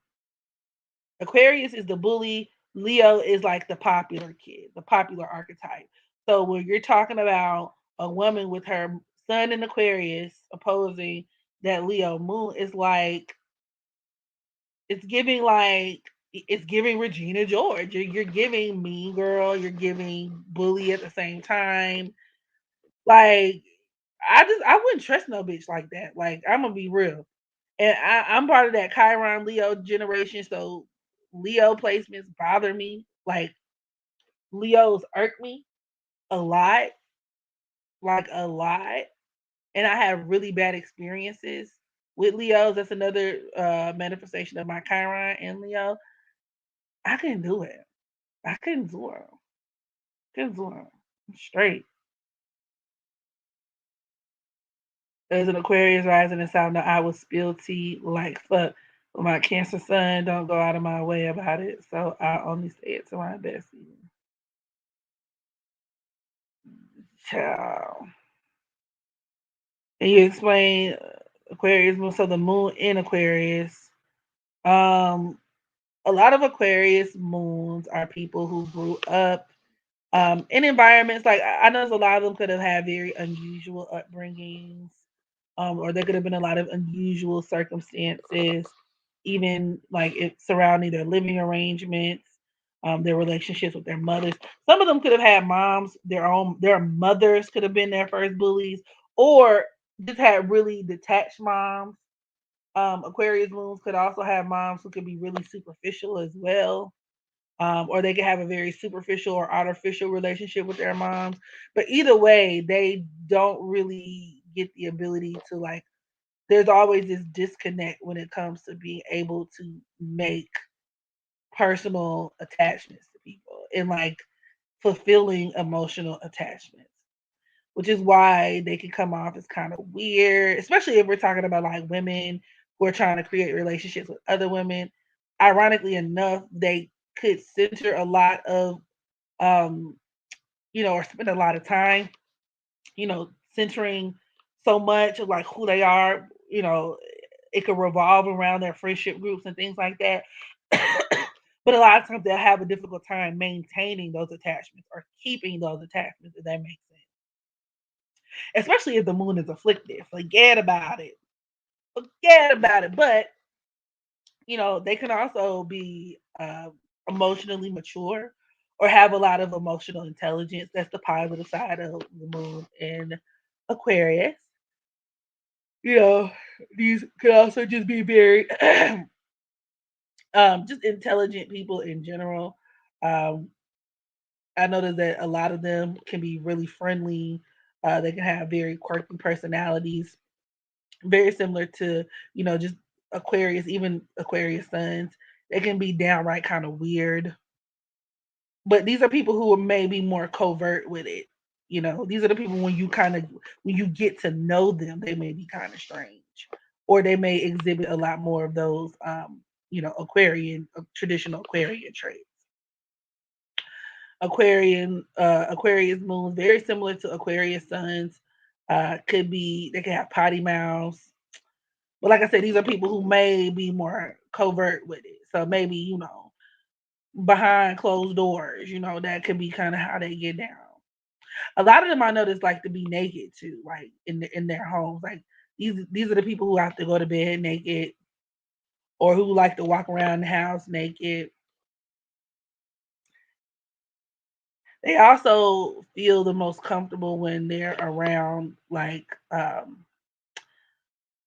Aquarius is the bully. Leo is like the popular kid, the popular archetype. So when you're talking about a woman with her sun in Aquarius opposing that Leo moon is like it's giving like it's giving Regina George. You're giving Mean Girl. You're giving Bully at the same time. Like I wouldn't trust no bitch like that. Like I'm gonna be real. And I'm part of that Chiron Leo generation, so Leo placements bother me. Like Leos irk me a lot, like a lot. And I have really bad experiences with Leos. That's another manifestation of my Chiron in Leo. I couldn't do it. I couldn't do it. Couldn't do it. Straight. As an Aquarius rising and South, I will spill tea like fuck. But my Cancer sun don't go out of my way about it, so I only say it to my bestie. Ciao. And you explain Aquarius moon, so the moon in Aquarius. Um, a lot of Aquarius moons are people who grew up in environments like I know a lot of them could have had very unusual upbringings, or there could have been a lot of unusual circumstances, even like it surrounding their living arrangements, their relationships with their mothers. Some of them could have had moms, their mothers could have been their first bullies, or just had really detached moms. Aquarius moons could also have moms who could be really superficial as well, or they could have a very superficial or artificial relationship with their moms. But either way, they don't really get the ability to like. There's always this disconnect when it comes to being able to make personal attachments to people and like fulfilling emotional attachments, which is why they can come off as kind of weird, especially if we're talking about like women who are trying to create relationships with other women. Ironically enough, they could center a lot of, um, or spend a lot of time, centering so much of like who they are. It could revolve around their friendship groups and things like that. But a lot of times they'll have a difficult time maintaining those attachments or keeping those attachments, if that makes sense. Especially if the moon is afflicted. Forget about it. Forget about it. But they can also be emotionally mature or have a lot of emotional intelligence. That's the positive side of the moon in Aquarius. You know, these could also just be very just intelligent people in general. Um, I noticed that a lot of them can be really friendly. They can have very quirky personalities, very similar to just Aquarius, even Aquarius suns. They can be downright kind of weird, but these are people who are maybe more covert with it. These are the people when you get to know them, they may be kind of strange, or they may exhibit a lot more of those Aquarian traditional Aquarian traits. Aquarius moons very similar to Aquarius suns. They could have potty mouths. But like I said, these are people who may be more covert with it. So maybe, behind closed doors, that could be kind of how they get down. A lot of them I notice like to be naked too, like in their homes. Like these are the people who have to go to bed naked or who like to walk around the house naked. They also feel the most comfortable when they're around like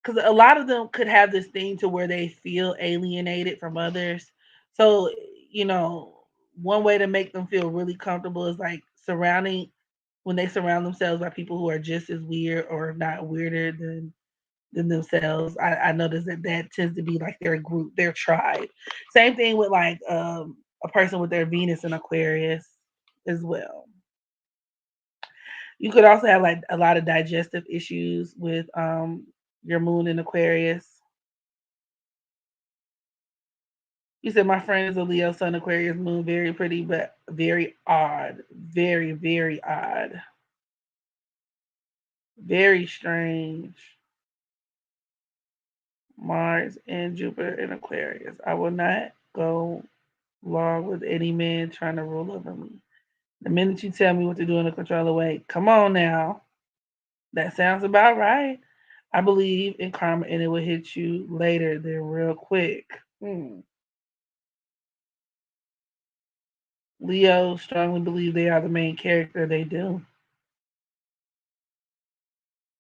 because a lot of them could have this thing to where they feel alienated from others. So, you know, one way to make them feel really comfortable is like surrounding when they surround themselves by people who are just as weird or if not weirder than themselves. I noticed that tends to be like their group, their tribe. Same thing with like a person with their Venus in Aquarius as well. You could also have like a lot of digestive issues with your moon in Aquarius. You said my friend is a Leo Sun Aquarius moon, very pretty but very odd, very very odd, very strange. Mars and Jupiter in Aquarius. I will not go along with any man trying to rule over me. The minute you tell me what to do in a controller way, come on now. That sounds about right. I believe in karma and it will hit you later than real quick. Hmm. Leo strongly believe they are the main character. They do.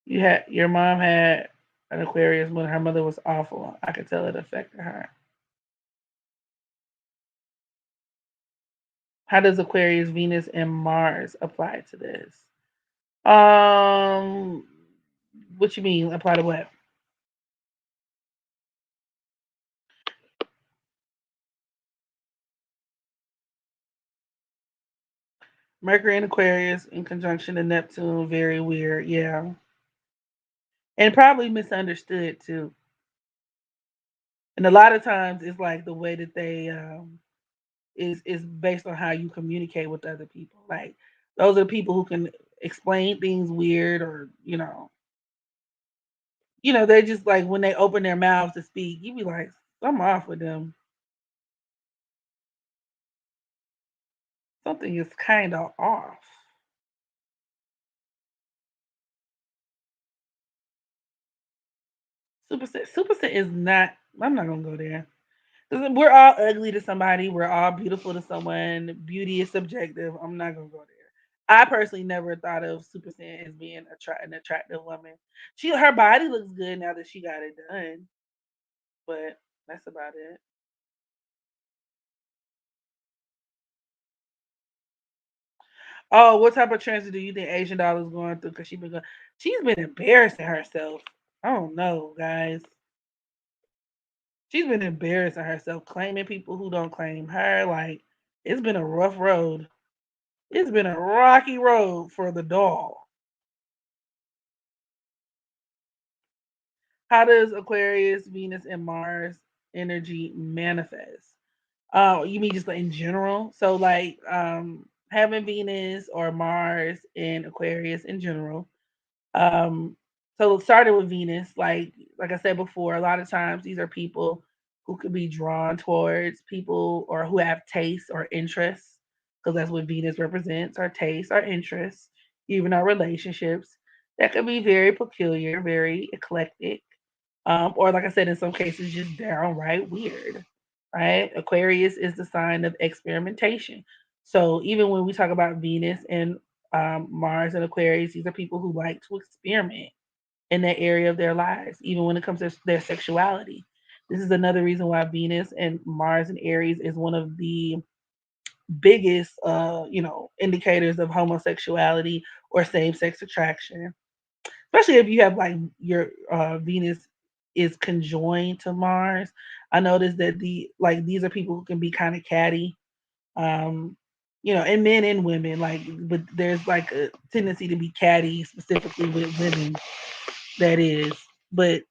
Your mom had an Aquarius when her mother was awful. I could tell it affected her. How does Aquarius, Venus, and Mars apply to this? Um, what you mean apply to what? Mercury in Aquarius in conjunction to Neptune, very weird. Yeah, and probably misunderstood too. And a lot of times it's like the way that they is based on how you communicate with other people. Like those are people who can explain things weird or they just like when they open their mouths to speak, you be like, something off with them. Something is kind of off. Superset is not. I'm not gonna go there. 'Cause we're all ugly to somebody. We're all beautiful to someone. Beauty is subjective. I'm not gonna go there. I personally never thought of Super Saiyan as being an attractive woman. Her body looks good now that she got it done, but that's about it. Oh, what type of transit do you think Asian Doll is going through? Because she's been embarrassing herself. I don't know, guys. She's been embarrassing herself, claiming people who don't claim her. Like it's been a rough road. It's been a rocky road for the doll. How does Aquarius, Venus, and Mars energy manifest? You mean just like in general? So like having Venus or Mars in Aquarius in general. Um, so it started with Venus, like I said before, a lot of times these are people who could be drawn towards people or who have tastes or interests, because that's what Venus represents, our tastes, our interests, even our relationships. That could be very peculiar, very eclectic, or like I said, in some cases, just downright weird. Right? Aquarius is the sign of experimentation. So even when we talk about Venus and Mars and Aquarius, these are people who like to experiment in that area of their lives, even when it comes to their sexuality. This is another reason why Venus and Mars and Aries is one of the biggest, indicators of homosexuality or same-sex attraction, especially if you have like your Venus is conjoined to Mars. I noticed that these are people who can be kind of catty, um, and men and women. But there's like a tendency to be catty, specifically with women that is, but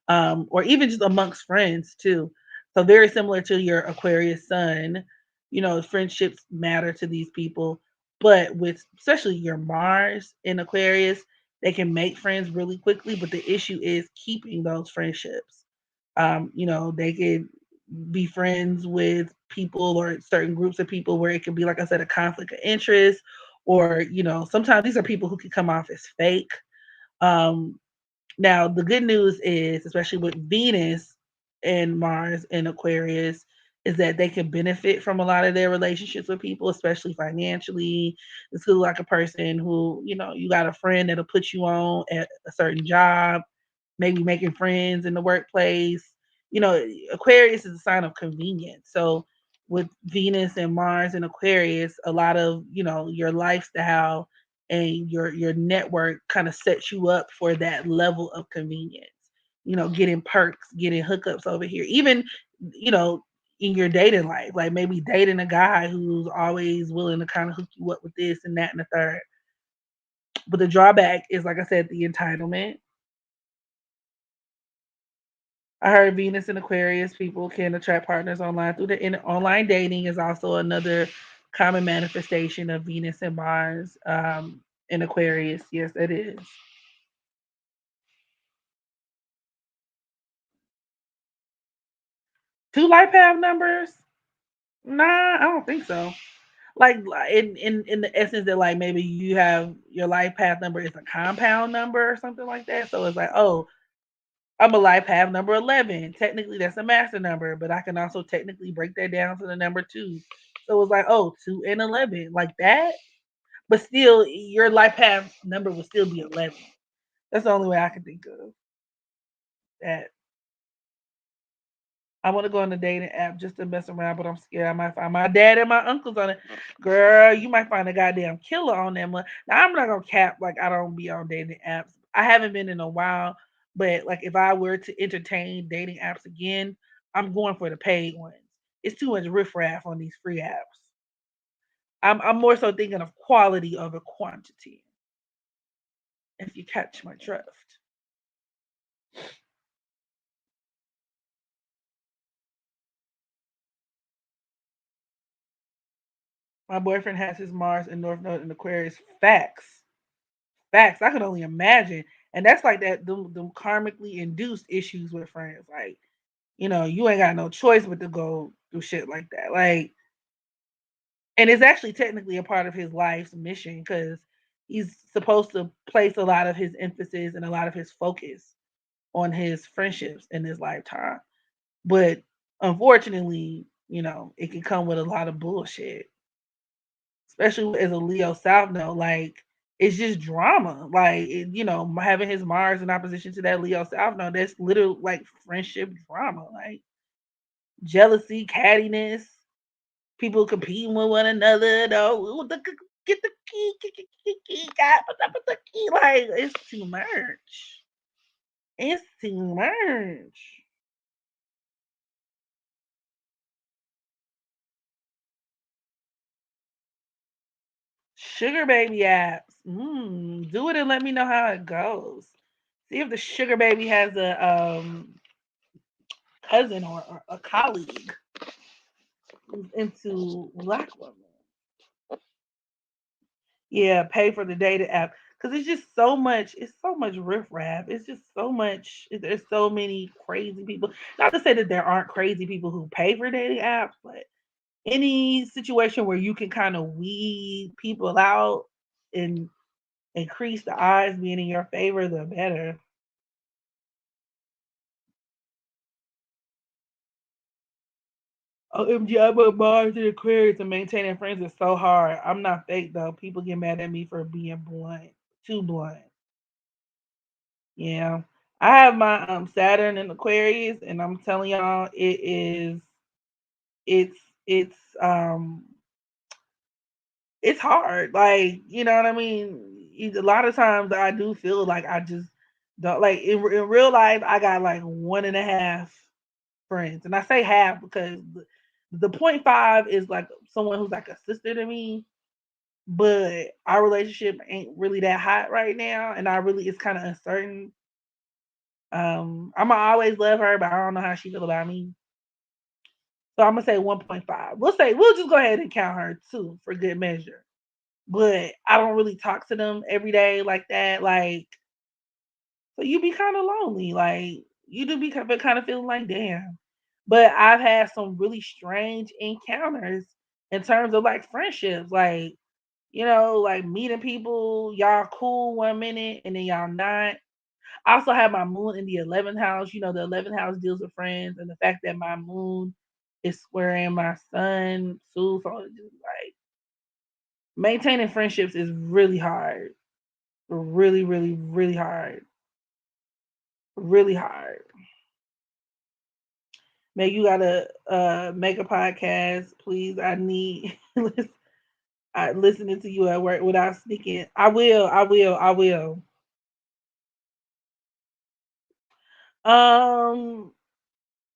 or even just amongst friends too. So very similar to your Aquarius sun, friendships matter to these people, but with especially your Mars in Aquarius, they can make friends really quickly, but the issue is keeping those friendships. They could be friends with people or certain groups of people where it could be, like I said, a conflict of interest, or sometimes these are people who can come off as fake. Um, Now, the good news is, especially with Venus and Mars and Aquarius, is that they can benefit from a lot of their relationships with people, especially financially. This is like a person who, you got a friend that'll put you on at a certain job, maybe making friends in the workplace. Aquarius is a sign of convenience. So with Venus and Mars and Aquarius, a lot of, your lifestyle and your network kind of sets you up for that level of convenience. Getting perks, getting hookups over here. Even, you know, in your dating life, like maybe dating a guy who's always willing to kind of hook you up with this and that and the third. But the drawback is, like I said, the entitlement. I heard Venus and Aquarius people can attract partners online through the online dating is also another common manifestation of Venus and Mars in Aquarius. Yes, it is. Two life path numbers? Nah, I don't think so. Like in the essence that like maybe you have your life path number is a compound number or something like that. So it's like, oh, I'm a life path number 11. Technically, that's a master number, but I can also technically break that down to the number two. So it's like, oh, 2 and 11, like that. But still, your life path number would still be 11. That's the only way I can think of that. I want to go on the dating app just to mess around, but I'm scared I might find my dad and my uncles on it. Girl, you might find a goddamn killer on them. Now, I'm not gonna cap like I don't be on dating apps. I haven't been in a while, but like if I were to entertain dating apps again, I'm going for the paid ones. It's too much riffraff on these free apps. I'm more so thinking of quality over quantity. If you catch my drift. My boyfriend has his Mars and North Node in Aquarius. Facts. Facts. I can only imagine. And that's like that them karmically induced issues with friends. Like, you ain't got no choice but to go through shit like that. Like, and it's actually technically a part of his life's mission because he's supposed to place a lot of his emphasis and a lot of his focus on his friendships in his lifetime. But unfortunately, it can come with a lot of bullshit, especially as a Leo South Node. Like, it's just drama. Like, having his Mars in opposition to that Leo South Node, that's literally like friendship drama, like jealousy, cattiness, people competing with one another. Though, get the key, God, what's up with the key? Like, it's too much. It's too much. Sugar baby apps. Do it and let me know how it goes. See if the sugar baby has a cousin or a colleague who's into black women. Yeah, pay for the data app because it's just so much. It's so much riffraff. It's just so much. There's so many crazy people. Not to say that there aren't crazy people who pay for dating apps, but any situation where you can kind of weed people out and increase the odds being in your favor, the better. OMG, I put Mars in Aquarius and maintaining friends is so hard. I'm not fake though. People get mad at me for being blunt, too blunt. Yeah, I have my Saturn in Aquarius, and I'm telling y'all, it's it's um it's hard. Like, you know what I mean. A lot of times I do feel like I just don't like in real life. I got like one and a half friends, and I say half because the point five is like someone who's like a sister to me, but our relationship ain't really that hot right now, and I really it's kind of uncertain. I'ma always love her, but I don't know how she feel about me. So I'm gonna say 1.5. We'll just go ahead and count her two for good measure. But I don't really talk to them every day like that. Like, so you be kind of lonely. Like, you do be kind of feeling like damn. But I've had some really strange encounters in terms of like friendships. Like, like meeting people, y'all cool 1 minute and then y'all not. I also have my moon in the 11th house. The 11th house deals with friends, and the fact that my moon is squaring my sun, too. So it's just like maintaining friendships is really hard. Really, really, really hard. Really hard. Maybe you gotta make a podcast, please. I need listening to you at work without speaking. I will. I will. I will. Um,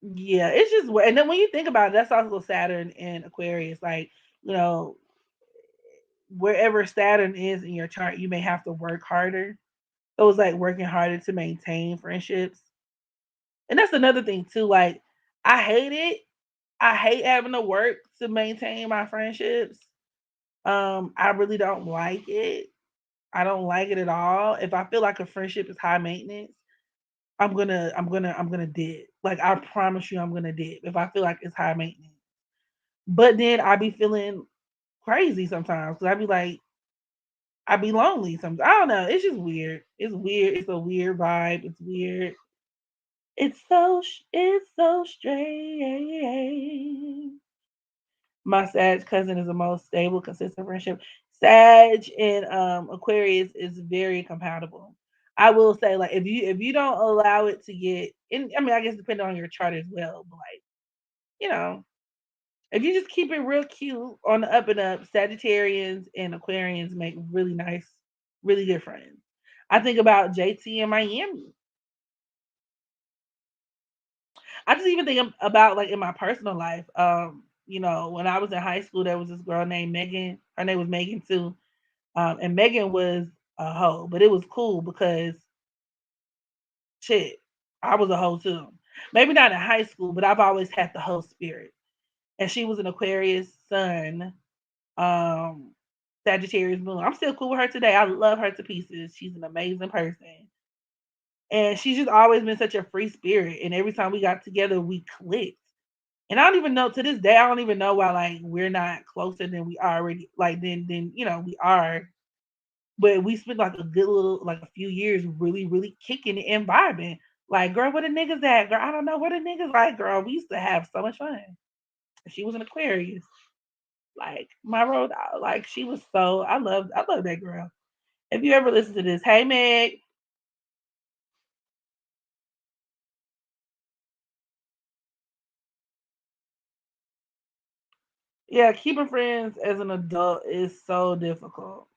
Yeah, it's just and then when you think about it, that's also Saturn and Aquarius. Like, you know, wherever Saturn is in your chart, you may have to work harder. So it's like working harder to maintain friendships. And that's another thing too. Like, I hate it. I hate having to work to maintain my friendships. I really don't like it. I don't like it at all. If I feel like a friendship is high maintenance, I'm gonna dip. Like, I promise you I'm gonna dip if I feel like it's high maintenance. But then I be feeling crazy sometimes because I be lonely sometimes. I don't know. It's just weird. It's weird. It's a weird vibe. It's weird. It's so strange. My Sag cousin is the most stable, consistent friendship. Sag and Aquarius is very compatible. I will say, like, if you don't allow it to get in, I mean, I guess depending on your chart as well, but like, you know, if you just keep it real cute on the up and up, Sagittarians and Aquarians make really nice, really good friends. I think about JT in Miami. I just even think about like in my personal life. When I was in high school, there was this girl named Megan. Her name was Megan too. And Megan was a hoe, but it was cool because shit, I was a hoe too. Maybe not in high school, but I've always had the hoe spirit. And she was an Aquarius sun, um, Sagittarius moon. I'm still cool with her today. I love her to pieces. She's an amazing person. And she's just always been such a free spirit. And every time we got together, we clicked. And I don't even know to this day, I don't even know why like we're not closer than we already like than we are. But we spent like a good little like a few years really, really kicking it and vibing. Like, girl, where the niggas at? Girl, I don't know where the niggas like, girl. We used to have so much fun. She was an Aquarius. Like my road like she was so I love that girl. If you ever listen to this, hey Meg. Yeah, keeping friends as an adult is so difficult.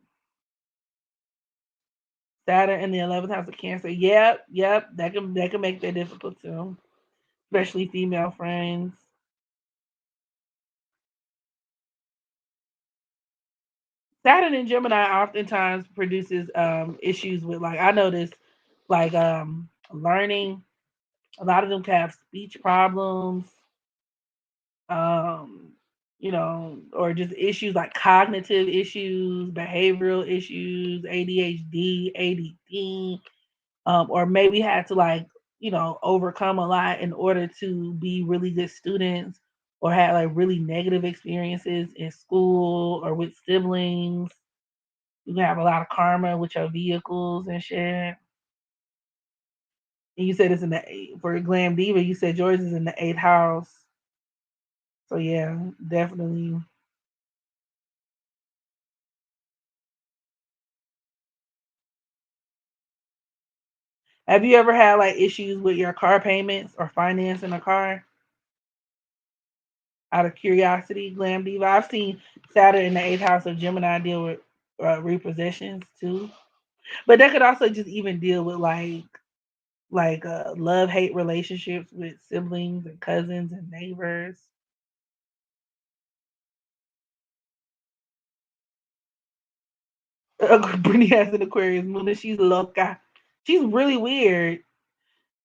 Saturn in the 11th house of Cancer. Yep, yep. That can make that difficult too, especially female friends. Saturn in Gemini oftentimes produces issues with like I noticed like learning. A lot of them can have speech problems, um, or just issues like cognitive issues, behavioral issues, ADHD, ADD, or maybe had to like overcome a lot in order to be really good students or had like really negative experiences in school or with siblings. You can have a lot of karma with your vehicles and shit. And you said it's in the for Glam Diva. You said yours is in the eighth house. So yeah, definitely. Have you ever had like issues with your car payments or financing a car? Out of curiosity, Glam Diva. I've seen Saturn in the eighth house of Gemini deal with repossessions too, but that could also just even deal with like love hate relationships with siblings and cousins and neighbors. Brittany has an Aquarius moon and she's loca. She's really weird.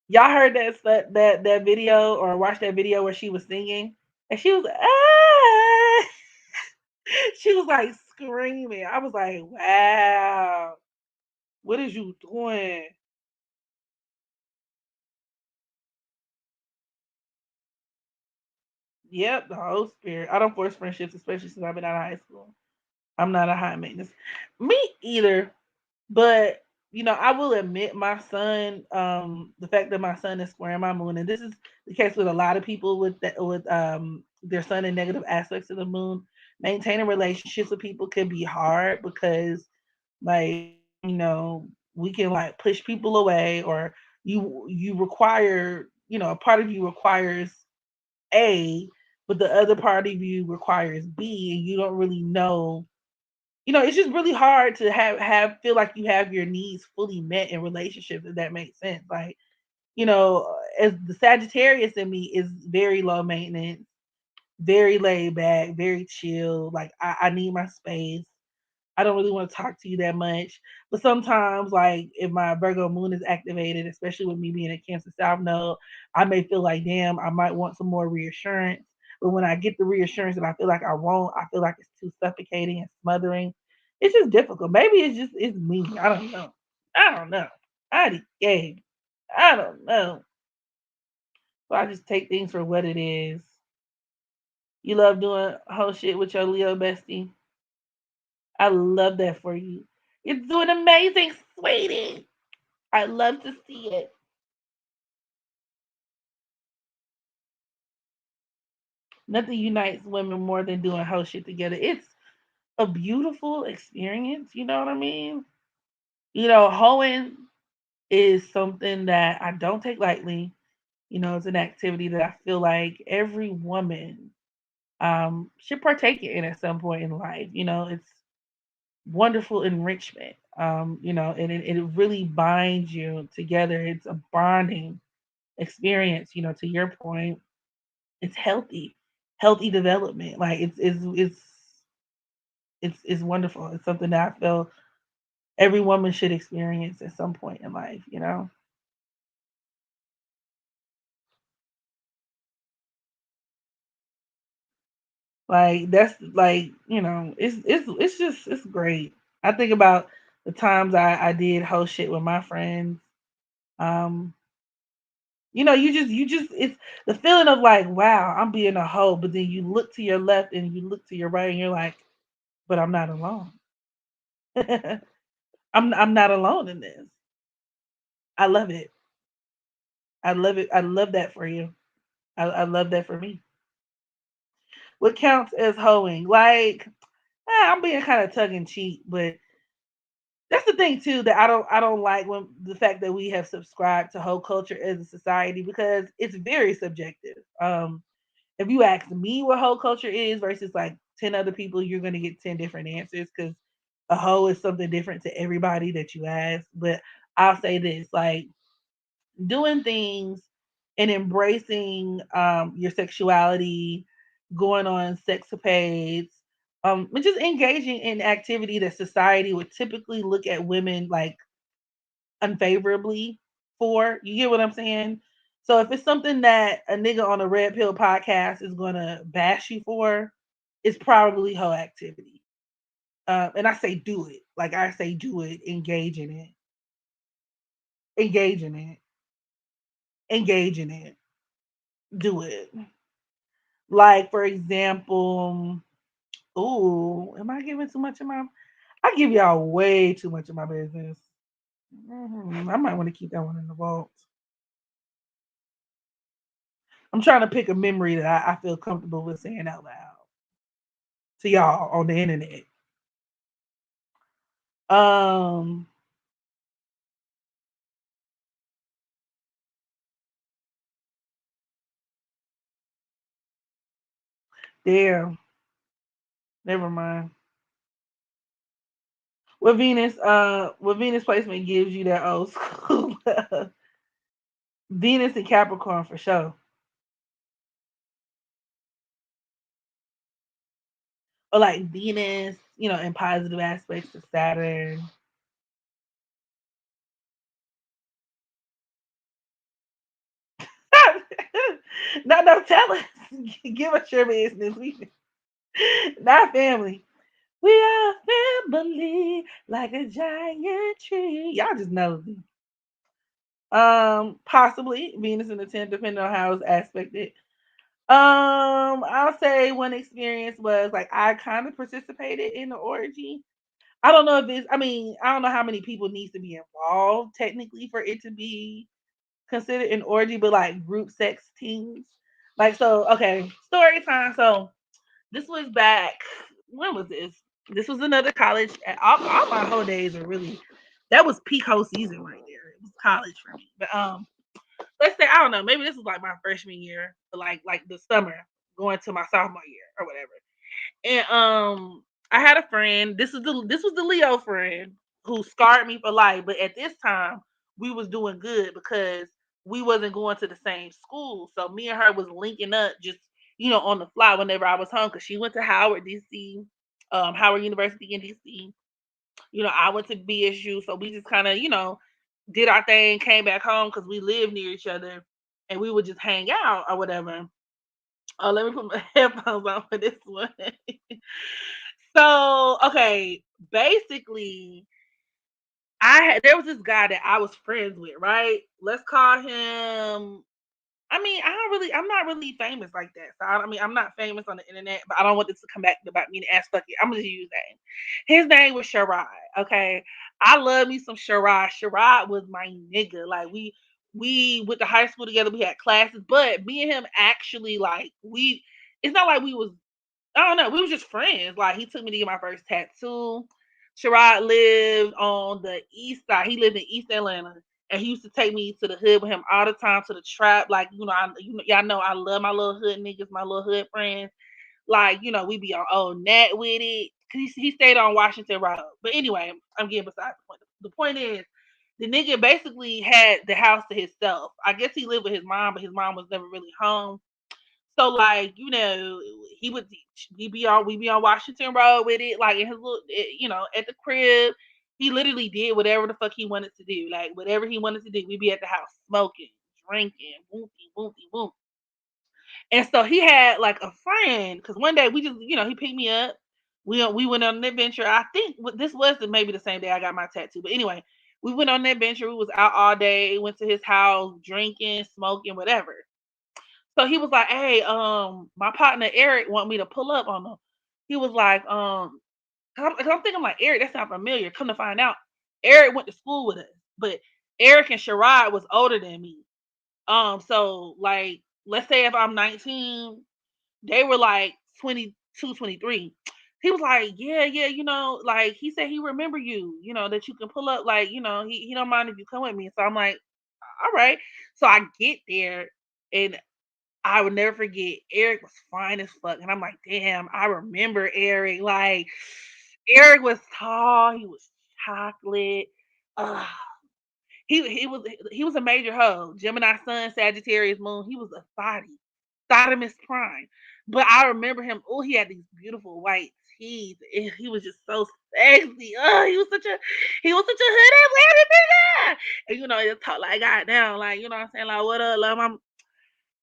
Y'all heard that video or watched that video where she was singing and she was ah, she was like screaming. I was like, wow, what is you doing? Yep, the whole spirit. I don't force friendships, especially since I've been out of high school. I'm not a high maintenance. Me either. But I will admit my son, the fact that my son is squaring my moon, and this is the case with a lot of people with their sun in negative aspects of the moon. Maintaining relationships with people can be hard because like we can like push people away or you require a part of you requires A, but the other part of you requires B, and you don't really know. It's just really hard to have feel like you have your needs fully met in relationships, if that makes sense. Like, as the Sagittarius in me is very low maintenance, very laid back, very chill. Like I need my space. I don't really want to talk to you that much. But sometimes, like if my Virgo moon is activated, especially with me being a Cancer South node, I may feel like, damn, I might want some more reassurance. But when I get the reassurance that I feel like I won't, I feel like it's too suffocating and smothering. It's just difficult. Maybe it's me. I don't know. I don't know. I gay. I don't know. So I just take things for what it is. You love doing whole shit with your Leo bestie. I love that for you. You're doing amazing, sweetie. I love to see it. Nothing unites women more than doing whole shit together. It's a beautiful experience. You know what I mean? Hoeing is something that I don't take lightly. It's an activity that I feel like every woman should partake in at some point in life. It's wonderful enrichment. And it really binds you together. It's a bonding experience. To your point, it's healthy development. Like it's wonderful. It's something that I feel every woman should experience at some point in life. Like that's like, it's great. I think about the times I did host shit with my friends. Um, you just it's the feeling of like, wow, I'm being a hoe, but then you look to your left and you look to your right and you're like, but I'm not alone. I'm not alone in this. I love it. I love it. I love that for you. I love that for me. What counts as hoeing? Like, I'm being kind of tongue in cheek, but that's the thing too that I don't like when the fact that we have subscribed to hoe culture as a society because it's very subjective. If you ask me what hoe culture is versus like 10 other people, you're gonna get 10 different answers because a hoe is something different to everybody that you ask. But I'll say this: like doing things and embracing your sexuality, going on sexapades, and just engaging in activity that society would typically look at women like unfavorably for. You get what I'm saying? So if it's something that a nigga on a Red Pill podcast is gonna bash you for, it's probably hoe activity. And I say do it. Like I say do it, engage in it, engage in it, do it. Like for example, ooh, am I giving too much of my? I give y'all way too much of my business. I might want to keep that one in the vault. I'm trying to pick a memory that I feel comfortable with saying out loud to y'all on the internet. Um, Damn, never mind. What Venus placement gives you that old school Venus and Capricorn for sure, or like Venus, in positive aspects to Saturn. No, tell us. Give us your business. We not family. We are family, like a giant tree. Y'all just know. Possibly Venus in the 10th, depending on how it's aspected. I'll say one experience was like I kind of participated in the orgy. I don't know if it's. I mean, I don't know how many people needs to be involved technically for it to be considered an orgy, but like group sex teams. Like so, okay, story time. So this was back. When was this? This was another college. All my whole days are really. That was peak whole season right there. It was college for me. But let's say I don't know. Maybe this was like my freshman year, like the summer going to my sophomore year or whatever. And I had a friend. This was the Leo friend who scarred me for life. But at this time, we was doing good because we wasn't going to the same school. So me and her was linking up just on the fly whenever I was home because she went to Howard DC, Howard University in DC. I went to BSU, so we just kind of did our thing, came back home because we lived near each other, and we would just hang out or whatever. Oh, let me put my headphones on for this one. So, okay, basically, there was this guy that I was friends with, right? Let's call him. I mean, I'm not really famous like that. So I mean, I'm not famous on the internet, but I don't want this to come back about me and ask fuck it. I'm gonna use name. His name was Sherrod. Okay, I love me some Sherrod. Sherrod was my nigga. Like we went to high school together. We had classes, but me and him actually like we. it's not like we was, I don't know, we was just friends. Like he took me to get my first tattoo. Sherrod lived on the east side. He lived in East Atlanta. And he used to take me to the hood with him all the time to the trap. Like, y'all know I love my little hood niggas, my little hood friends. Like, we be on old Nat with it. Cause he stayed on Washington Road. But anyway, I'm getting beside the point. The point is, the nigga basically had the house to himself. I guess he lived with his mom, but his mom was never really home. So like, he would we be on Washington Road with it, like in his little, at the crib. He literally did whatever the fuck he wanted to do, like whatever he wanted to do. We'd be at the house smoking, drinking, whoopty whoopty whoop. And so he had like a friend, because one day we just, he picked me up. We went on an adventure. I think this was maybe the same day I got my tattoo, but anyway, we went on an adventure. We was out all day. Went to his house, drinking, smoking, whatever. So he was like, "Hey, my partner Eric want me to pull up on him." He was like, cause I'm thinking like Eric, that sounds familiar. Come to find out, Eric went to school with us, but Eric and Sherrod was older than me. So like, let's say if I'm 19, they were like 22, 23. He was like, "Yeah, yeah, like he said he remember you, that you can pull up, like, he don't mind if you come with me." So I'm like, "All right." So I get there, and I would never forget, Eric was fine as fuck. And I'm like, damn, I remember Eric. Like, Eric was tall, he was chocolate. Uh, he was a major hoe. Gemini Sun, Sagittarius Moon. He was a thotty, Sodomist prime. But I remember him. Oh, he had these beautiful white teeth. And he was just so sexy. Oh, he was such a hood Atlanta nigga. And he talk like goddamn, like, what I'm saying, like, what up, love?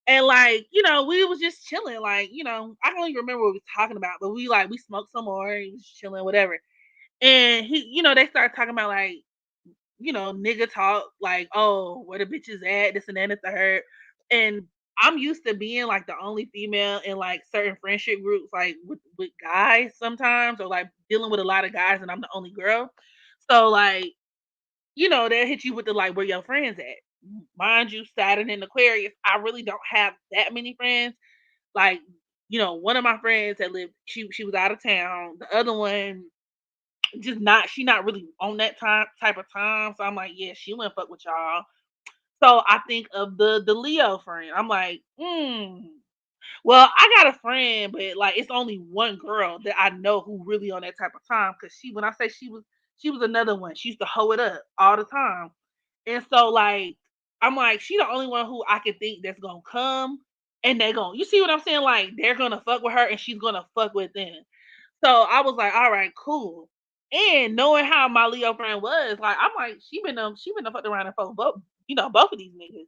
And like, we was just chilling. Like, I don't even remember what we was talking about, but we smoked some more, he was chilling, whatever. And they started talking about like, nigga talk, like, oh, where the bitches at, this and that and the third. And I'm used to being like the only female in like certain friendship groups, like with guys sometimes, or like dealing with a lot of guys, and I'm the only girl. So like, they'll hit you with the like, where your friends at. Mind you, Saturn and Aquarius, I really don't have that many friends. Like, one of my friends that lived, she was out of town. The other one, just not, she not really on that time type of time. So I'm like, yeah, she wouldn't fuck with y'all. So I think of the Leo friend. I'm like, well, I got a friend, but like it's only one girl that I know who really on that type of time. Cause when I say she was another one. She used to hoe it up all the time. And so like, I'm like, she the only one who I can think that's gonna come, and they gonna, you see what I'm saying? Like they're gonna fuck with her and she's gonna fuck with them. So I was like, all right, cool. And knowing how my Leo friend was, like, I'm like, she been fucked around and fucked both of these niggas.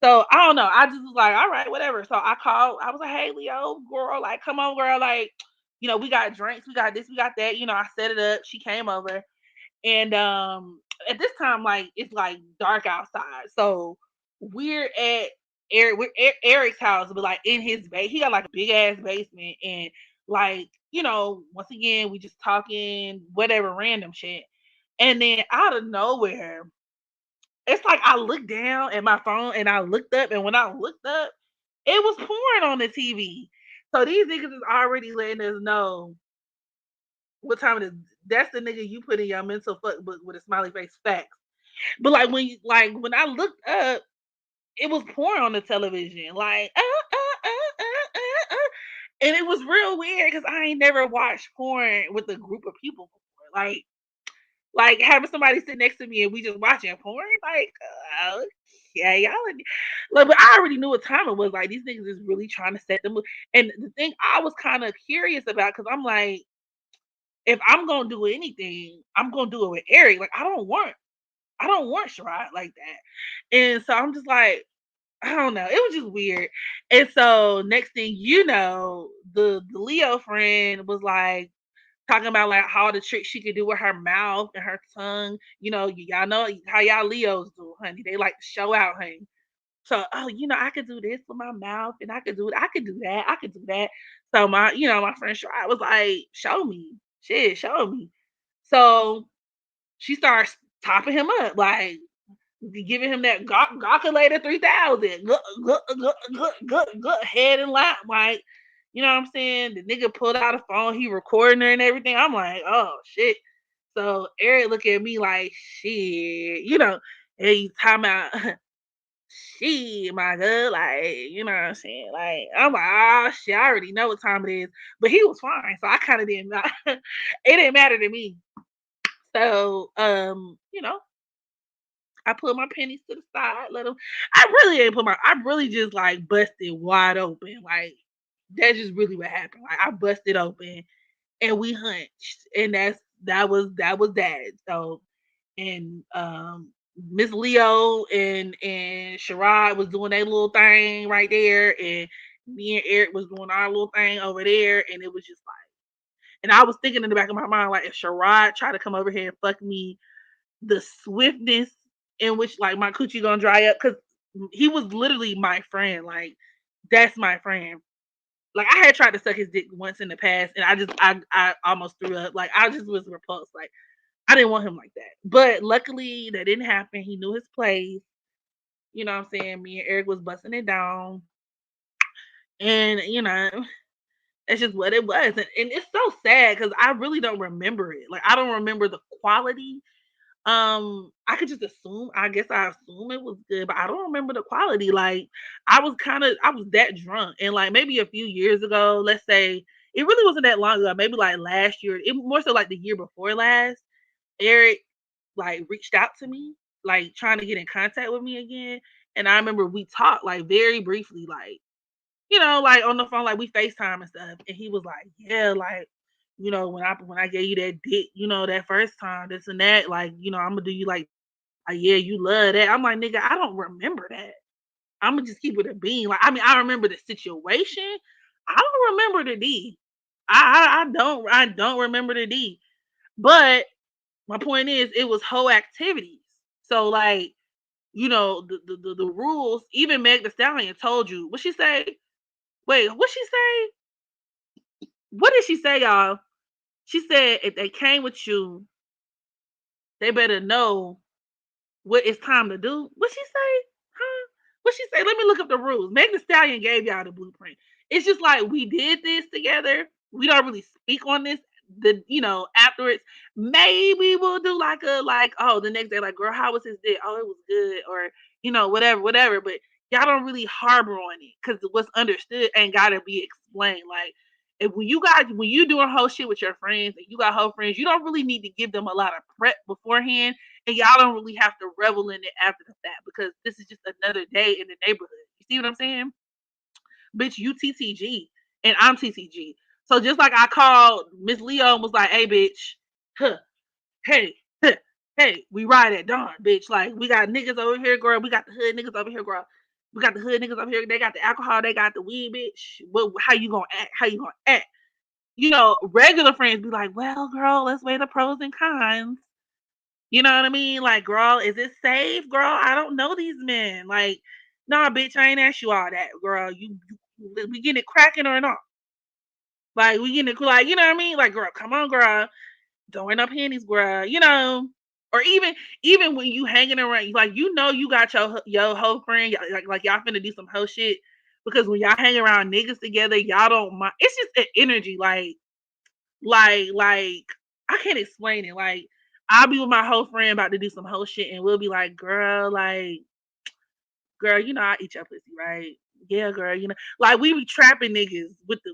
So I don't know. I just was like, all right, whatever. So I called. I was like, hey, Leo, girl, like, come on, girl, like, we got drinks, we got this, we got that. I set it up. She came over, and at this time, like, it's like dark outside. So we're at Eric's house, but like in his base, he got like a big ass basement, and like, once again, we just talking whatever random shit. And then out of nowhere, it's like I looked down at my phone and I looked up, and when I looked up, it was porn on the TV. So these niggas is already letting us know what time it is. That's the nigga you put in your mental fuck book with a smiley face. Facts. But like when I looked up, it was porn on the television. Like, and it was real weird because I ain't never watched porn with a group of people before. Like having somebody sit next to me and we just watching porn. Like, okay, y'all. Like, but I already knew what time it was. Like, these niggas is really trying to set them. And the thing I was kind of curious about, because I'm like, if I'm gonna do anything, I'm gonna do it with Eric. Like, I don't want Sherrod like that. And so I'm just like, I don't know. It was just weird. And so next thing you know, the Leo friend was like talking about like how the tricks she could do with her mouth and her tongue. Y'all know how y'all Leos do, honey. They like to show out, honey. So, oh, I could do this with my mouth, and I could do it. I could do that. I could do that. So my friend Sherrod was like, show me. Shit, show me. So she starts topping him up, like giving him that Gawkulator 3000, good head and lap, like. You know what I'm saying? The nigga pulled out a phone, he recording her and everything. I'm like, oh shit. So Eric look at me like, shit, and he talking about shit, my god, like, you know what I'm saying? Like, I'm like, ah, shit, I already know what time it is. But he was fine, so I kind of didn't. It didn't matter to me. So, I put my pennies to the side, let them. I really ain't put my. I really just like busted wide open. Like that's just really what happened. Like I busted open and we hunched, and that was that. So and Miss Leo and Sherrod was doing their little thing right there, and me and Eric was doing our little thing over there, and it was just like, and I was thinking in the back of my mind, like if Sherrod tried to come over here and fuck me, the swiftness in which like my coochie gonna dry up, because he was literally my friend, like that's my friend. Like I had tried to suck his dick once in the past, and I almost threw up. Like I just was repulsed. Like I didn't want him like that. But luckily that didn't happen. He knew his place. You know what I'm saying? Me and Eric was busting it down. And that's just what it was. And it's so sad because I really don't remember it. Like I don't remember the quality. I could just assume, I guess I assume it was good, but I don't remember the quality. Like I was that drunk. And like maybe a few years ago, let's say it really wasn't that long ago, maybe like last year, it more so like the year before last, Eric like reached out to me, like trying to get in contact with me again. And I remember we talked like very briefly, like, like on the phone, like we FaceTime and stuff. And he was like, yeah, like, when I gave you that dick, that first time, this and that, like, I'm gonna do you like, yeah, you love that. I'm like, nigga, I don't remember that. I'm gonna just keep it a bean. Like, I mean, I remember the situation. I don't remember the D. I don't remember the D. But my point is, it was whole activities. So like, the rules. Even Meg the Stallion told you what she say. Wait, what she say? What did she say, y'all? She said if they came with you, they better know what it's time to do. What she say? Huh? What she say? Let me look up the rules. Meg the Stallion gave y'all the blueprint. It's just like we did this together. We don't really speak on this. Afterwards, maybe we'll do like the next day, like, girl, how was his day? Oh, it was good, or whatever. But y'all don't really harbor on it because what's understood ain't gotta be explained. Like if when you doing whole shit with your friends and you got whole friends, you don't really need to give them a lot of prep beforehand, and y'all don't really have to revel in it after the fact because this is just another day in the neighborhood. You see what I'm saying? Bitch, you TTG and I'm TTG. So just like I called Miss Leo and was like, hey, bitch, huh, hey, huh, hey, we ride at dawn, bitch. Like, we got niggas over here, girl. We got the hood niggas over here, girl. We got the hood niggas over here. They got the alcohol. They got the weed, bitch. How you gonna act? How you gonna act? Regular friends be like, well, girl, let's weigh the pros and cons. You know what I mean? Like, girl, is it safe? Girl, I don't know these men. Like, nah, bitch, I ain't asked you all that, girl. We getting it cracking or not? Like, we getting it, like, you know what I mean? Like, girl, come on, girl. Throwing up panties, girl. Or even when you hanging around, like, you got your whole friend, like y'all finna do some whole shit. Because when y'all hang around niggas together, y'all don't mind. It's just an energy, like I can't explain it. Like I'll be with my whole friend about to do some whole shit, and we'll be like, girl, I eat your pussy, right? Yeah, girl, like we be trapping niggas with the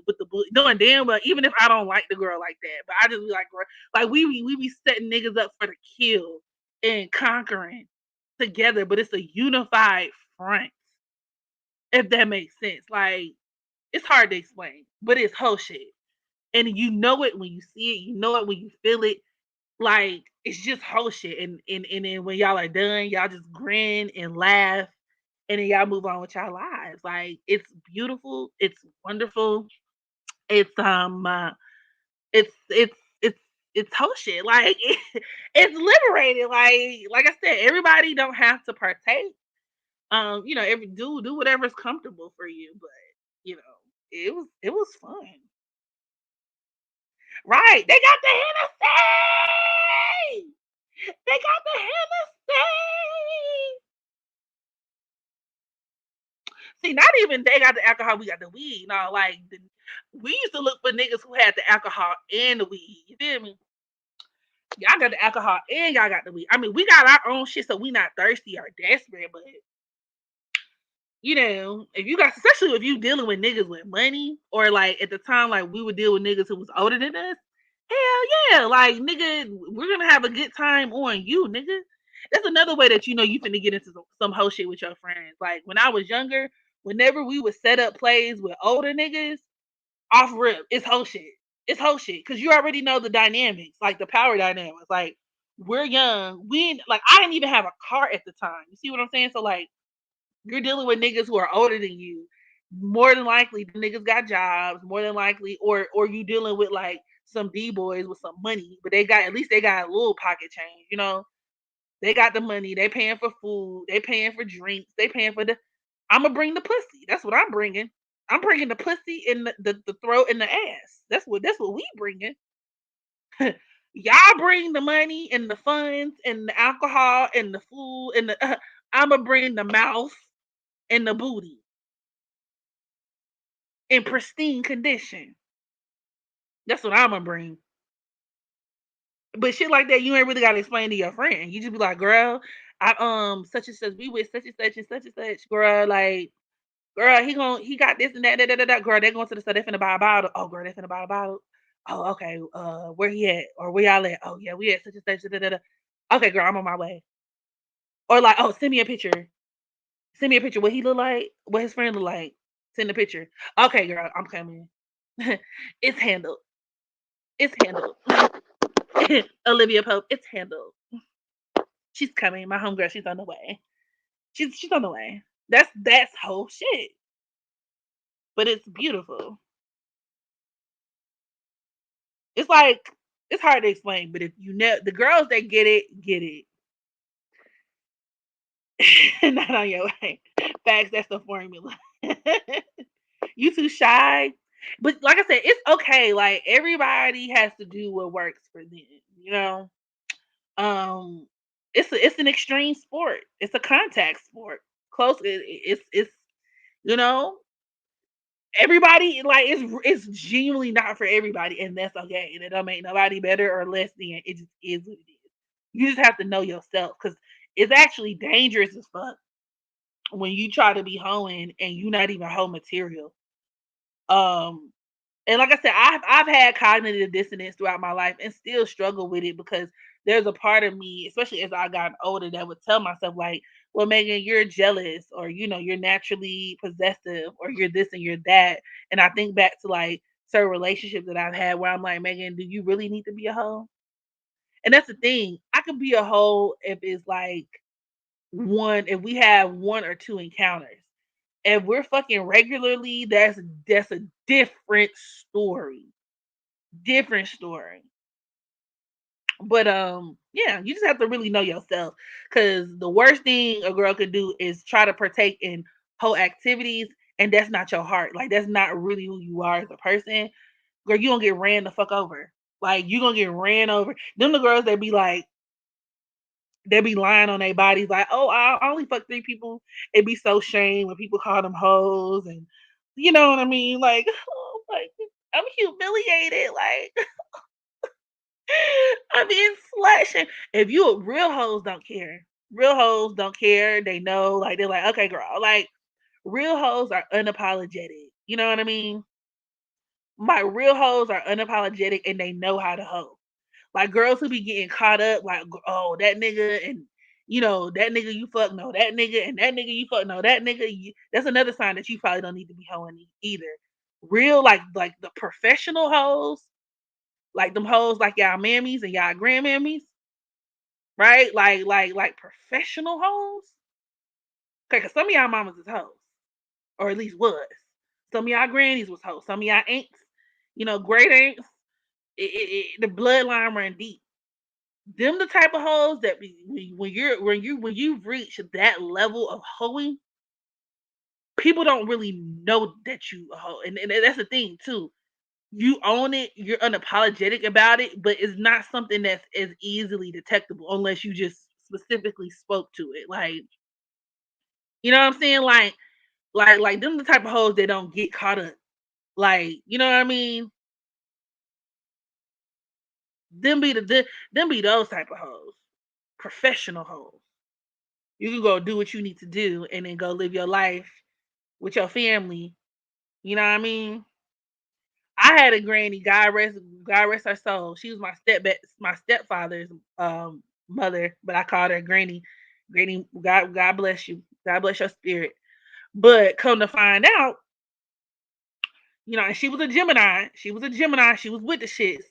knowing damn well, even if I don't like the girl like that, but I just be like, girl, like we be setting niggas up for the kill and conquering together, but it's a unified front, if that makes sense. Like it's hard to explain, but it's whole shit, and you know it when you see it, you know it when you feel it. Like it's just whole shit. And then when y'all are done, y'all just grin and laugh, and then y'all move on with y'all lives. Like it's beautiful, it's wonderful, it's it's it's whole shit. Like it's liberating. Like I said, everybody don't have to partake. Every do whatever's comfortable for you, but it was fun. Right. They got the Hennessy. They got the Hennessy. See, not even they got the alcohol, we got the weed. No, like we used to look for niggas who had the alcohol and the weed. You feel me? Y'all got the alcohol and y'all got the weed. I mean, we got our own shit, so we not thirsty or desperate, but if you got, especially if you dealing with niggas with money, or like at the time, like we would deal with niggas who was older than us. Hell yeah, like nigga, we're gonna have a good time on you, nigga. That's another way that you finna get into some whole shit with your friends. Like when I was younger, whenever we would set up plays with older niggas, off rip, it's whole shit. It's whole shit because you already know the dynamics, like the power dynamics. Like we're young, like I didn't even have a car at the time. You see what I'm saying? So like you're dealing with niggas who are older than you. More than likely, the niggas got jobs. More than likely, or you dealing with like some D boys with some money, but at least they got a little pocket change. They got the money. They paying for food. They paying for drinks. They paying for the. I'm gonna bring the pussy. That's what I'm bringing. I'm bringing the pussy in the throat and the ass. That's what we bringing. Y'all bring the money and the funds and the alcohol and the food and the. I'm gonna bring the mouth and the booty in pristine condition. That's what I'm gonna bring. But shit like that, you ain't really gotta explain to your friend. You just be like, girl, I such and such, we with such and such and such and such, girl. Like, girl, he got this and that, that. Girl, they going to the store, they finna buy a bottle. Oh, girl, they finna buy a bottle. Oh, okay. Where he at? Or where y'all at? Oh, yeah, we at such and such. Da, da, da. Okay, girl, I'm on my way. Or like, oh, send me a picture. Send me a picture. What he look like? What his friend look like? Send a picture. Okay, girl, I'm coming. It's handled. It's handled. Olivia Pope, it's handled. She's coming. My homegirl, she's on the way. She's on the way. That's whole shit. But it's beautiful. It's like it's hard to explain, but if you know the girls that get it. Not on your way. Facts, that's the formula. You too shy. But like I said, it's okay. Like everybody has to do what works for them, you know? Um, it's an extreme sport. It's a contact sport. Close. It's you know everybody like it's genuinely not for everybody, and that's okay. And it don't make nobody better or less than. It just is what it is. You just have to know yourself because it's actually dangerous as fuck when you try to be hoeing and you not even hoe material. Um, and like I said, I've had cognitive dissonance throughout my life and still struggle with it because there's a part of me, especially as I got older, that would tell myself like, "Well, Megan, you're jealous, or you're naturally possessive, or you're this and you're that." And I think back to like certain relationships that I've had where I'm like, "Megan, do you really need to be a hoe?" And that's the thing. I could be a hoe if it's like if we have one or two encounters. If we're fucking regularly, that's a different story. Different story. But yeah, you just have to really know yourself. Cause the worst thing a girl could do is try to partake in whole activities, and that's not your heart. Like that's not really who you are as a person. Girl, you gonna get ran the fuck over. Like you gonna get ran over. Them the girls that be like, they be lying on their bodies like, oh, I only fuck 3 people. It be so shame when people call them hoes, and you know what I mean? Like, oh, like I'm humiliated. Like I'm being slashed. If you real hoes don't care. Real hoes don't care. They know, like they're like, okay, girl. Like real hoes are unapologetic. You know what I mean? My real hoes are unapologetic and they know how to hoe. Like girls who be getting caught up, like, oh, that nigga and that nigga you fuck, no, that nigga and that nigga you fuck, no, that nigga. That's another sign that you probably don't need to be hoeing either. Real, like the professional hoes, like them hoes, like y'all mammies and y'all grandmammies, right? Like professional hoes. Okay, cause some of y'all mamas is hoes, or at least was. Some of y'all grannies was hoes. Some of y'all aunts, great aunts. The bloodline run deep. Them the type of hoes that when you've reached that level of hoeing, people don't really know that you a hoe, and that's the thing too. You own it, you're unapologetic about it, but it's not something that's as easily detectable unless you just specifically spoke to it. Like, you know what I'm saying? Like them the type of hoes that don't get caught up. Like, you know what I mean? Them be those type of hoes. Professional hoes. You can go do what you need to do and then go live your life with your family. You know what I mean? I had a granny, God rest her soul. She was my stepfather's mother, but I called her granny. Granny, God bless you. God bless your spirit. But come to find out, and she was a Gemini. She was a Gemini. She was with the shits.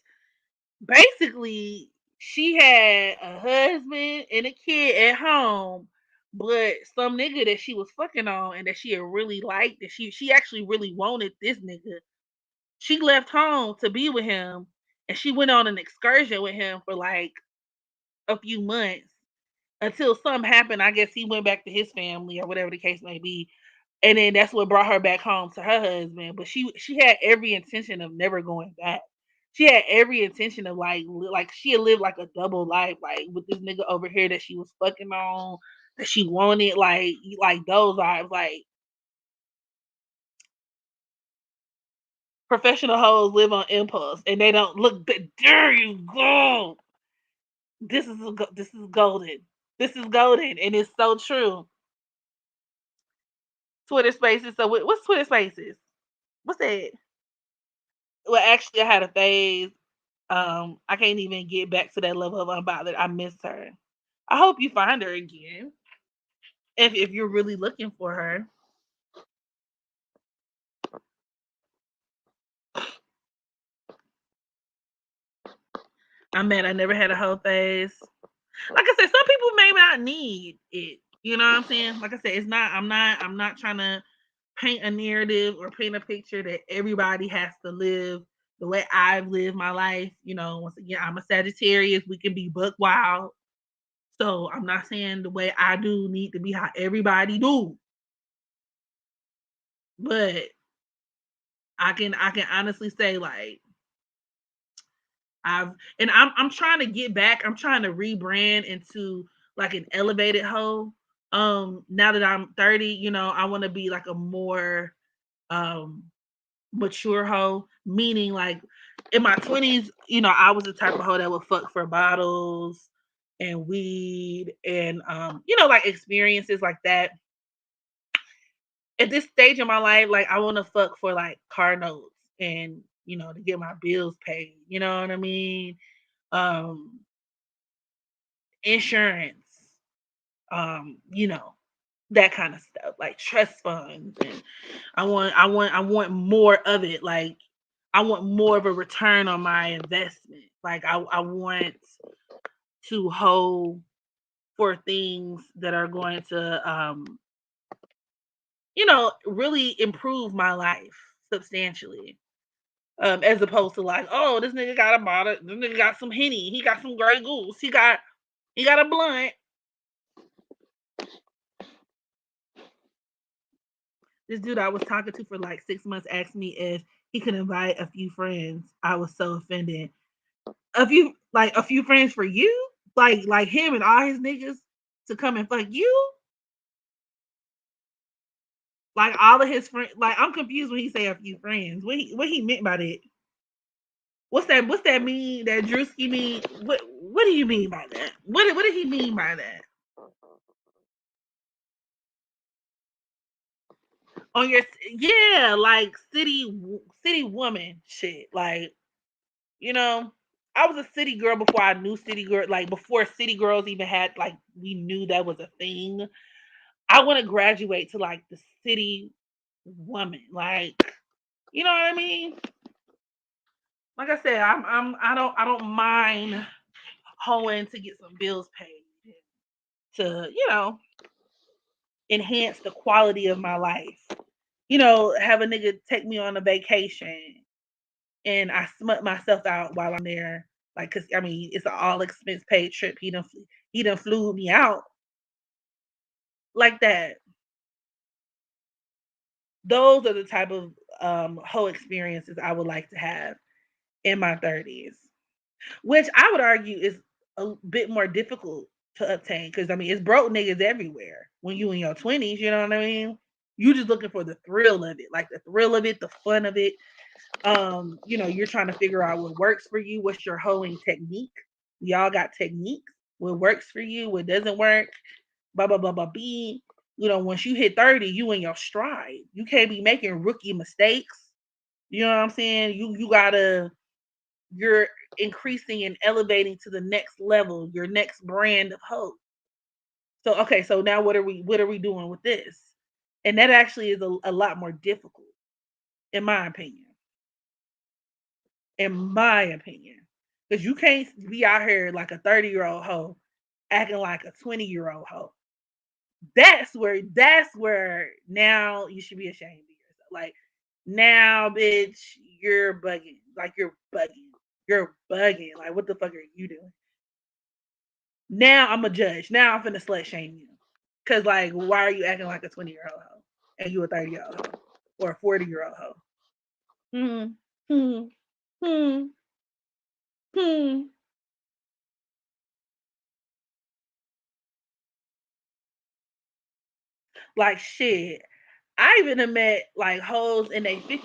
Basically, she had a husband and a kid at home, but some nigga that she was fucking on and that she had really liked, that she actually really wanted this nigga. She left home to be with him, and she went on an excursion with him for like a few months until something happened. I guess he went back to his family or whatever the case may be, and then that's what brought her back home to her husband. But she had every intention of never going back. She had every intention of like she had lived like a double life, like with this nigga over here that she was fucking on, that she wanted, like those vibes. Like professional hoes live on impulse, and they don't look. There you go. This is golden. This is golden, and it's so true. Twitter Spaces. So what's Twitter Spaces? What's that? Well, actually, I had a phase. I can't even get back to that level of unbothered. I miss her. I hope you find her again if you're really looking for her. I'm mad I never had a whole phase. Like I said, some people may not need it. You know what I'm saying? Like I said, it's not. I'm not trying to paint a narrative or paint a picture that everybody has to live the way I've lived my life. Once again, I'm a Sagittarius. We can be buck wild. So I'm not saying the way I do need to be how everybody do. But I can honestly say like I've and I'm trying to get back. I'm trying to rebrand into like an elevated hoe. Now that I'm 30, I want to be like a more um mature hoe, meaning like in my 20s, I was the type of hoe that would fuck for bottles and weed and like experiences like that. At this stage in my life, like I want to fuck for like car notes and to get my bills paid. You know what I mean? Um, insurance, that kind of stuff, like trust funds, and I want more of it. Like I want more of a return on my investment. Like I want to hold for things that are going to really improve my life substantially. As opposed to like, oh, this nigga got a bottle, this nigga got some henny, he got some Grey Goose, he got a blunt. This dude I was talking to for like 6 months asked me if he could invite a few friends. I was so offended. A few friends for you, like him and all his niggas to come and fuck you, like all of his friends. Like I'm confused when he say a few friends. What he meant by that? What's that mean? That Drewski mean? What do you mean by that? What did he mean by that? On your Yeah, like city woman shit. Like you know, I was a city girl before I knew city girl. Like before city girls even had like we knew that was a thing. I want to graduate to like the city woman. Like you know what I mean? Like I said, I don't mind hoeing to get some bills paid to enhance the quality of my life. Have a nigga take me on a vacation and I smut myself out while I'm there. Like, cause I mean, it's an all expense paid trip. He done flew me out like that. Those are the type of whole experiences I would like to have in my 30s, which I would argue is a bit more difficult to obtain. Cause I mean, it's broke niggas everywhere when you in your 20s. You know what I mean? You just looking for the thrill of it, like the thrill of it, the fun of it. You're trying to figure out what works for you. What's your hoeing technique? Y'all got techniques. What works for you? What doesn't work? Blah blah blah blah. B. Once you hit 30, you in your stride. You can't be making rookie mistakes. You know what I'm saying? You're increasing and elevating to the next level, your next brand of hope. So okay, so now what are we doing with this? And that actually is a lot more difficult, in my opinion. In my opinion. Because you can't be out here like a 30-year-old hoe acting like a 20-year-old hoe. That's where now you should be ashamed of yourself. Like now, bitch, you're bugging. Like you're bugging. You're bugging. Like what the fuck are you doing? Now I'm a judge. Now I'm finna slut shame you. Cause like, why are you acting like a 20-year-old hoe? And you a 30-year-old hoe. Or a 40-year-old hoe. Hmm. Hmm. Hmm. Hmm. Like shit. I even have met like hoes in their 50s.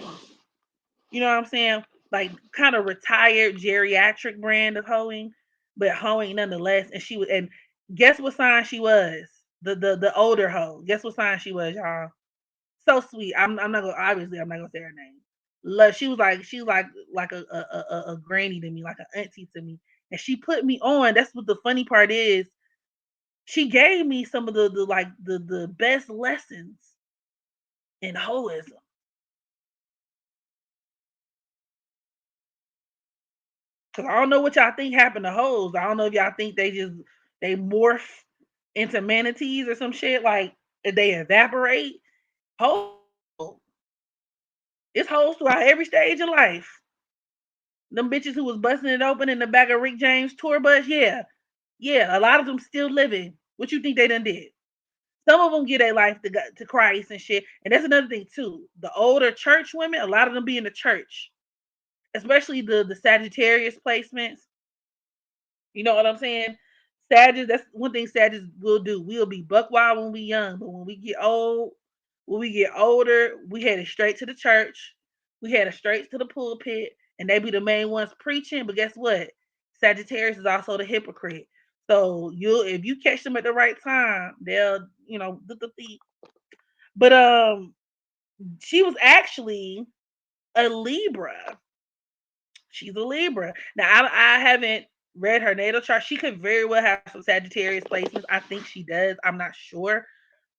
You know what I'm saying? Like kind of retired geriatric brand of hoeing, but hoeing nonetheless. And she was, and guess what sign she was? The older hoe. Guess what sign she was, y'all? So sweet. I'm not gonna, obviously I'm not gonna say her name. Love. She was like a granny to me, like an auntie to me. And she put me on. That's what the funny part is. She gave me some of the best lessons in hoism. Cause I don't know what y'all think happened to hoes. I don't know if y'all think they morph into manatees or some shit. Like if they evaporate. Hoes, it's hoes throughout every stage of life. Them bitches who was busting it open in the back of Rick James tour bus, yeah, yeah. A lot of them still living. What you think they done did? Some of them give their life to Christ and shit. And that's another thing too. The older church women, a lot of them be in the church, especially the Sagittarius placements. You know what I'm saying? Sagittarius, that's one thing Sagittarius will do. We'll be buck wild when we young, but when we get older, we headed straight to the church. We headed straight to the pulpit, and they be the main ones preaching. But guess what? Sagittarius is also the hypocrite. So you, if you catch them at the right time, they'll, the. But she was actually a Libra. She's a Libra. Now I haven't read her natal chart. She could very well have some Sagittarius placements. I think she does. I'm not sure.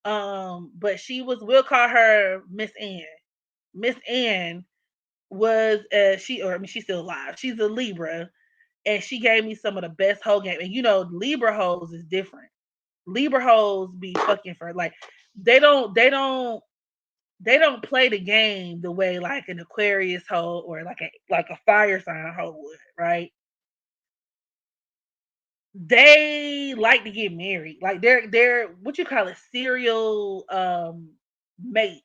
But she was. We'll call her Miss Ann. Miss Ann was I mean she's still alive. She's a Libra, and she gave me some of the best hoe game. And Libra hoes is different. Libra hoes be fucking for like they don't play the game the way like an Aquarius hoe or like a fire sign hoe would, right? They like to get married. Like they're what you call it, serial mates.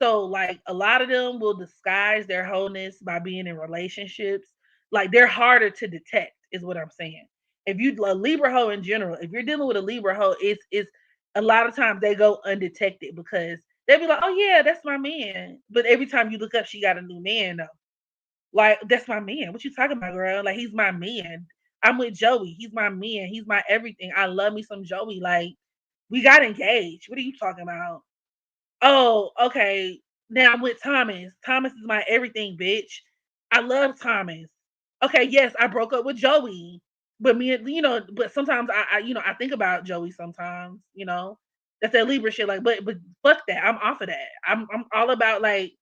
So like a lot of them will disguise their wholeness by being in relationships. Like they're harder to detect, is what I'm saying. If you a Libra hoe in general, if you're dealing with a Libra hoe, it's a lot of times they go undetected because they be like, oh yeah, that's my man. But every time you look up, she got a new man though. Like, that's my man. What you talking about, girl? Like, he's my man. I'm with Joey. He's my man. He's my everything. I love me some Joey. Like, we got engaged. What are you talking about? Oh, okay. Now I'm with Thomas. Thomas is my everything, bitch. I love Thomas. Okay, yes, I broke up with Joey. But but sometimes I think about Joey sometimes, That's that Libra shit. Like, but fuck that. I'm off of that. I'm all about like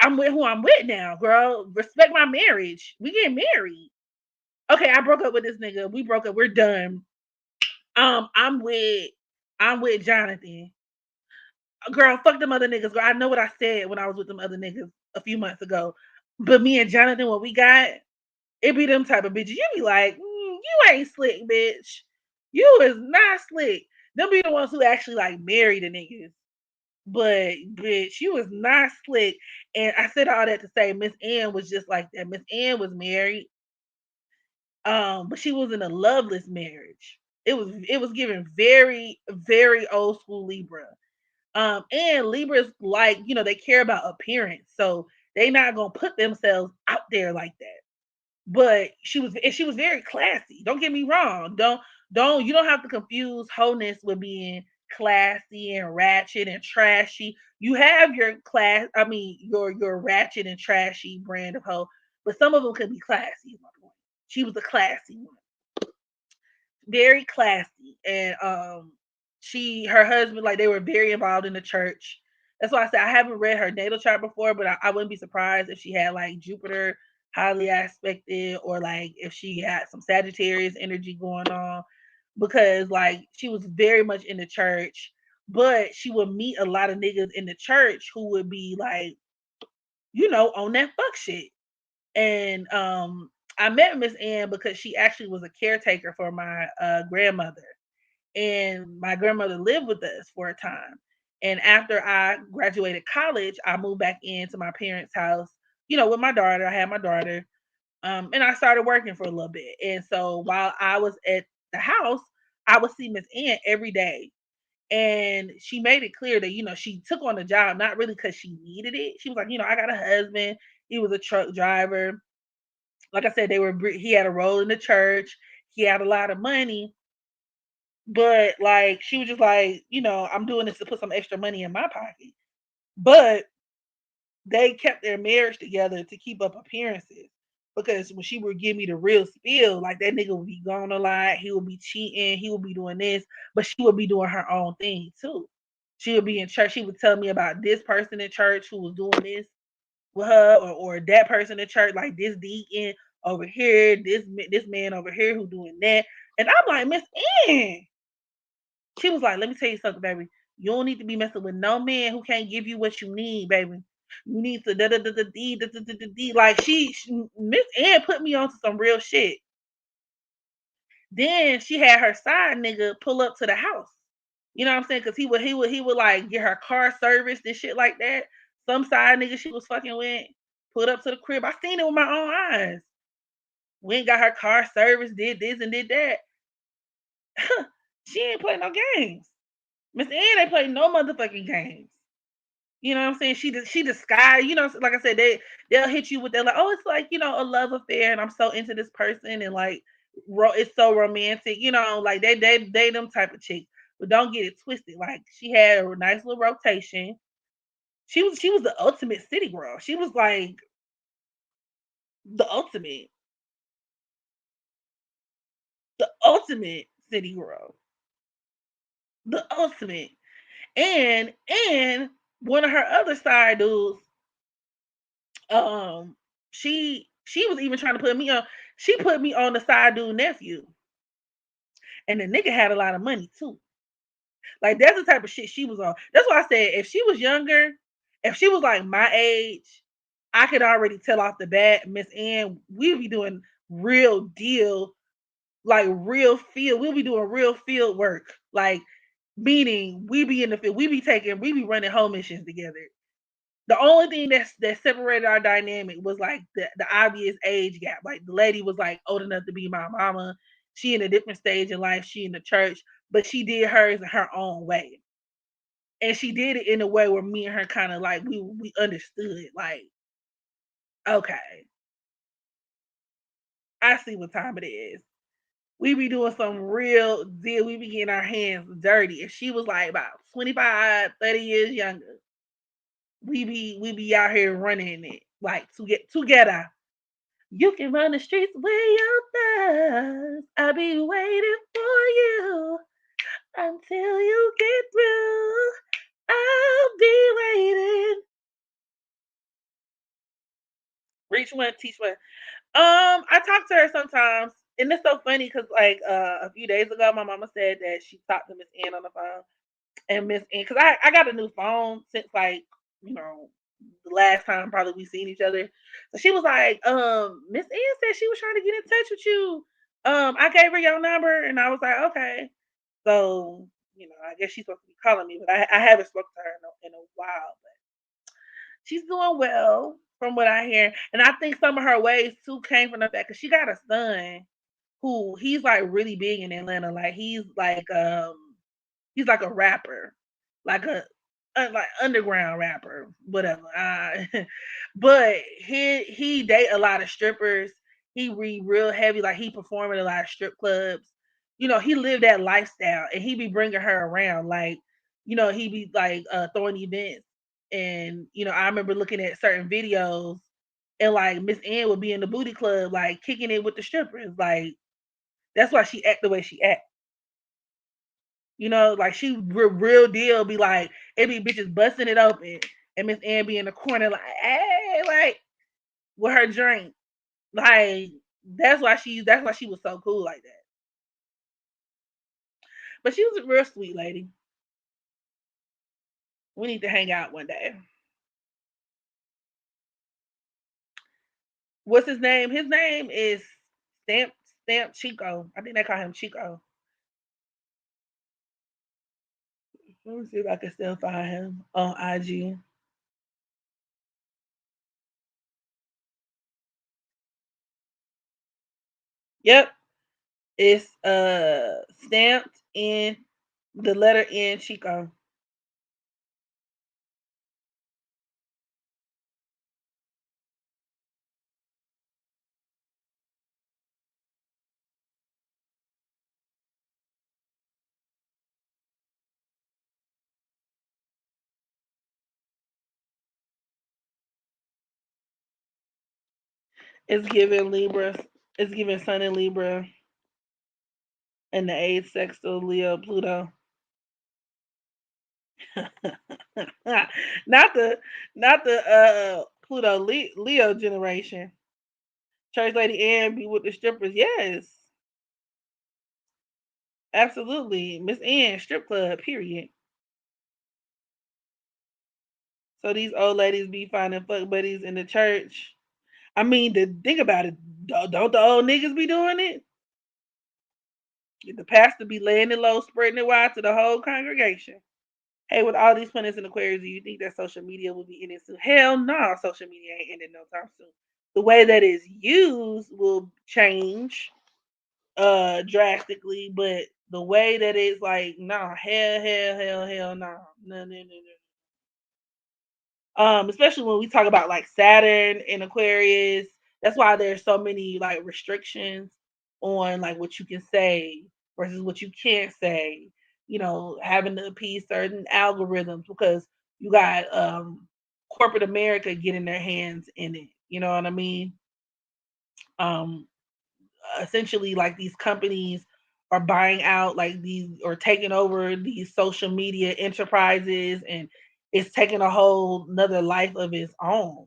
I'm with who I'm with now, girl. Respect my marriage. We get married. Okay, I broke up with this nigga. We broke up. We're done. Um, I'm with I'm with Jonathan. Girl, fuck them other niggas. Girl, I know what I said when I was with them other niggas a few months ago. But me and Jonathan, what we got, it be them type of bitches. You be like, you ain't slick, bitch. You is not slick. Them be the ones who actually like marry the niggas. But bitch, you was not slick. And I said all that to say Miss Ann was just like that. Miss Ann was married, but she was in a loveless marriage. It was given very, very old school Libra. And Libras, like, they care about appearance, so they not gonna put themselves out there like that. But she was very classy. Don't get me wrong. Don't you don't have to confuse wholeness with being classy and ratchet and trashy. You have your class, I mean your ratchet and trashy brand of hoe, but some of them can be classy. Is my point. She was a classy one, very classy, and she her husband, like, they were very involved in the church. That's why I said I haven't read her natal chart before, but I wouldn't be surprised if she had like Jupiter highly aspected, or like if she had some Sagittarius energy going on, because like she was very much in the church, but she would meet a lot of niggas in the church who would be like, on that fuck shit. And I met Miss Ann because she actually was a caretaker for my grandmother, and my grandmother lived with us for a time. And after I graduated college, I moved back into my parents' house, with my daughter. I had my daughter, and I started working for a little bit. And so while I was at the house, I would see Miss Ann every day. And she made it clear that, she took on the job not really because she needed it. She was like, I got a husband. He was a truck driver. Like I said, he had a role in the church. He had a lot of money, but like she was just like, I'm doing this to put some extra money in my pocket. But they kept their marriage together to keep up appearances. Because when she would give me the real spiel, like that nigga would be gone a lot, he would be cheating, he would be doing this, but she would be doing her own thing too. She would be in church, she would tell me about this person in church who was doing this with her, or that person in church, like this deacon over here, this man over here who doing that. And I'm like, Miss Ann, she was like, "Let me tell you something, baby. You don't need to be messing with no man who can't give you what you need, baby. You need to da da da da dee da da da da dee." Like Miss Ann put me onto some real shit. Then she had her side nigga pull up to the house. You know what I'm saying? Because he would like get her car serviced and shit like that. Some side nigga she was fucking with put up to the crib. I seen it with my own eyes. Went got her car serviced, did this and did that. She ain't play no games. Miss Ann ain't play no motherfucking games. You know what I'm saying? She disguised, like I said, they'll hit you with, they're like, oh, it's like, a love affair, and I'm so into this person, and like it's so romantic, like they them type of chicks. But don't get it twisted. Like she had a nice little rotation. She was the ultimate city girl. She was like the ultimate city girl. The ultimate. And one of her other side dudes, um, she was even trying to put me on. She put me on the side dude nephew, and the nigga had a lot of money too. Like that's the type of shit she was on. That's why I said if she was younger, if she was like my age, I could already tell off the bat, Miss Ann, we'd be doing real deal, like real field. We'll be doing real field work, like meaning we be in the field, we be running home missions together. The only thing that separated our dynamic was like the obvious age gap. Like the lady was like old enough to be my mama. She in a different stage in life. She in the church, but she did hers in her own way, and she did it in a way where me and her kind of like we understood. Like, okay, I see what time it is. We be doing some real deal. We be getting our hands dirty. And she was like about 25, 30 years younger. We be out here running it like to get together. You can run the streets with your thugs. I'll be waiting for you until you get through. I'll be waiting. Reach one, teach one. I talk to her sometimes, and it's so funny because like a few days ago, my mama said that she talked to Miss Ann on the phone, and Miss Ann, because I got a new phone since like you know the last time probably we seen each other. So she was like, Miss Ann said she was trying to get in touch with you. I gave her your number, and I was like, okay. So I guess she's supposed to be calling me, but I haven't spoken to her in a while. But she's doing well from what I hear, and I think some of her ways too came from the fact because she got a son who he's like really big in Atlanta. Like he's like a rapper, like like underground rapper, whatever. But he date a lot of strippers. He read real heavy, like he perform at a lot of strip clubs. He lived that lifestyle, and he be bringing her around. Like, he be like throwing events, and I remember looking at certain videos, and like Miss Ann would be in the booty club, like kicking it with the strippers. Like that's why she act the way she act. Like she real deal be like, it be bitches busting it open, and Miss Ann be in the corner like, hey, like with her drink. Like that's why she was so cool like that. But she was a real sweet lady. We need to hang out one day. What's his name? His name is Stamp Stamp Chico. I think they call him Chico. Let me see if I can still find him on IG. Yep, it's stamped in the letter N Chico. It's giving Libra. It's giving Sun in Libra and the eighth sextile Leo Pluto. not the not the Pluto Leo generation. Church lady Ann be with the strippers. Yes, absolutely. Miss Ann strip club. Period. So these old ladies be finding fuck buddies in the church. I mean, to think about it, don't the old niggas be doing it? The pastor be laying it low, spreading it wide to the whole congregation. Hey, with all these planets in Aquarius, do you think that social media will be ending soon? Hell no, social media ain't ending no time soon. The way that it's used will change drastically, but the way that it's like, nah, hell, no. No, no, no, no. Especially when we talk about like Saturn and Aquarius. That's why there's so many like restrictions on like what you can say versus what you can't say. Having to appease certain algorithms because you got corporate America getting their hands in it. You know what I mean? Um, Essentially, like these companies are buying out like these or taking over these social media enterprises, and it's taking a whole another life of its own.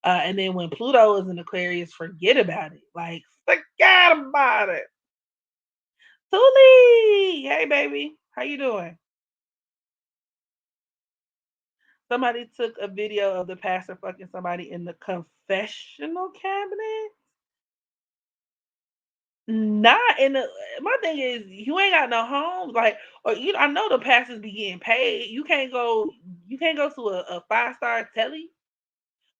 And then when Pluto is in Aquarius, forget about it. Like, forget about it. Tuli, hey baby, how you doing? Somebody took a video of the pastor fucking somebody in the confessional cabinet. Not in the. My thing is, you ain't got no homes, like, or I know the pastors be getting paid. You can't go. You can't go to a 5-star telly.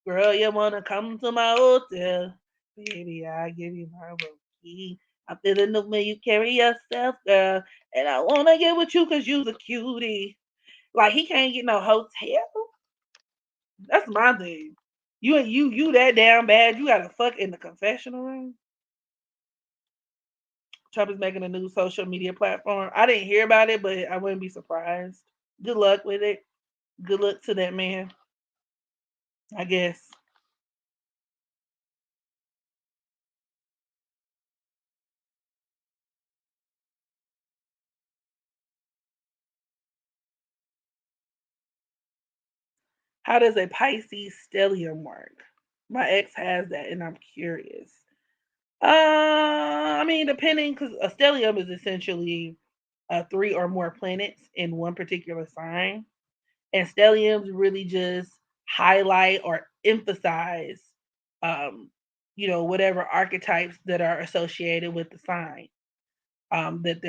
Girl, you wanna come to my hotel? Baby, I give you my room key. I'm feeling the way you carry yourself, girl, and I wanna get with you 'cause you's a cutie. Like he can't get no hotel. That's my thing. You that damn bad. You gotta fuck in the confessional room. Trump is making a new social media platform. I didn't hear about it, but I wouldn't be surprised. Good luck with it. Good luck to that man. I guess. How does a Pisces stellium work? My ex has that, and I'm curious. I mean, depending, because a stellium is essentially three or more planets in one particular sign, and stelliums really just highlight or emphasize, um, whatever archetypes that are associated with the sign that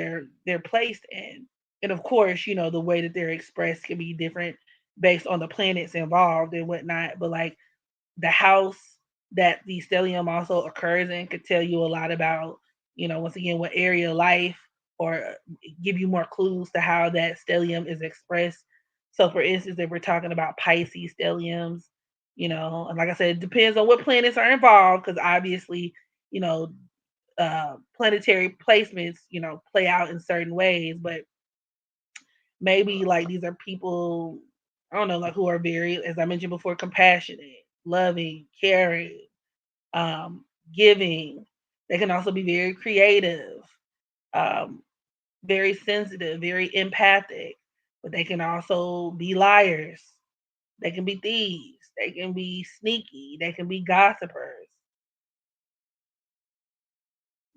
they're placed in, and of course, the way that they're expressed can be different based on the planets involved and whatnot. But like the house that the stellium also occurs in could tell you a lot about, once again, what area of life or give you more clues to how that stellium is expressed. So, for instance, if we're talking about Pisces stelliums, and like I said, it depends on what planets are involved because obviously, you know, planetary placements, play out in certain ways. But maybe like these are people, I don't know, like who are very, as I mentioned before, compassionate, loving, caring, um, giving. They can also be very creative, um, very sensitive, very empathic, but they can also be liars. They can be thieves. They can be sneaky. They can be gossipers.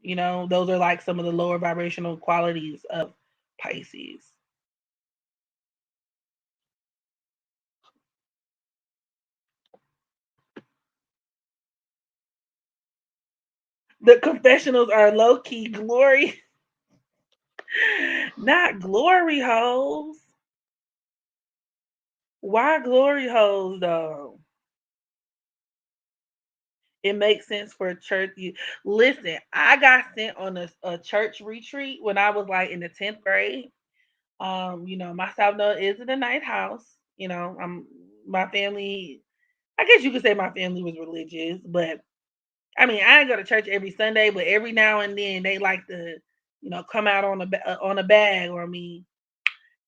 Those are like some of the lower vibrational qualities of Pisces. The confessionals are low key glory, not glory holes. Why glory holes though? It makes sense for a church. Listen, I got sent on a church retreat when I was like in the 10th grade. My South Node is in the ninth house. I'm my family. I guess you could say my family was religious, but I mean, I ain't go to church every Sunday, but every now and then they like to, come out on a bag or me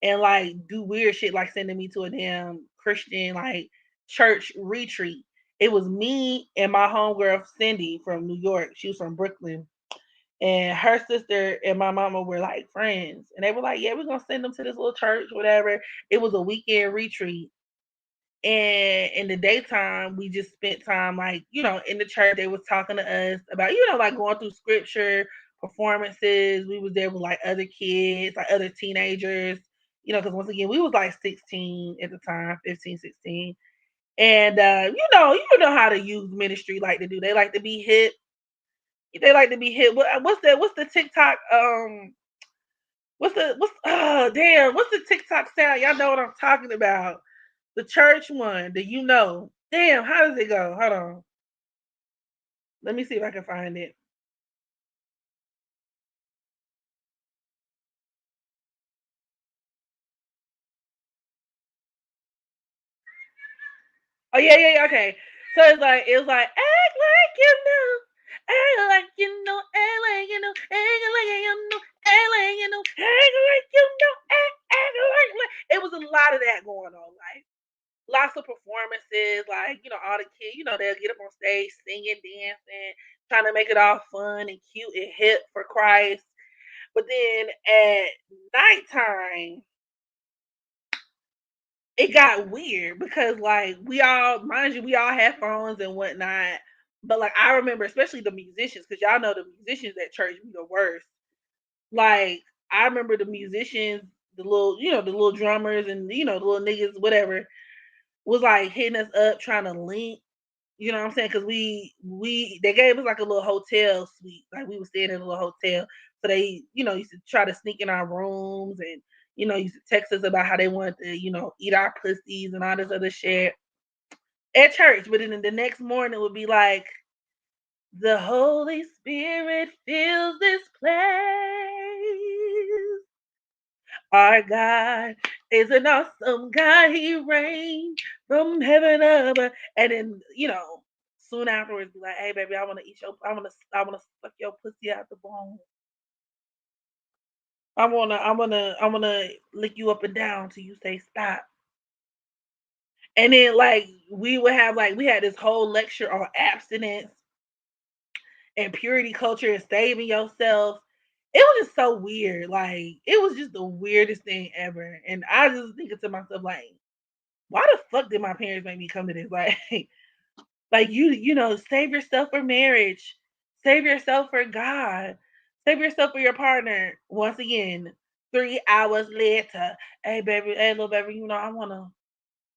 and like do weird shit like sending me to a damn Christian like church retreat. It was me and my homegirl Cindy from New York. She was from Brooklyn. And her sister and my mama were like friends. And they were like, yeah, we're gonna send them to this little church, whatever. It was a weekend retreat. And in the daytime, we just spent time like, in the church. They was talking to us about, like going through scripture, performances. We was there with like other kids, like other teenagers, because once again, we was like 16 at the time, 15, 16. And you know how to use ministry like to do. They like to be hip. They like to be hip. What's the TikTok what's damn, what's the TikTok sound? Y'all know what I'm talking about. The church one, do you know? Damn, how does it go? Hold on. Let me see if I can find it. Oh yeah, okay. So it was like act like you know, act like you know, act like you know, act like you know, act like you know, act like you know, act like. It was a lot of that going on, like lots of performances, like all the kids, they'll get up on stage singing, dancing, trying to make it all fun and cute and hip for Christ. But then at nighttime, it got weird because like we all, mind you, we all had phones and whatnot. But like I remember, especially the musicians, because y'all know the musicians at church be the worst. Like I remember the musicians, the little drummers and the little niggas, whatever, was like hitting us up trying to link. You know what I'm saying? Because we they gave us like a little hotel suite, like we was staying in a little hotel. So they used to try to sneak in our rooms and used to text us about how they wanted to eat our pussies and all this other shit at church. But then the next morning it would be like the Holy Spirit fills this place. Our God is an awesome God. He reigns from heaven above. And then, soon afterwards be like, hey baby, I wanna suck your pussy out the bone. I wanna lick you up and down till you say stop. And then like we would have like we had this whole lecture on abstinence and purity culture and saving yourself. It was just so weird. Like it was just the weirdest thing ever. And I just thinking to myself, like, why the fuck did my parents make me come to this? Like, like save yourself for marriage, save yourself for God, save yourself for your partner. Once again, 3 hours later, hey baby, hey little baby, I wanna,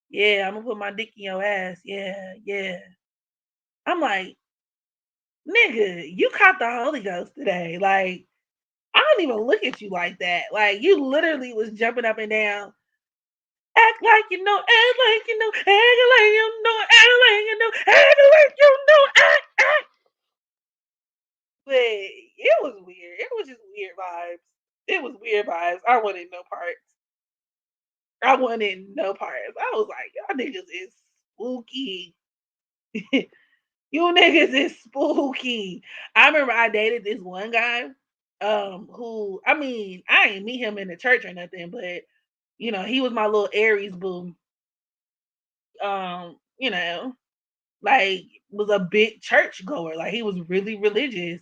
yeah, I'm gonna put my dick in your ass, yeah, yeah. I'm like, nigga, you caught the Holy Ghost today. Like, I don't even look at you like that. Like, you literally was jumping up and down. Act like you know, act like you know, act like you know, act like you know, act like you know, act. But it was weird. It was just weird vibes. It was weird vibes. I wanted no parts. I wanted no parts. I was like, y'all niggas is spooky. You niggas is spooky. I remember I dated this one guy, who I mean, I ain't meet him in the church or nothing, but he was my little Aries boo. You know, like was a big church goer. Like he was really religious.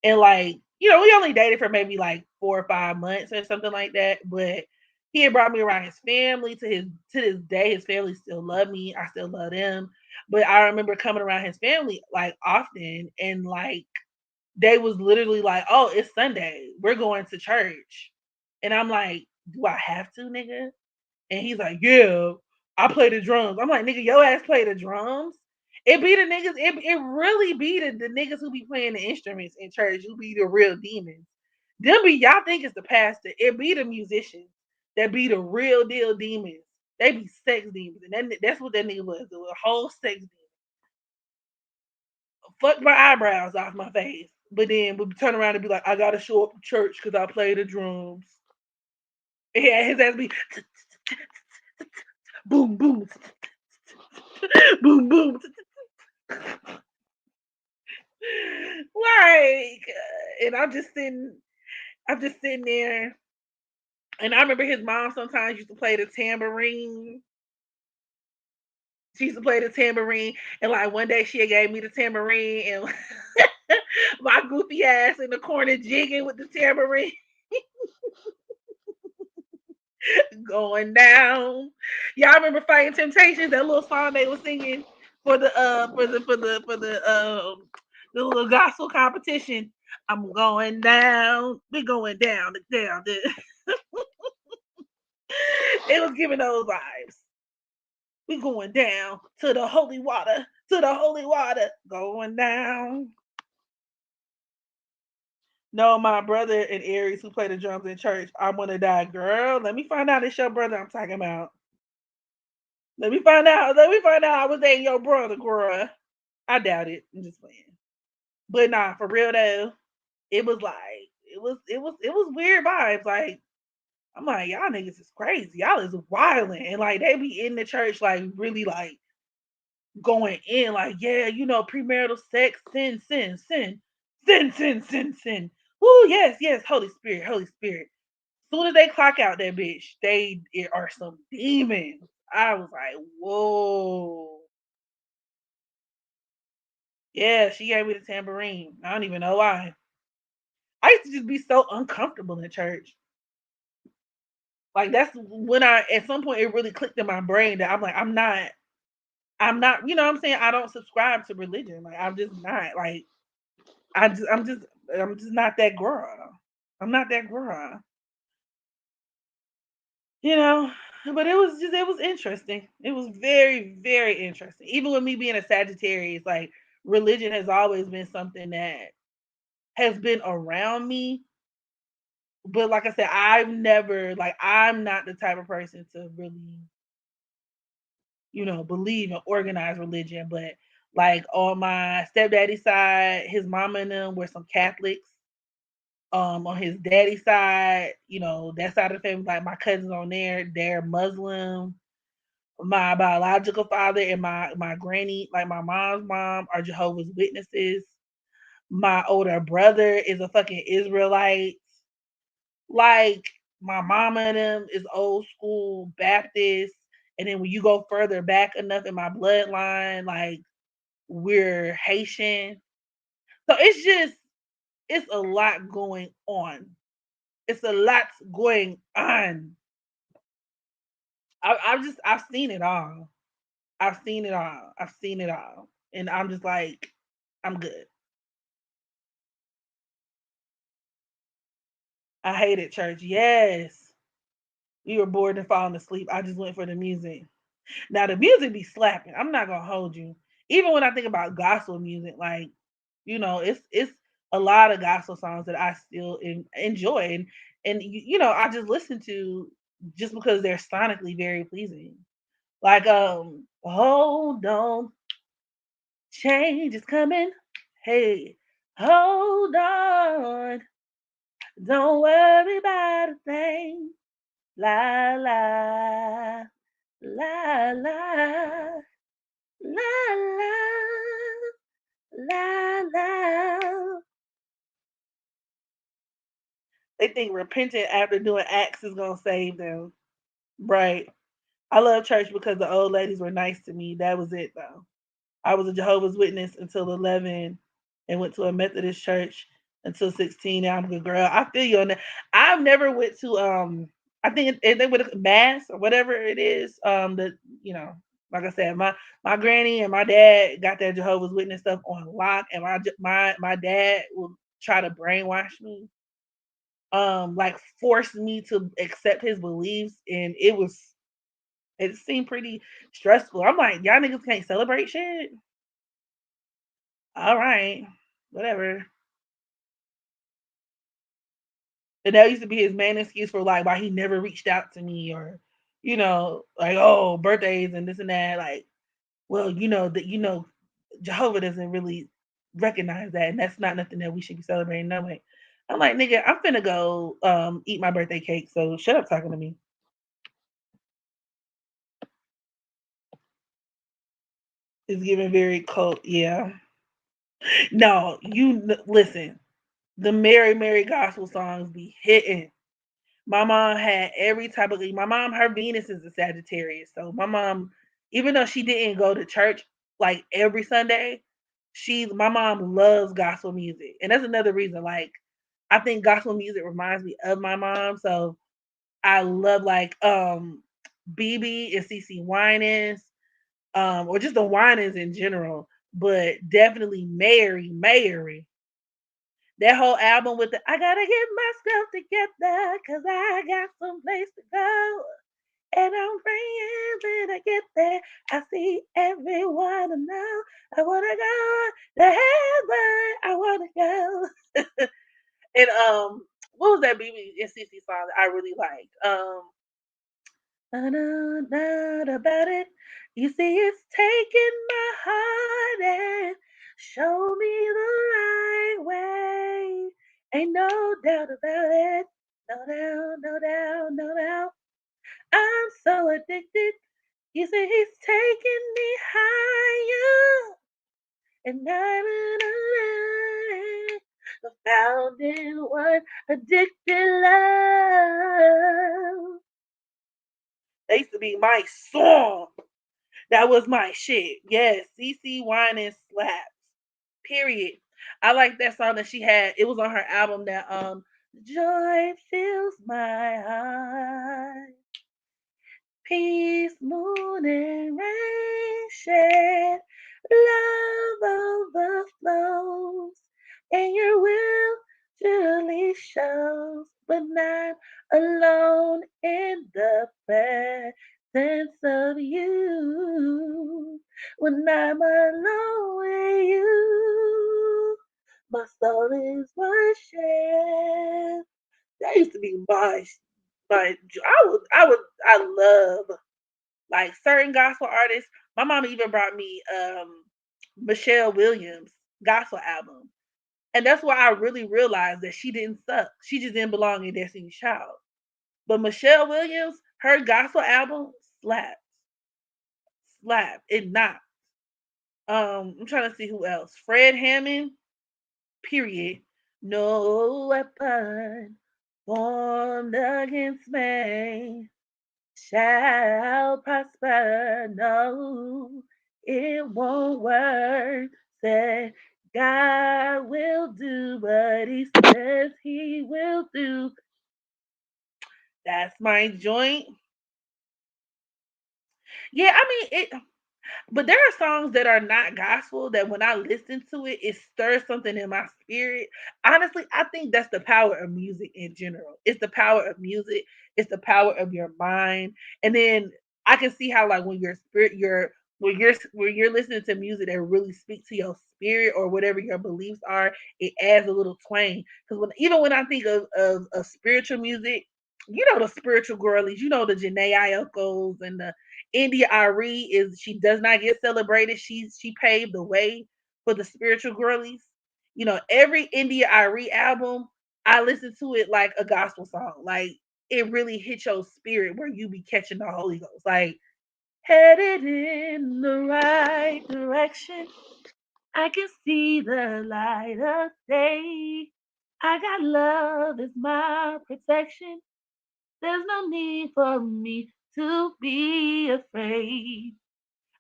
And like, we only dated for maybe like 4 or 5 months or something like that. But he had brought me around his family to this day. His family still love me. I still love them. But I remember coming around his family like often and like they was literally like, "Oh, it's Sunday. We're going to church." And I'm like, "Do I have to, nigga?" And he's like, "Yeah, I play the drums." I'm like, "Nigga, your ass play the drums?" It be the niggas, it really be the niggas who be playing the instruments in church who be the real demons. Them be y'all think it's the pastor. It be the musicians that be the real deal demons. They be sex demons. And that's what that nigga was, a whole sex demon. Fuck my eyebrows off my face. But then would turn around and be like, I gotta show up to church because I play the drums. Yeah, his ass be boom, boom, boom, boom. Like, and I'm just sitting there, and I remember his mom sometimes used to play the tambourine. She used to play the tambourine, and like one day she gave me the tambourine, and my goofy ass in the corner jigging with the tambourine going down. Y'all remember Fighting Temptations? That little song they were singing for the little gospel competition. I'm going down. We going down, down. It was giving those vibes. We going down to the holy water, to the holy water, going down. No, my brother in Aries who play the drums in church. I want to die, girl. Let me find out it's your brother I'm talking about. Let me find out. Let me find out I was dating your brother, girl. I doubt it. I'm just playing. But nah, for real though, it was like it was weird vibes. Like I'm like, y'all niggas is crazy. Y'all is wilding. And like they be in the church like really like going in, like, yeah, premarital sex, sin, sin, sin, sin, sin, sin, sin. Woo, yes, yes, Holy Spirit, Holy Spirit. Soon as they clock out that bitch, they are some demons. I was like, whoa. Yeah, she gave me the tambourine. I don't even know why. I used to just be so uncomfortable in church. Like that's when at some point it really clicked in my brain that I'm like, I'm not, you know what I'm saying? I don't subscribe to religion. Like I'm just not like I just I'm just not that girl. I'm not that girl. You know, but it was interesting. It was very, very interesting. Even with me being a Sagittarius, like religion has always been something that has been around me. But like I said, I've never like I'm not the type of person to really, believe in organized religion. But like on my stepdaddy side, his mama and them were some Catholics. On his daddy's side, that side of the family, like my cousins on there, they're Muslim. My biological father and my granny, like my mom's mom, are Jehovah's Witnesses. My older brother is a fucking Israelite. Like my mama and them is old school Baptist. And then when you go further back enough in my bloodline, like we're Haitian. So it's a lot going on. It's a lot going on. I've seen it all. I've seen it all. I've seen it all. And I'm just like, I'm good. I hated church. Yes. We were bored and falling asleep. I just went for the music. Now the music be slapping. I'm not gonna hold you. Even when I think about gospel music, like, it's a lot of gospel songs that I still enjoy and I just listen to just because they're sonically very pleasing. Like hold on, change is coming. Hey, hold on. Don't worry about a thing. La la la la la la la. They think repenting after doing acts is gonna save them. Right. I love church because the old ladies were nice to me. That was it though. I was a Jehovah's Witness until 11 and went to a Methodist church until 16. Now I'm a good girl. I feel you on that. I've never went to I think they would mass or whatever it is. That you know, like I said, my granny and my dad got that Jehovah's Witness stuff on lock, and my dad will try to brainwash me, like force me to accept his beliefs, and it seemed pretty stressful. I'm like, y'all niggas can't celebrate shit. All right, whatever. And that used to be his main excuse for like why he never reached out to me, or like, oh, birthdays and this and that. Like, well, Jehovah doesn't really recognize that, and that's not nothing that we should be celebrating no way. I'm like, nigga, I'm finna go eat my birthday cake, so shut up talking to me. It's giving very cold. Yeah. No, listen. The Mary Mary gospel songs be hitting. My mom had every type of my mom, her Venus is a Sagittarius. So my mom, even though she didn't go to church like every Sunday, my mom loves gospel music. And that's another reason. Like, I think gospel music reminds me of my mom. So I love like BB and CC Winans, or just the Winans in general, but definitely Mary. That whole album with the I gotta get myself together because I got some place to go. And I'm praying when I get there. I see everyone I know. I wanna go to heaven. I wanna go. And what was that BB and CC song that I really liked? Not about it. You see, it's taking my heart and show me the right way. Ain't no doubt about it. No doubt, no doubt, no doubt. I'm so addicted. You see, he's taking me higher, and I'm in a rush. The found in one addicted love. That used to be my song. That was my shit. Yes, CC Winans slaps. Period. I like that song that she had. It was on her album that Joy fills my heart. Peace, moon, and rain shed. Love overflows. And your will truly shows. But not alone in the presence of you. When I'm alone with you, my soul is worship. That used to be my I love like certain gospel artists. My mom even brought me Michelle Williams gospel album. And that's why I really realized that she didn't suck. She just didn't belong in Destiny's Child. But Michelle Williams, her gospel album slapped. Slapped. It knocked. I'm trying to see who else. Fred Hammond, period. No weapon formed against me shall prosper. No, it won't work. Say God will do what He says He will do. That's my joint. Yeah, I mean it. But there are songs that are not gospel that when I listen to it, it stirs something in my spirit. Honestly, I think that's the power of music in general. It's the power of music. It's the power of your mind. And then I can see how like when your spirit, when you're listening to music that really speak to your spirit or whatever your beliefs are, it adds a little twang. Because even when I think of spiritual music, the spiritual girlies, the Janae Ayokos and the India Ari is she does not get celebrated. She paved the way for the spiritual girlies. Every India Ari album, I listen to it like a gospel song. Like it really hit your spirit where you be catching the Holy Ghost. Like, headed in the right direction. I can see the light of day. I got love as my protection. There's no need for me to be afraid.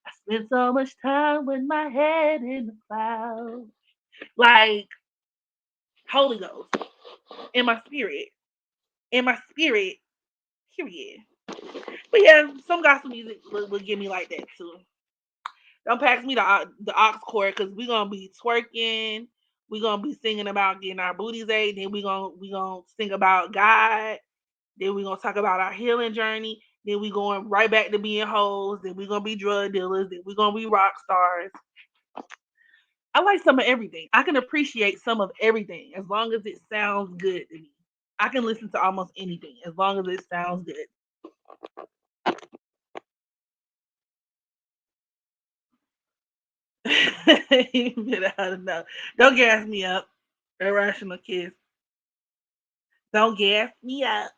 I spend so much time with my head in the clouds. Like, Holy Ghost in my spirit. In my spirit. Period. But yeah, some gospel music will give me like that too. Don't pass me the aux cord because we're gonna be twerking. We're gonna be singing about getting our booties ate. Then we gonna sing about God. Then we're gonna talk about our healing journey. Then we going right back to being hoes. Then we're gonna be drug dealers. Then we're gonna be rock stars. I like some of everything. I can appreciate some of everything as long as it sounds good to me. I can listen to almost anything as long as it sounds good. But I don't know. Don't gas me up. Irrational kids. Don't gas me up.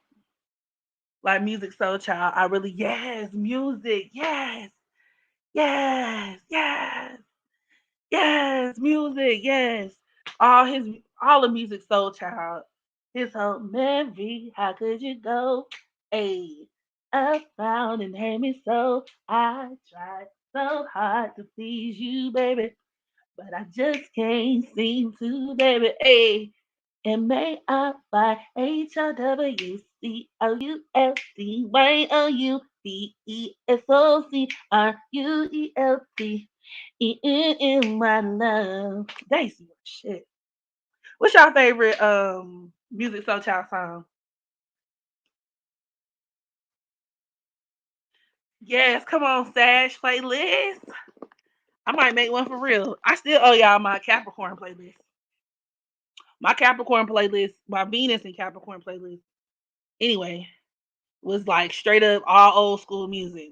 Like Music Soul Child. I really, yes, music. Yes. Yes. Yes. Yes. Music. Yes. All his all the Music Soul Child. His whole Mary, how could you go? Hey, I found and hurt me so. I tried so hard to please you, baby. But I just can't seem to, baby. Hey, My love. That's shit. What's your favorite Music Soul Child song? Yes, come on, Stash playlist. I might make one for real. I still owe y'all my Capricorn playlist. My Capricorn playlist, my Venus and Capricorn playlist. Anyway, was like straight up all old school music.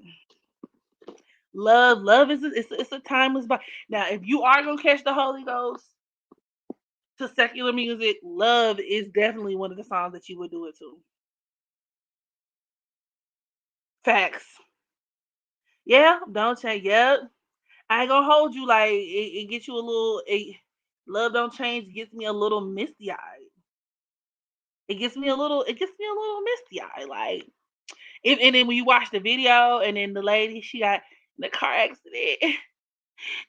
Love is it's a timeless. Now, if you are gonna catch the Holy Ghost to secular music, love is definitely one of the songs that you would do it to. Facts. Yeah, don't change. Yep. I ain't gonna hold you like it gets you a little. Love don't change gets me a little misty eyed. It gets me a little. It gets me a little misty eyed. Like, and then when you watch the video, and then the lady she got in the car accident,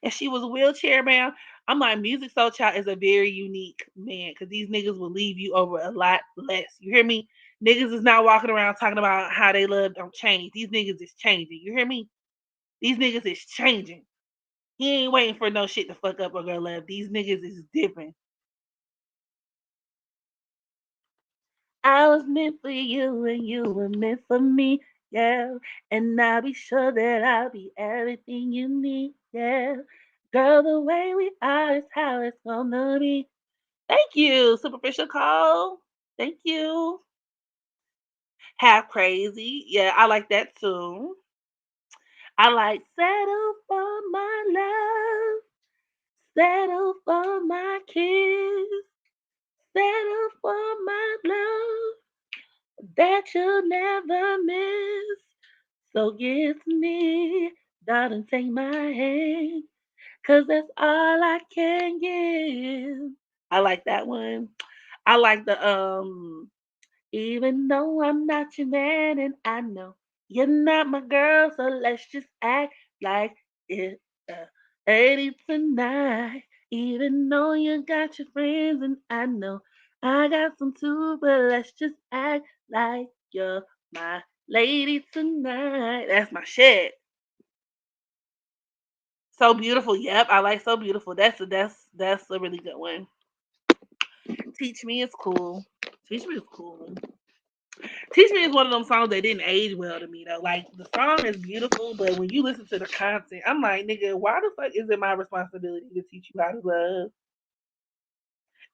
and she was wheelchair bound. I'm like, Music Soul Child is a very unique man because these niggas will leave you over a lot less. You hear me? Niggas is not walking around talking about how they love don't change. These niggas is changing. You hear me? These niggas is changing. He ain't waiting for no shit to fuck up or go left. These niggas is different. I was meant for you and you were meant for me, yeah. And I'll be sure that I'll be everything you need, yeah. Girl, the way we are is how it's gonna be. Thank you, Superficial Call. Thank you. Half Crazy. Yeah, I like that too. I like Settle for My Love. Settle for My Kiss. Settle for My Love that you'll never miss. So give me, darling, take my hand, 'cause that's all I can give. I like that one. I like the even though I'm not your man and I know you're not my girl, so let's just act like it's a 80 tonight. Even though you got your friends and I know I got some too, but let's just act like you're my lady tonight. That's my shit. So beautiful. Yep, I like So Beautiful. That's a really good one. Teach Me is cool. Teach Me is cool. Teach Me is one of them songs that didn't age well to me though. Like the song is beautiful, but when you listen to the content, I'm like, nigga, why the fuck is it my responsibility to teach you how to love?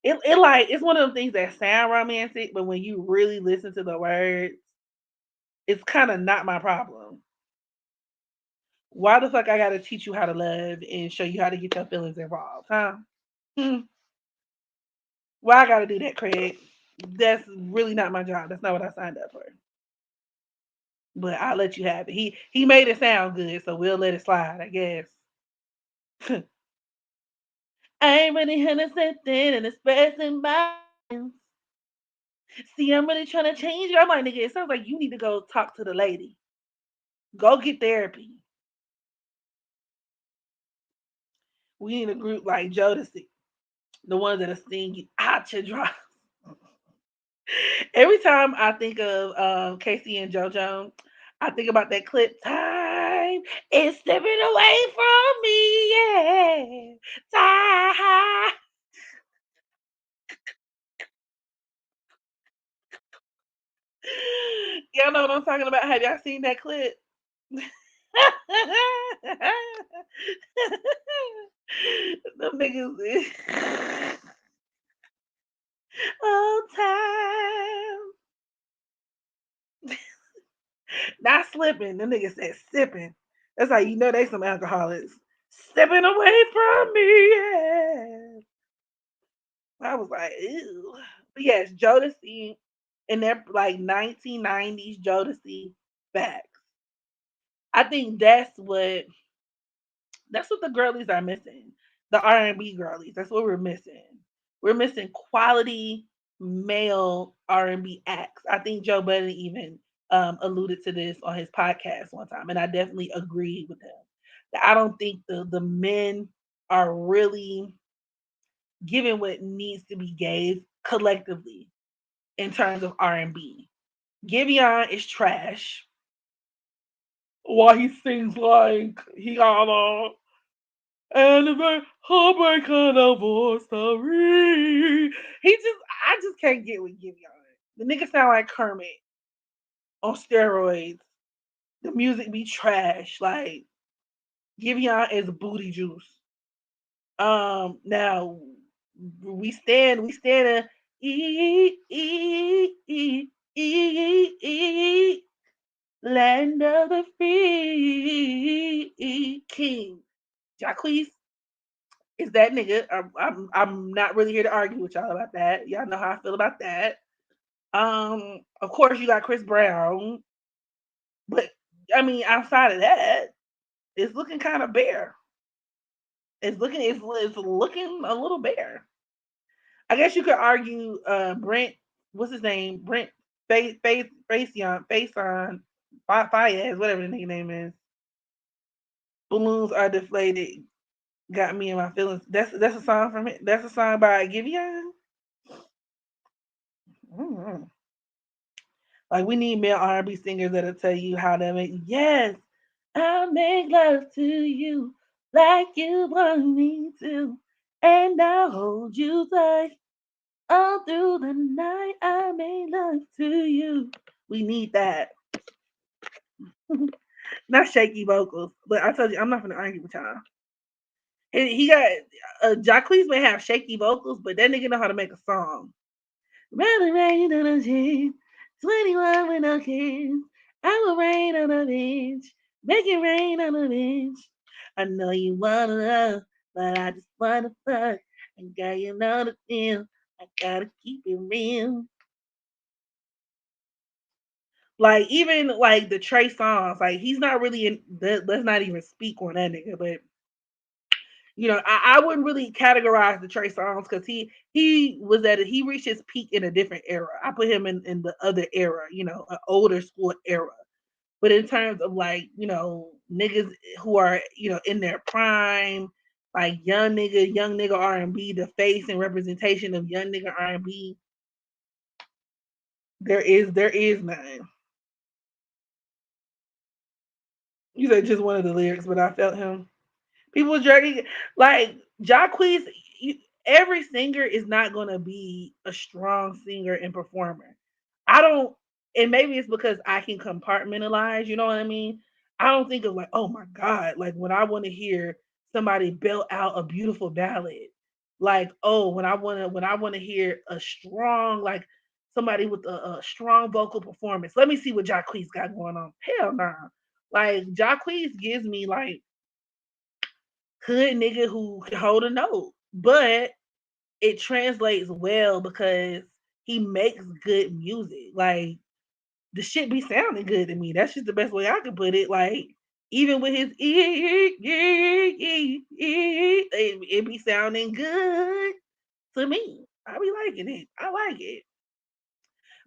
It like it's one of them things that sound romantic, but when you really listen to the words, it's kind of not my problem. Why the fuck I gotta teach you how to love and show you how to get your feelings involved, huh? Hmm. Why I gotta do that, Craig? That's really not my job. That's not what I signed up for. But I'll let you have it. He made it sound good, so we'll let it slide, I guess. I ain't really understanding and expressing my feelings. See, I'm really trying to change you. I'm like, nigga, it sounds like you need to go talk to the lady. Go get therapy. We need a group like Jodeci, the ones that'll sing you out your drop. Every time I think of Casey and JoJo, I think about that clip. Time is slipping away from me. Yeah. Time. Y'all know what I'm talking about? Have y'all seen that clip? Them niggas. Oh, time. Not slipping. Them niggas said sipping. That's how you know they some alcoholics. Sipping away from me. Yeah. I was like, ew. But yes, Jodeci in their like 1990s Jodeci facts. I think that's what the girlies are missing. The R&B girlies. That's what we're missing. We're missing quality male R&B acts. I think Joe Budden even alluded to this on his podcast one time, and I definitely agree with him. That I don't think the men are really given what needs to be gave collectively in terms of R&B. Giveon is trash. Why he sings like he got and a very heartbreak kind of voice story. I just can't get with Giveon. The nigga sound like Kermit on steroids. The music be trash. Like Giveon is booty juice. Now we stand a land of the free king. Jacquees is that nigga. I'm not really here to argue with y'all about that. Y'all know how I feel about that. Of course you got Chris Brown, but I mean outside of that, it's looking kind of bare. It's looking a little bare. I guess you could argue Brent, what's his name? Brent Faison, Fayez, whatever the nigga name is. Balloons are deflated. Got me in my feelings. That's a song from it. That's a song by Giveon. Mm-hmm. Like we need male R&B singers that'll tell you how to make. Yes, I make love to you like you want me to, and I'll hold you tight all through the night. I make love to you. We need that. Not shaky vocals, but I told you I'm not gonna argue with y'all. He got Jacquees may have shaky vocals, but that nigga know how to make a song. Rather rain on a jeans, 21 with no kids. I will rain on a bench, make it rain on a bench. I know you wanna love, but I just wanna fuck. And girl, you know the deal. I gotta keep it real. Like even like the Trey songs, like he's not really in. Let's not even speak on that nigga, but I wouldn't really categorize the Trey Songz because he reached his peak in a different era. I put him in the other era, an older school era. But in terms of like, niggas who are, in their prime, like young nigga R&B, the face and representation of young nigga R&B, there is none. You said just one of the lyrics, but I felt him. People dragging like Jacquees. Every singer is not gonna be a strong singer and performer. I don't, and maybe it's because I can compartmentalize. You know what I mean? I don't think of like, oh my god, like when I want to hear somebody belt out a beautiful ballad, like oh when I want to hear a strong like somebody with a strong vocal performance. Let me see what Jacquees got going on. Hell no. Nah. Like Jacquees gives me like hood nigga who can hold a note, but it translates well because he makes good music. Like the shit be sounding good to me. That's just the best way I can put it. Like even with his it be sounding good to me. I be liking it. I like it.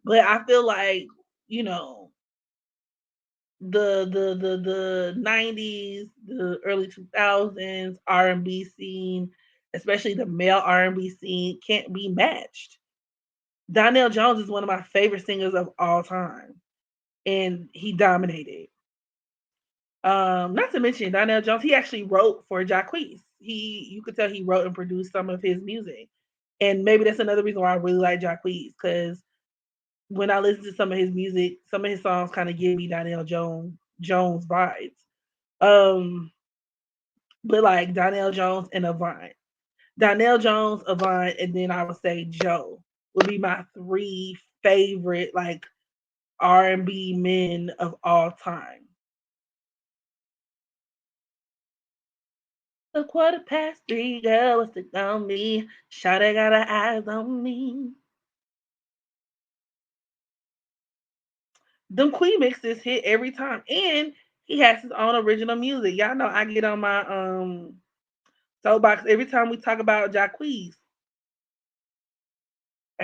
But I feel like, you know, the 90s, the early 2000s R&B scene, especially the male R&B scene, can't be matched. Donnell Jones is one of my favorite singers of all time, and he dominated. Not to mention Donnell Jones, he actually wrote for Jacquees. You could tell he wrote and produced some of his music, and maybe that's another reason why I really like Jacquees, because when I listen to some of his music, some of his songs kind of give me Donnell Jones vibes. Um, but like Donnell Jones and Avant, Donnell Jones, Avant, and then I would say Joe would be my three favorite like R&B men of all time. A quarter past three, girl, what's it on me? Shawty got her eyes on me. Them Queen mixes hit every time, and he has his own original music. Y'all know I get on my soapbox every time we talk about Jacquees.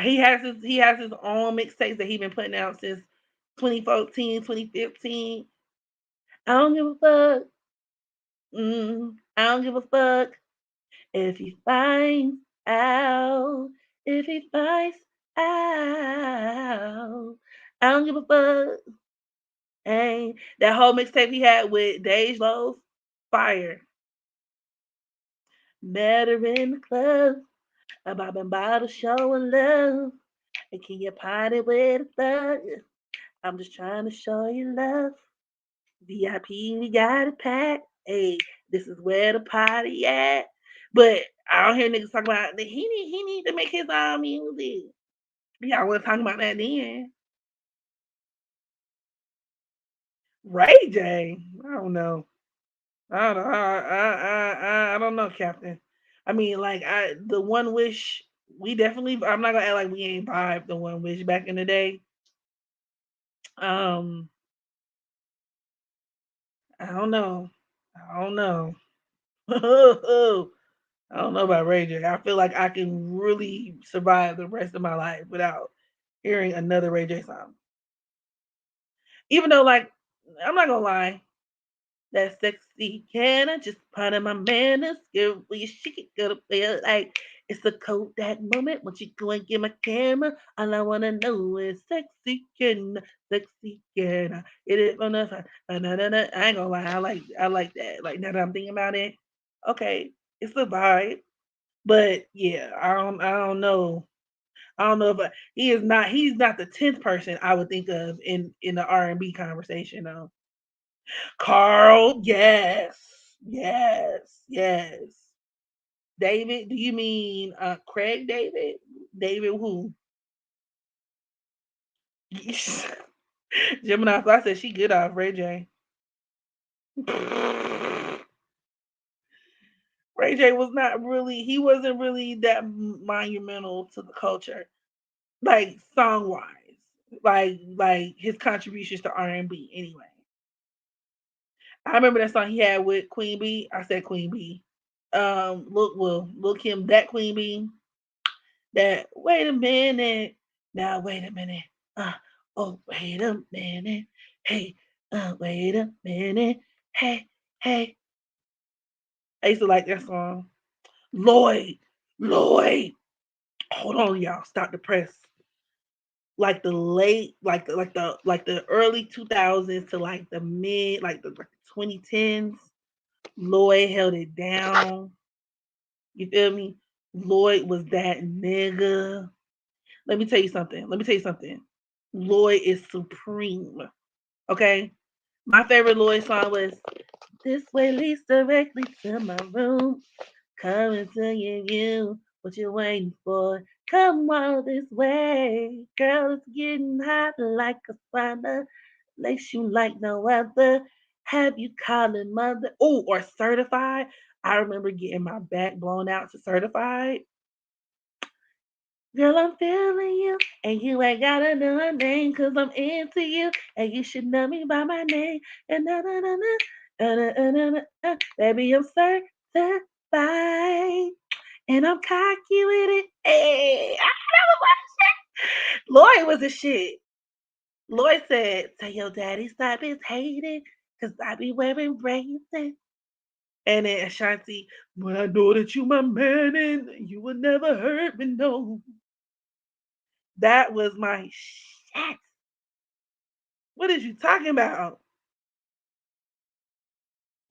He has his own mixtapes that he been putting out since 2014, 2015. I don't give a fuck. I don't give a fuck if he finds out. If he finds out, I don't give a fuck. Hey, that whole mixtape he had with Dej Loaf, fire. Met her in the club, a bobbing bottle showing love. And can you party with a thug? I'm just trying to show you love. VIP, we got it packed. Hey, this is where the party at. But I don't hear niggas talk about that. He need to make his own music. Y'all want to talk about that then? Ray J. I don't know. I don't know. I don't know, Captain. I mean, like the One Wish. We definitely. I'm not gonna act like we ain't vibed the One Wish back in the day. Um, I don't know. I don't know. I don't know about Ray J. I feel like I can really survive the rest of my life without hearing another Ray J song. Even though, like, I'm not gonna lie, that sexy can I just part of my manners, girl, will you shake it, girl, feel like it's a Kodak moment. When you go and get my camera, all I wanna know is sexy can I get it from the front? I ain't gonna lie, I like that. Like now that I'm thinking about it, okay, it's a vibe. But yeah, I don't know. I don't know if he's not the 10th person I would think of in the R&B conversation though. Carl, yes. Yes. Yes. David, do you mean Craig David? David who? Gemini, so I said she good off Ray J. Ray J was not really, he wasn't really that monumental to the culture, like song wise, like his contributions to R&B. Anyway, I remember that song he had with Queen B. I said Queen B. Look him that Queen B. That wait a minute, now wait a minute, uh, oh wait a minute, hey, wait a minute, hey, hey. I used to like that song. Lloyd, Lloyd. Hold on, y'all. Stop the press. Like the late, like the early 2000s to like the mid, like 2010s. Lloyd held it down. You feel me? Lloyd was that nigga. Let me tell you something. Let me tell you something. Lloyd is supreme. Okay? My favorite Lloyd song was This Way Leads Directly to My Room. Coming to you. What you waiting for? Come on this way. Girl, it's getting hot like a sauna. Lace you like no other. Have you calling mother? Oh, or certified. I remember getting my back blown out to certified. Girl, I'm feeling you, and you ain't gotta know my name, cause I'm into you, and you should know me by my name. And na na na na, baby, I'm certified, and I'm cocky with it. Hey, Lloyd was the shit. Lloyd said, "Tell your daddy stop his hating, cause I be wearing braces." And then Ashanti, "But I know that you my man, and you will never hurt me, no." That was my shit. What is you talking about?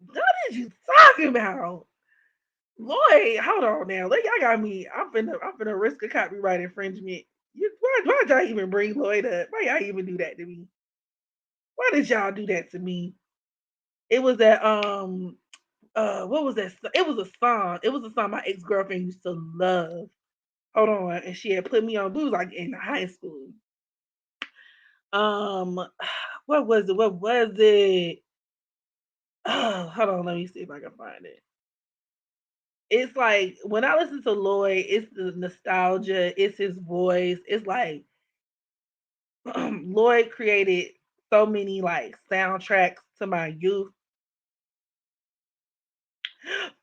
What is you talking about? Lloyd, hold on now. Look, y'all got me. I'm finna risk a copyright infringement. Why y'all even bring Lloyd up? Why y'all even do that to me? Why did y'all do that to me? It was that what was that? It was a song. It was a song my ex girlfriend used to love. Hold on, and she had put me on blues like in high school. Um, what was it? What was it? Oh, hold on, let me see if I can find it. It's like when I listen to Lloyd, it's the nostalgia, it's his voice. It's like Lloyd created so many like soundtracks to my youth.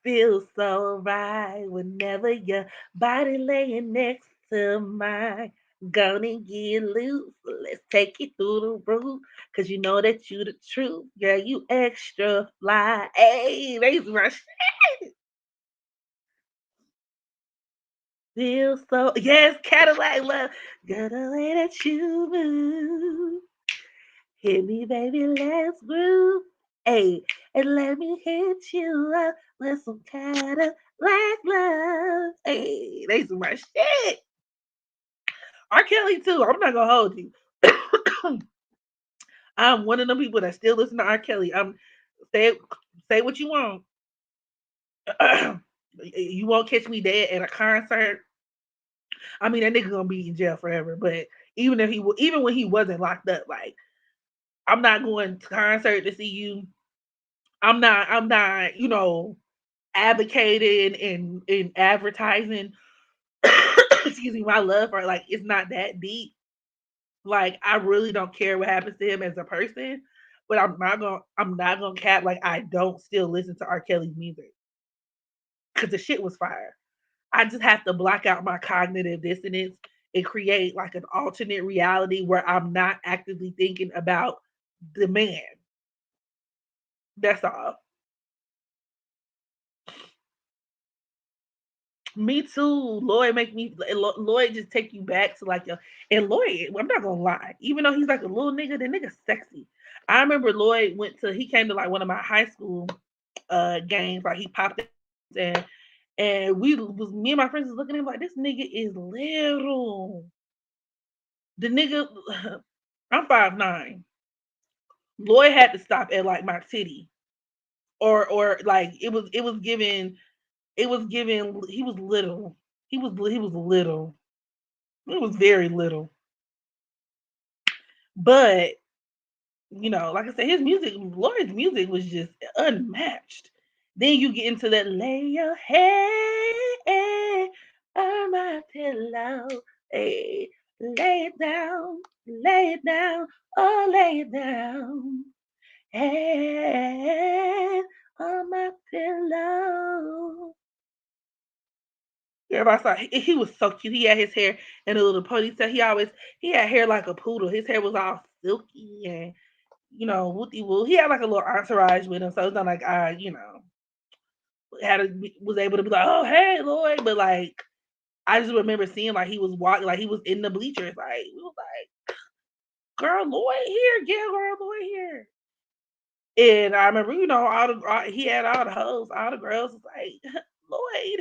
Feels so right whenever your body laying next to mine. Gonna get loose. Let's take it through the roof. Cause you know that you the truth. Girl, you extra fly. Hey, they rush. Feel so yes, Cadillac love. Girl, the way that you move. Hit me, baby, let's groove. Hey, and let me hit you up with some Cadillac love. Hey, they some my shit. R. Kelly too. I'm not gonna hold you. I'm one of them people that still listen to R. Kelly. Say say what you want. You won't catch me dead at a concert. I mean, that nigga gonna be in jail forever. But even when he wasn't locked up, like I'm not going to concert to see you. I'm not, advocating and advertising excuse me, my love for like it's not that deep. Like I really don't care what happens to him as a person, but I'm not gonna cap like I don't still listen to R. Kelly's music because the shit was fire. I just have to block out my cognitive dissonance and create like an alternate reality where I'm not actively thinking about the man. That's all. Me too. Lloyd just take you back to like your and Lloyd. I'm not gonna lie, even though he's like a little nigga, the nigga sexy. I remember Lloyd he came to like one of my high school games. Like he popped in, and we was me and my friends was looking at him like this nigga is little. The nigga, I'm 5'9". Lloyd had to stop at like my titty, or like it was given he was little. He was little. It was very little. But, like I said, Lloyd's music was just unmatched. Then you get into that lay your head on my pillow. Hey, lay it down, oh lay it down. Head on my pillow. Everybody saw he was so cute. He had his hair in a little ponytail. He had hair like a poodle. His hair was all silky and wooty woo. He had like a little entourage with him, so it's not like I was able to be like, oh hey Lloyd, but like I just remember seeing like he was walking, like he was in the bleachers, like we was like, girl Lloyd here, yeah, girl Lloyd here. And I remember, he had all the hoes, all the girls was like, Lloyd.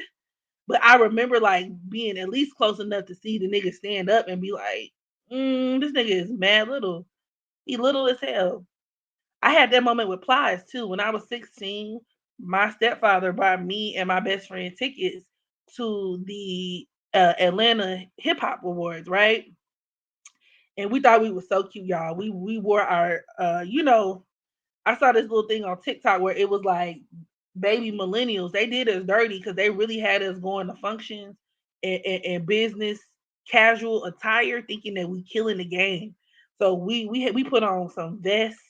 But I remember like being at least close enough to see the nigga stand up and be like, this nigga is mad little. He little as hell. I had that moment with Plies too. When I was 16, my stepfather bought me and my best friend tickets to the Atlanta Hip Hop Awards, right? And we thought we was so cute, y'all. We wore our I saw this little thing on TikTok where it was like baby millennials. They did us dirty because they really had us going to functions and business. casual attire, thinking that we killing the game. So we put on some vests.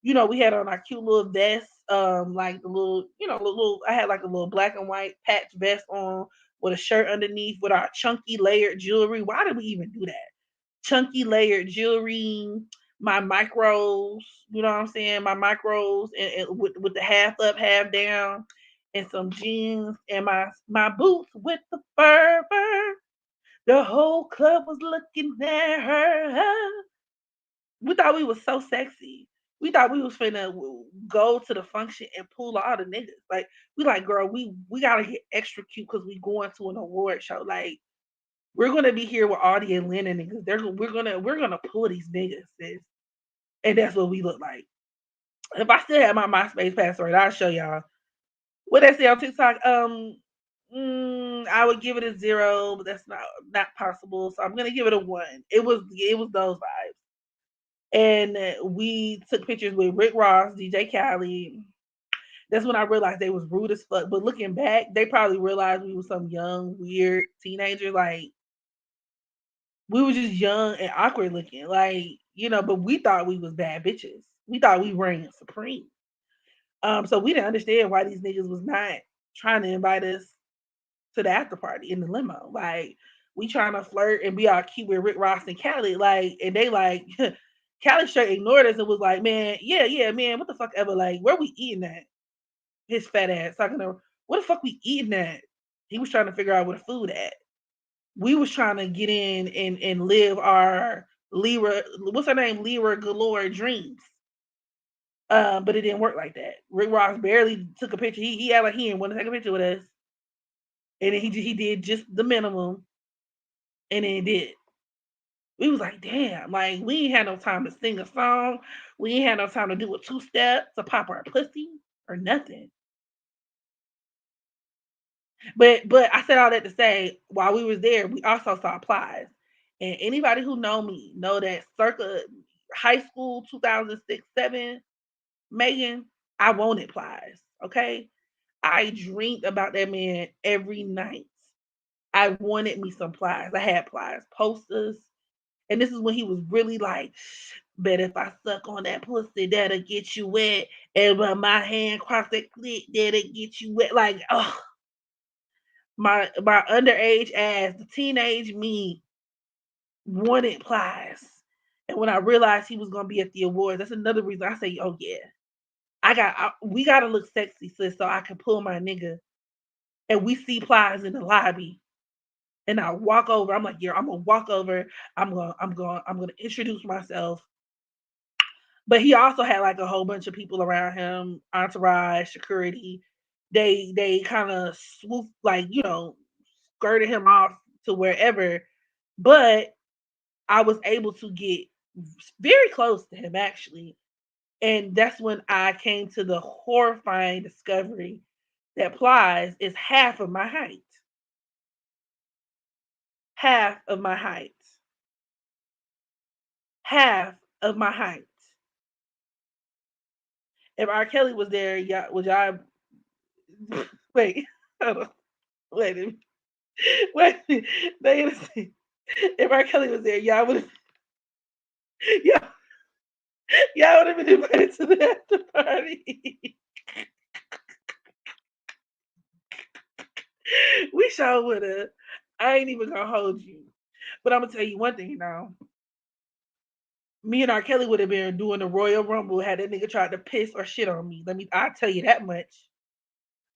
You know, we had on our cute little vests, like the little, little. I had like a little black and white patch vest on with a shirt underneath with our chunky layered jewelry. Why did we even do that? Chunky layered jewelry, my micros, you know what I'm saying? My micros and with the half up, half down, and some jeans and my boots with the fur. The whole club was looking at her. We thought we was so sexy. We thought we was finna go to the function and pull all the niggas. Like we like, girl, we gotta get extra cute because we going to an award show. Like we're gonna be here with all the Atlanta niggas. We're gonna pull these niggas, sis. And that's what we look like. If I still had my MySpace password, I'll show y'all. What they say on TikTok? I would give it a 0, but that's not possible. So I'm gonna give it a 1. It was those vibes. And we took pictures with Rick Ross, DJ Khaled. That's when I realized they was rude as fuck. But looking back, they probably realized we was some young, weird teenager. Like we were just young and awkward looking. Like, but we thought we was bad bitches. We thought we reigned supreme. So we didn't understand why these niggas was not trying to invite us to the after party in the limo. Like we trying to flirt and be all cute with Rick Ross and Callie, like, and they like Callie straight ignored us and was like, man, yeah, man, what the fuck ever? Like, where we eating at? His fat ass talking to what the fuck we eating at? He was trying to figure out where the food at. We was trying to get in and live our Lyra, what's her name? Lyra Galore dreams. But it didn't work like that. Rick Ross barely took a picture. He had like he didn't want to take a picture with us, and then he did just the minimum, and then did. We was like, damn, like we ain't had no time to sing a song. We ain't had no time to do a 2-step to pop our pussy or nothing. But I said all that to say, while we was there, we also saw Plies. And anybody who know me know that circa high school 2006, 7, Megan, I wanted Plies. Okay. I dreamed about that man every night. I wanted me some Plies. I had Plies posters. And this is when he was really like, bet if I suck on that pussy, that'll get you wet. And when my hand cross that clit, that'll get you wet. Like, oh, my underage ass, the teenage me wanted Plies. And when I realized he was gonna be at the awards, that's another reason I say, oh yeah, we gotta look sexy, sis, so I can pull my nigga. And we see Plies in the lobby, and I walk over. I'm like, yeah, I'm gonna walk over. I'm gonna introduce myself. But he also had like a whole bunch of people around him, entourage, security. They kind of swooped, like, skirted him off to wherever. But I was able to get very close to him actually. And that's when I came to the horrifying discovery that Plies is half of my height. Half of my height. Half of my height. If R. Kelly was there, y'all, would y'all wait? Hold on. Wait a minute. Wait. Wait a second. If R. Kelly was there, y'all, y'all would have been invited to the after party. We sure would have. I ain't even gonna hold you. But I'm gonna tell you one thing now. Me and R. Kelly would have been doing the Royal Rumble had that nigga tried to piss or shit on me. I'll tell you that much.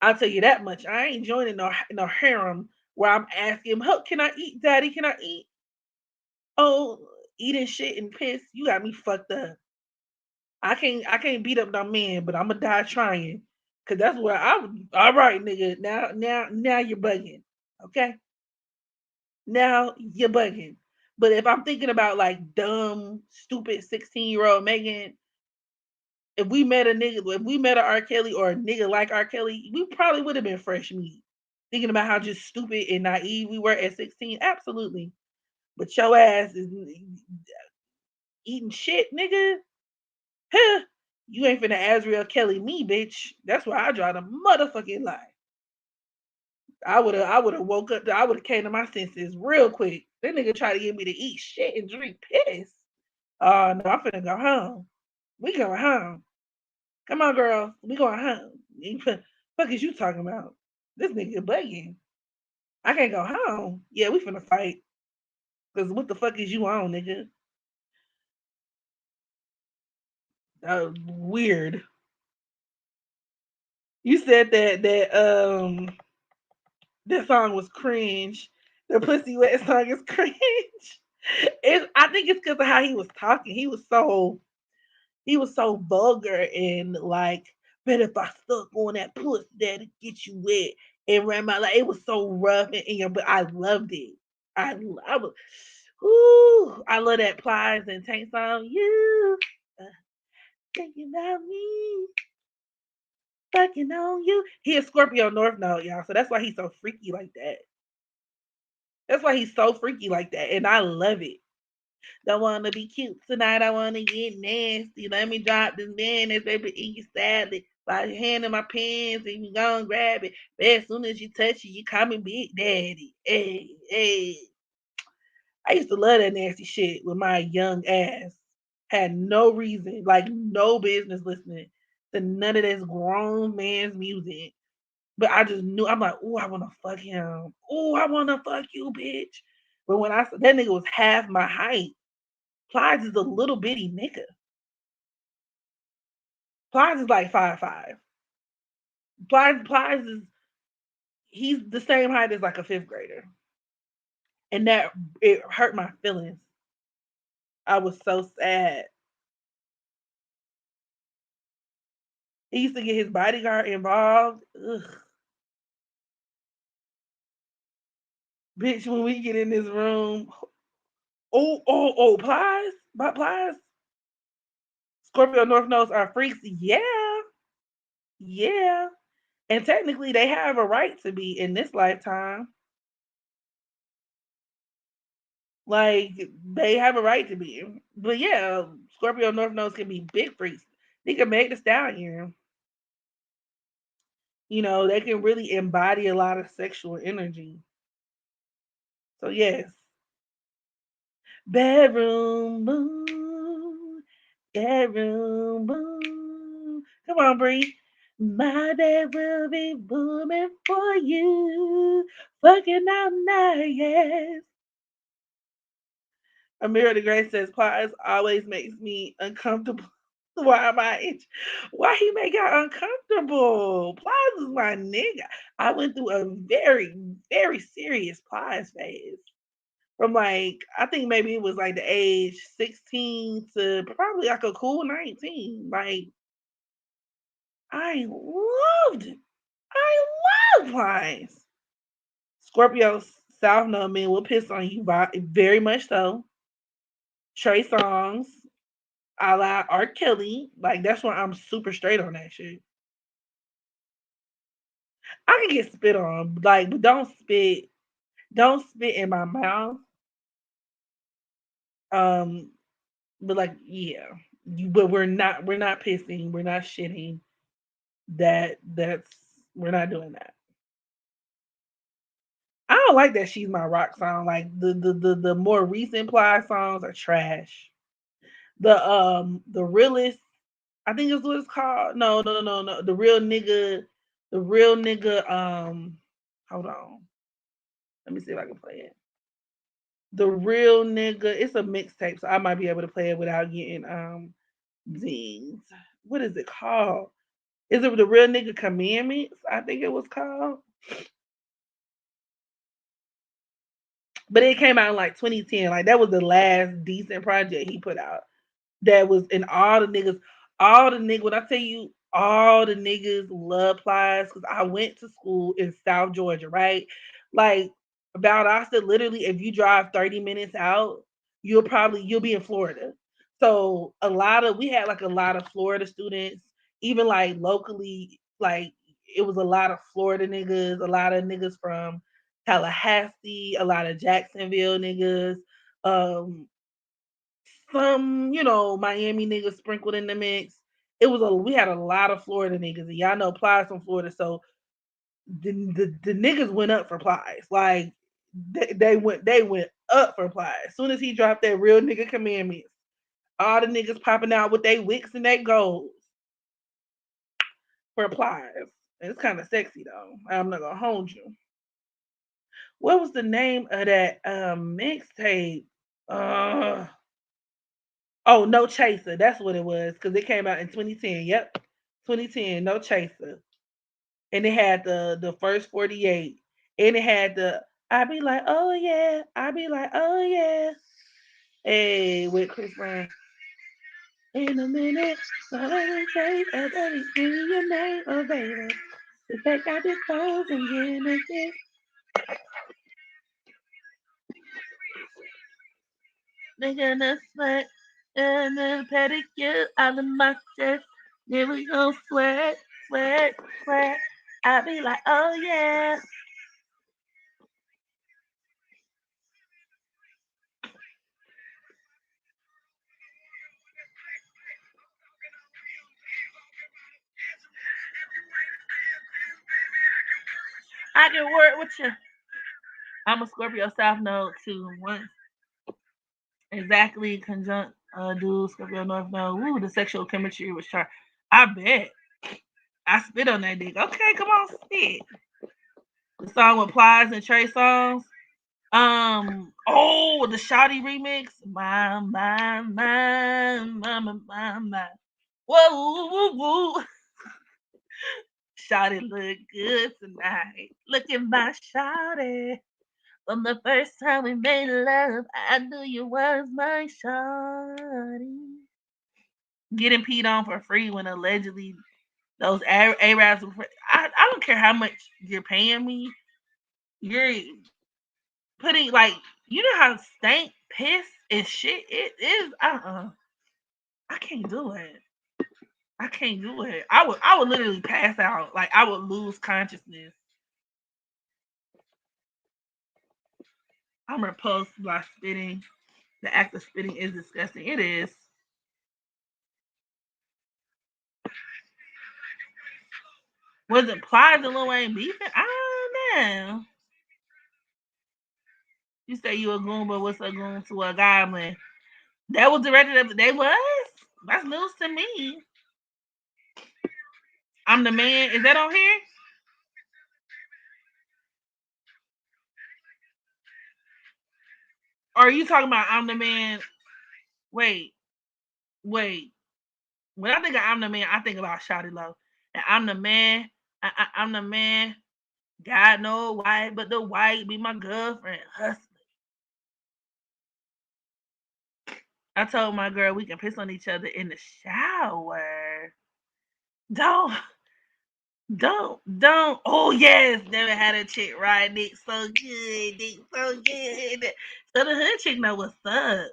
I'll tell you that much. I ain't joining no harem where I'm asking him, "How can I eat, Daddy? Can I eat?" Oh, eating shit and piss. You got me fucked up. I can't beat up no man, but I'm gonna die trying. Cause that's where I'm. All right, nigga. Now you're bugging. Okay. Now you're bugging. But if I'm thinking about like dumb, stupid 16-year-old Megan, if we met a R. Kelly or a nigga like R. Kelly, we probably would have been fresh meat. Thinking about how just stupid and naive we were at 16, absolutely. But your ass is eating shit, nigga. Huh. You ain't finna Azriel Kelly me, bitch. That's why I draw the motherfucking line. I would have woke up. I would have came to my senses real quick. That nigga tried to get me to eat shit and drink piss. Oh no, I'm finna go home. We going home. Come on, girl. We going home. Fuck is you talking about? This nigga bugging. I can't go home. Yeah, we finna fight. Cause what the fuck is you on, nigga? Weird. You said that song was cringe. The pussy wet song is cringe. I think it's because of how he was talking. He was so vulgar and like, bet if I stuck on that pussy that'll get you wet and ran my like it was so rough but I loved it. I was I love that Plies and Tank song. You uh, thinking about me, fucking on you. He is Scorpio North Node, y'all. So that's why he's so freaky like that. That's why he's so freaky like that. And I love it. Don't wanna be cute tonight. I wanna get nasty. Let me drop this mayonnaise, baby, eat your salad. Slide your hand in my pants and you gonna grab it. But as soon as you touch it, you call me Big Daddy. Hey, hey. I used to love that nasty shit with my young ass. Had no reason, like no business listening to none of this grown man's music. But I just knew I'm like, oh, I wanna fuck him. Oh, I wanna fuck you, bitch. But when I that nigga was half my height. Plies is a little bitty nigga. Plies is like 5'5". Plies is he's the same height as like a fifth grader. And that it hurt my feelings. I was so sad. He used to get his bodyguard involved. Ugh. Bitch, when we get in this room, Plies? But Plies? Scorpio North Nodes are freaks. Yeah. Yeah. And technically they have a right to be in this lifetime. Like they have a right to be. But yeah, Scorpio North Nodes can be big freaks. They can make the stallion. They can really embody a lot of sexual energy. So yes. Bedroom moon. Bedroom moon. Come on, Bree. My bed will be booming for you. Fucking all night, yes. Amira the Great says Plies always makes me uncomfortable. Why am I? Why he make her uncomfortable? Plies is my nigga. I went through a very, very serious Plies phase. From like, I think maybe it was like the age 16 to probably like a cool 19. Like, I loved it. I love Plies. Scorpio South Node men will piss on you, very much so. Trey Songs, a la R. Kelly. Like that's why I'm super straight on that shit. I can get spit on, like, but don't spit in my mouth. Um, but like, yeah, but we're not pissing, we're not shitting. That's we're not doing that. I don't like that she's my rock song. Like the more recent Ply songs are trash. The realest, I think is what it's called. No, no, no, no, no. The real nigga. Hold on. Let me see if I can play it. The real nigga. It's a mixtape, so I might be able to play it without getting zings. What is it called? Is it the real nigga commandments? I think it was called. But it came out in like 2010. Like that was the last decent project he put out. That was in all the niggas. When I tell you, all the niggas love Plies because I went to school in South Georgia, right? Like Valdosta, literally, if you drive 30 minutes out, you'll be in Florida. So we had like a lot of Florida students, even like locally, like it was a lot of Florida niggas, a lot of niggas from Tallahassee, a lot of Jacksonville niggas. Um, some, Miami niggas sprinkled in the mix. We had a lot of Florida niggas, and y'all know Plies from Florida, so the niggas went up for Plies. Like they went up for Plies. As soon as he dropped that real nigga commandments, all the niggas popping out with their wicks and their golds for Plies. It's kind of sexy though. I'm not gonna hold you. What was the name of that mixtape? Uh oh, No Chaser. That's what it was because it came out in 2010. Yep, 2010. No Chaser, and it had the first 48, and it had the I be like, oh yeah, I be like, oh yeah, hey, with Chris Brown. In a minute, so I will say, oh baby, give me your name, oh baby. To take out this clothes and get in this. They gonna sweat and then pedicure out of my chest. Then we gon' sweat, sweat, sweat. I be like, oh yeah. I can work with you. I'm a Scorpio South Node too. Once exactly conjunct dude Scorpio North Node. Woo, the sexual chemistry was sharp. I bet. I spit on that dick. Okay, come on, spit. The song with Plies and Trey songs. Oh, the Shotty remix. My. Whoa, woo, woo. Shotty look good tonight. Look at my Shotty. From the first time we made love, I knew you was my Shotty. Getting peed on for free when allegedly those Arabs. I don't care how much you're paying me. You're putting like you know how stank piss and shit it is. I can't do it. I can't do it. I would literally pass out. Like I would lose consciousness. I'm repulsed by spitting. The act of spitting is disgusting. It is. Was it Plies and Lil Wayne beefing? I don't know. You say you a goon, but what's a goon to a goblin? That was directed at they was. That's news to me. I'm the man. Is that on here? Or are you talking about I'm the man? Wait, wait. When I think of I'm the man, I think about Shotty Love. And I'm the man. I'm the man. God no white, but the white be my girlfriend. Hustling. I told my girl we can piss on each other in the shower. Don't, don't. Oh yes, never had a chick ride dick so good, dick so good. So the hood chick know what's up.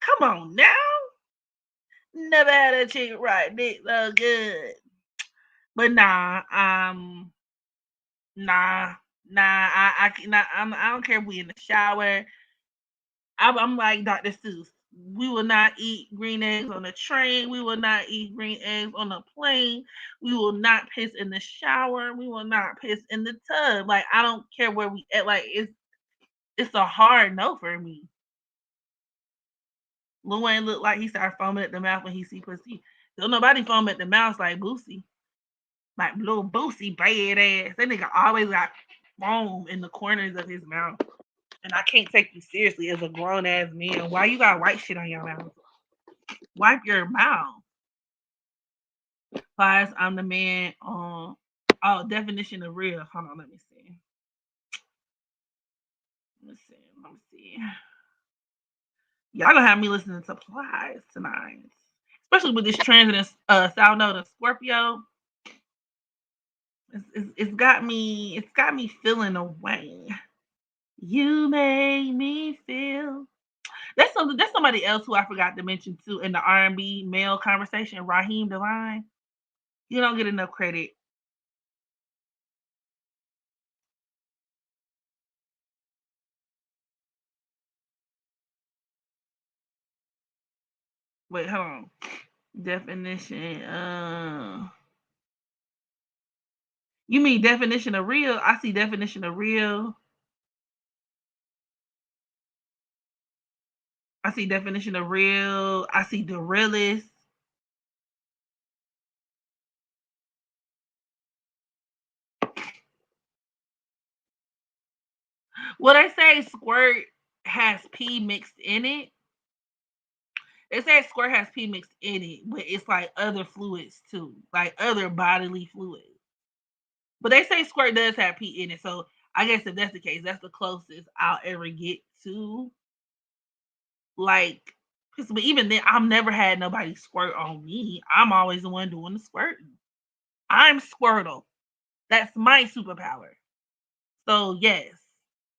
Come on now. Never had a chick ride dick so good. But nah, nah. I don't care if we in the shower. I'm like Dr. Seuss. We will not eat green eggs on the train. We will not eat green eggs on a plane. We will not piss in the shower. We will not piss in the tub. Like I don't care where we at. Like it's a hard no for me. Lil Wayne looked like he started foaming at the mouth when he see pussy. Don't nobody foam at the mouth like Boosie. Like little Boosie bad ass. That nigga always got foam in the corners of his mouth. And I can't take you seriously as a grown ass man. Why you got white shit on your mouth? Wipe your mouth. Plus, I'm the man on definition of real. Hold on, let me see. Let me see. Let me see. Y'all gonna have me listening to Plies tonight. Especially with this transit South Node of Scorpio. It's got me feeling away. You make me feel. That's somebody else who I forgot to mention too in the R&B male conversation. Raheem Devine. You don't get enough credit. Wait, hold on. Definition. You mean definition of real? I see definition of real. I see definition of real. I see the realest. Well, they say squirt has pee mixed in it. They say squirt has pee mixed in it, but it's like other fluids too, like other bodily fluids. But they say squirt does have pee in it, so I guess if that's the case, that's the closest I'll ever get to like. But even then, I've never had nobody squirt on me. I'm always the one doing the squirting. I'm Squirtle. That's my superpower. So yes,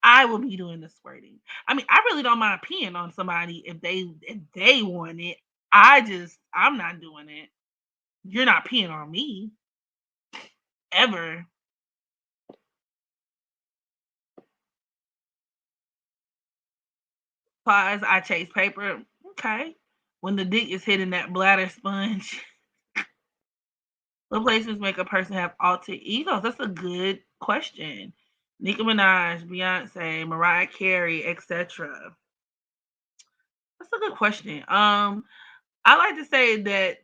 I will be doing the squirting. I mean, I really don't mind peeing on somebody if they want it. I'm not doing it. You're not peeing on me ever. Pause. I chase paper. Okay. When the dick is hitting that bladder sponge, what places make a person have alter egos? That's a good question. Nicki Minaj, Beyonce, Mariah Carey, etc. That's a good question. I like to say that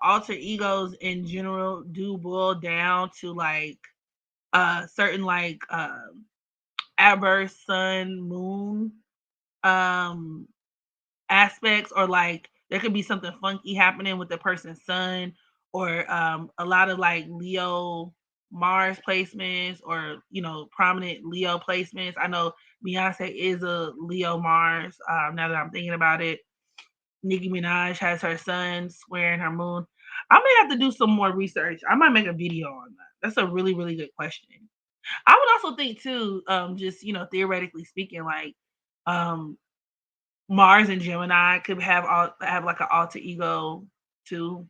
alter egos in general do boil down to like certain like adverse sun moon um aspects, or like there could be something funky happening with the person's sun, or a lot of like Leo Mars placements, or prominent Leo placements. I know Beyonce is a Leo Mars. Now that I'm thinking about it, Nicki Minaj has her sun squaring her moon. I may have to do some more research. I might make a video on that. That's a really, really good question. I would also think too, just theoretically speaking, like um Mars and Gemini could have like an alter ego too.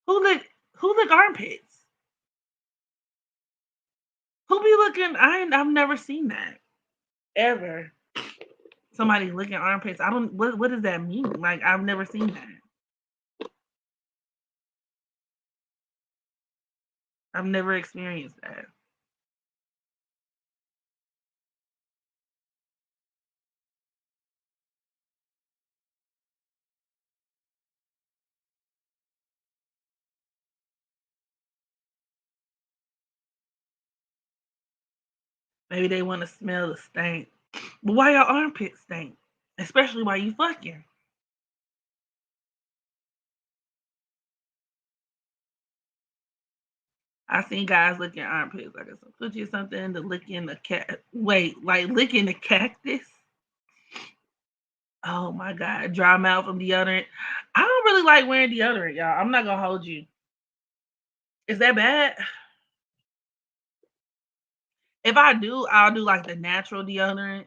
Who lick armpits? Who be looking? I've never seen that ever. Somebody licking armpits. I don't. What does that mean? Like I've never seen that. I've never experienced that. Maybe they want to smell the stank. But why your armpits stink? Especially while you fucking. I seen guys licking armpits like it's some coochie or something. The licking the cat. Wait, like licking the cactus. Oh my god, dry mouth from deodorant. I don't really like wearing deodorant, y'all. I'm not gonna hold you. Is that bad? If I do, I'll do like the natural deodorant,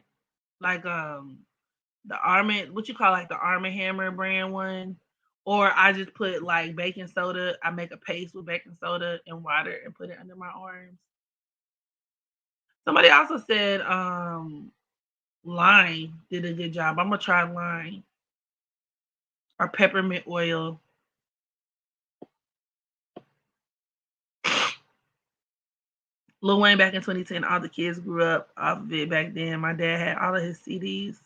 like the Arm what you call like the Arm& Hammer brand one, or I just put like baking soda. I make a paste with baking soda and water and put it under my arms. Somebody also said lime did a good job. I'm gonna try lime or peppermint oil. Lil Wayne back in 2010, all the kids grew up off of it back then. My dad had all of his CDs.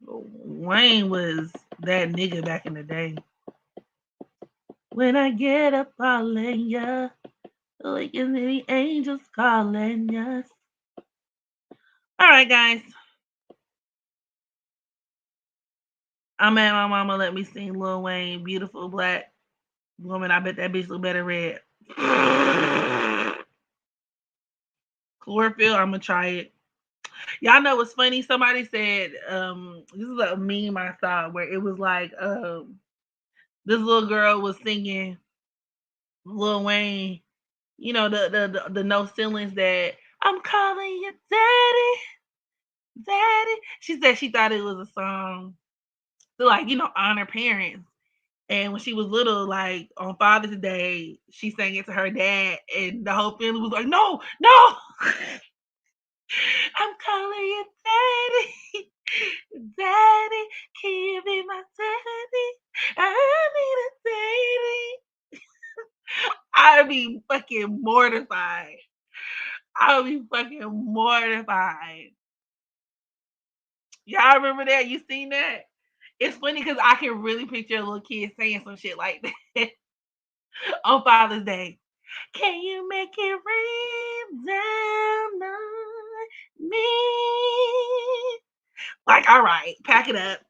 Wayne was that nigga back in the day. When I get up calling ya, like in the angels calling us. All right, guys. I'm at my mama let me sing Lil Wayne, Beautiful Black Woman. I bet that bitch look better red. Chlorophyll, I'm gonna try it. Y'all know what's funny? Somebody said, this is a meme I saw where it was like, this little girl was singing Lil Wayne, the no ceilings that I'm calling you daddy, daddy. She said she thought it was a song to like, honor parents. And when she was little, like on Father's Day, she sang it to her dad, and the whole family was like, "No, no, I'm calling you daddy, daddy, can you be my daddy? I need a daddy." I'd be fucking mortified. I would be fucking mortified. Y'all remember that? You seen that? It's funny because I can really picture a little kid saying some shit like that on Father's Day. Can you make it rain down on me? Like, all right, pack it up.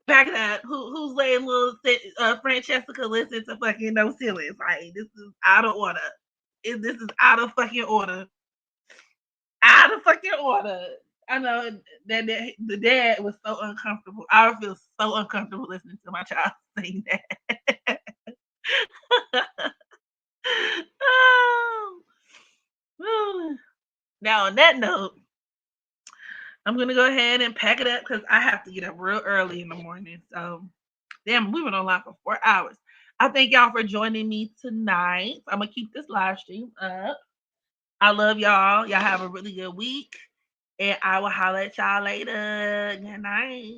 Pack it up. Who's letting little Francesca listen to fucking No Ceilings? Like, this is out of order. This is out of fucking order. Out of fucking order. I know that the dad was so uncomfortable. I would feel so uncomfortable listening to my child sing that. Oh. Now, on that note, I'm gonna go ahead and pack it up because I have to get up real early in the morning. So, damn, we went online for 4 hours. I thank y'all for joining me tonight. I'm gonna keep this live stream up. I love y'all. Y'all have a really good week, and I will holler at y'all later. Good night.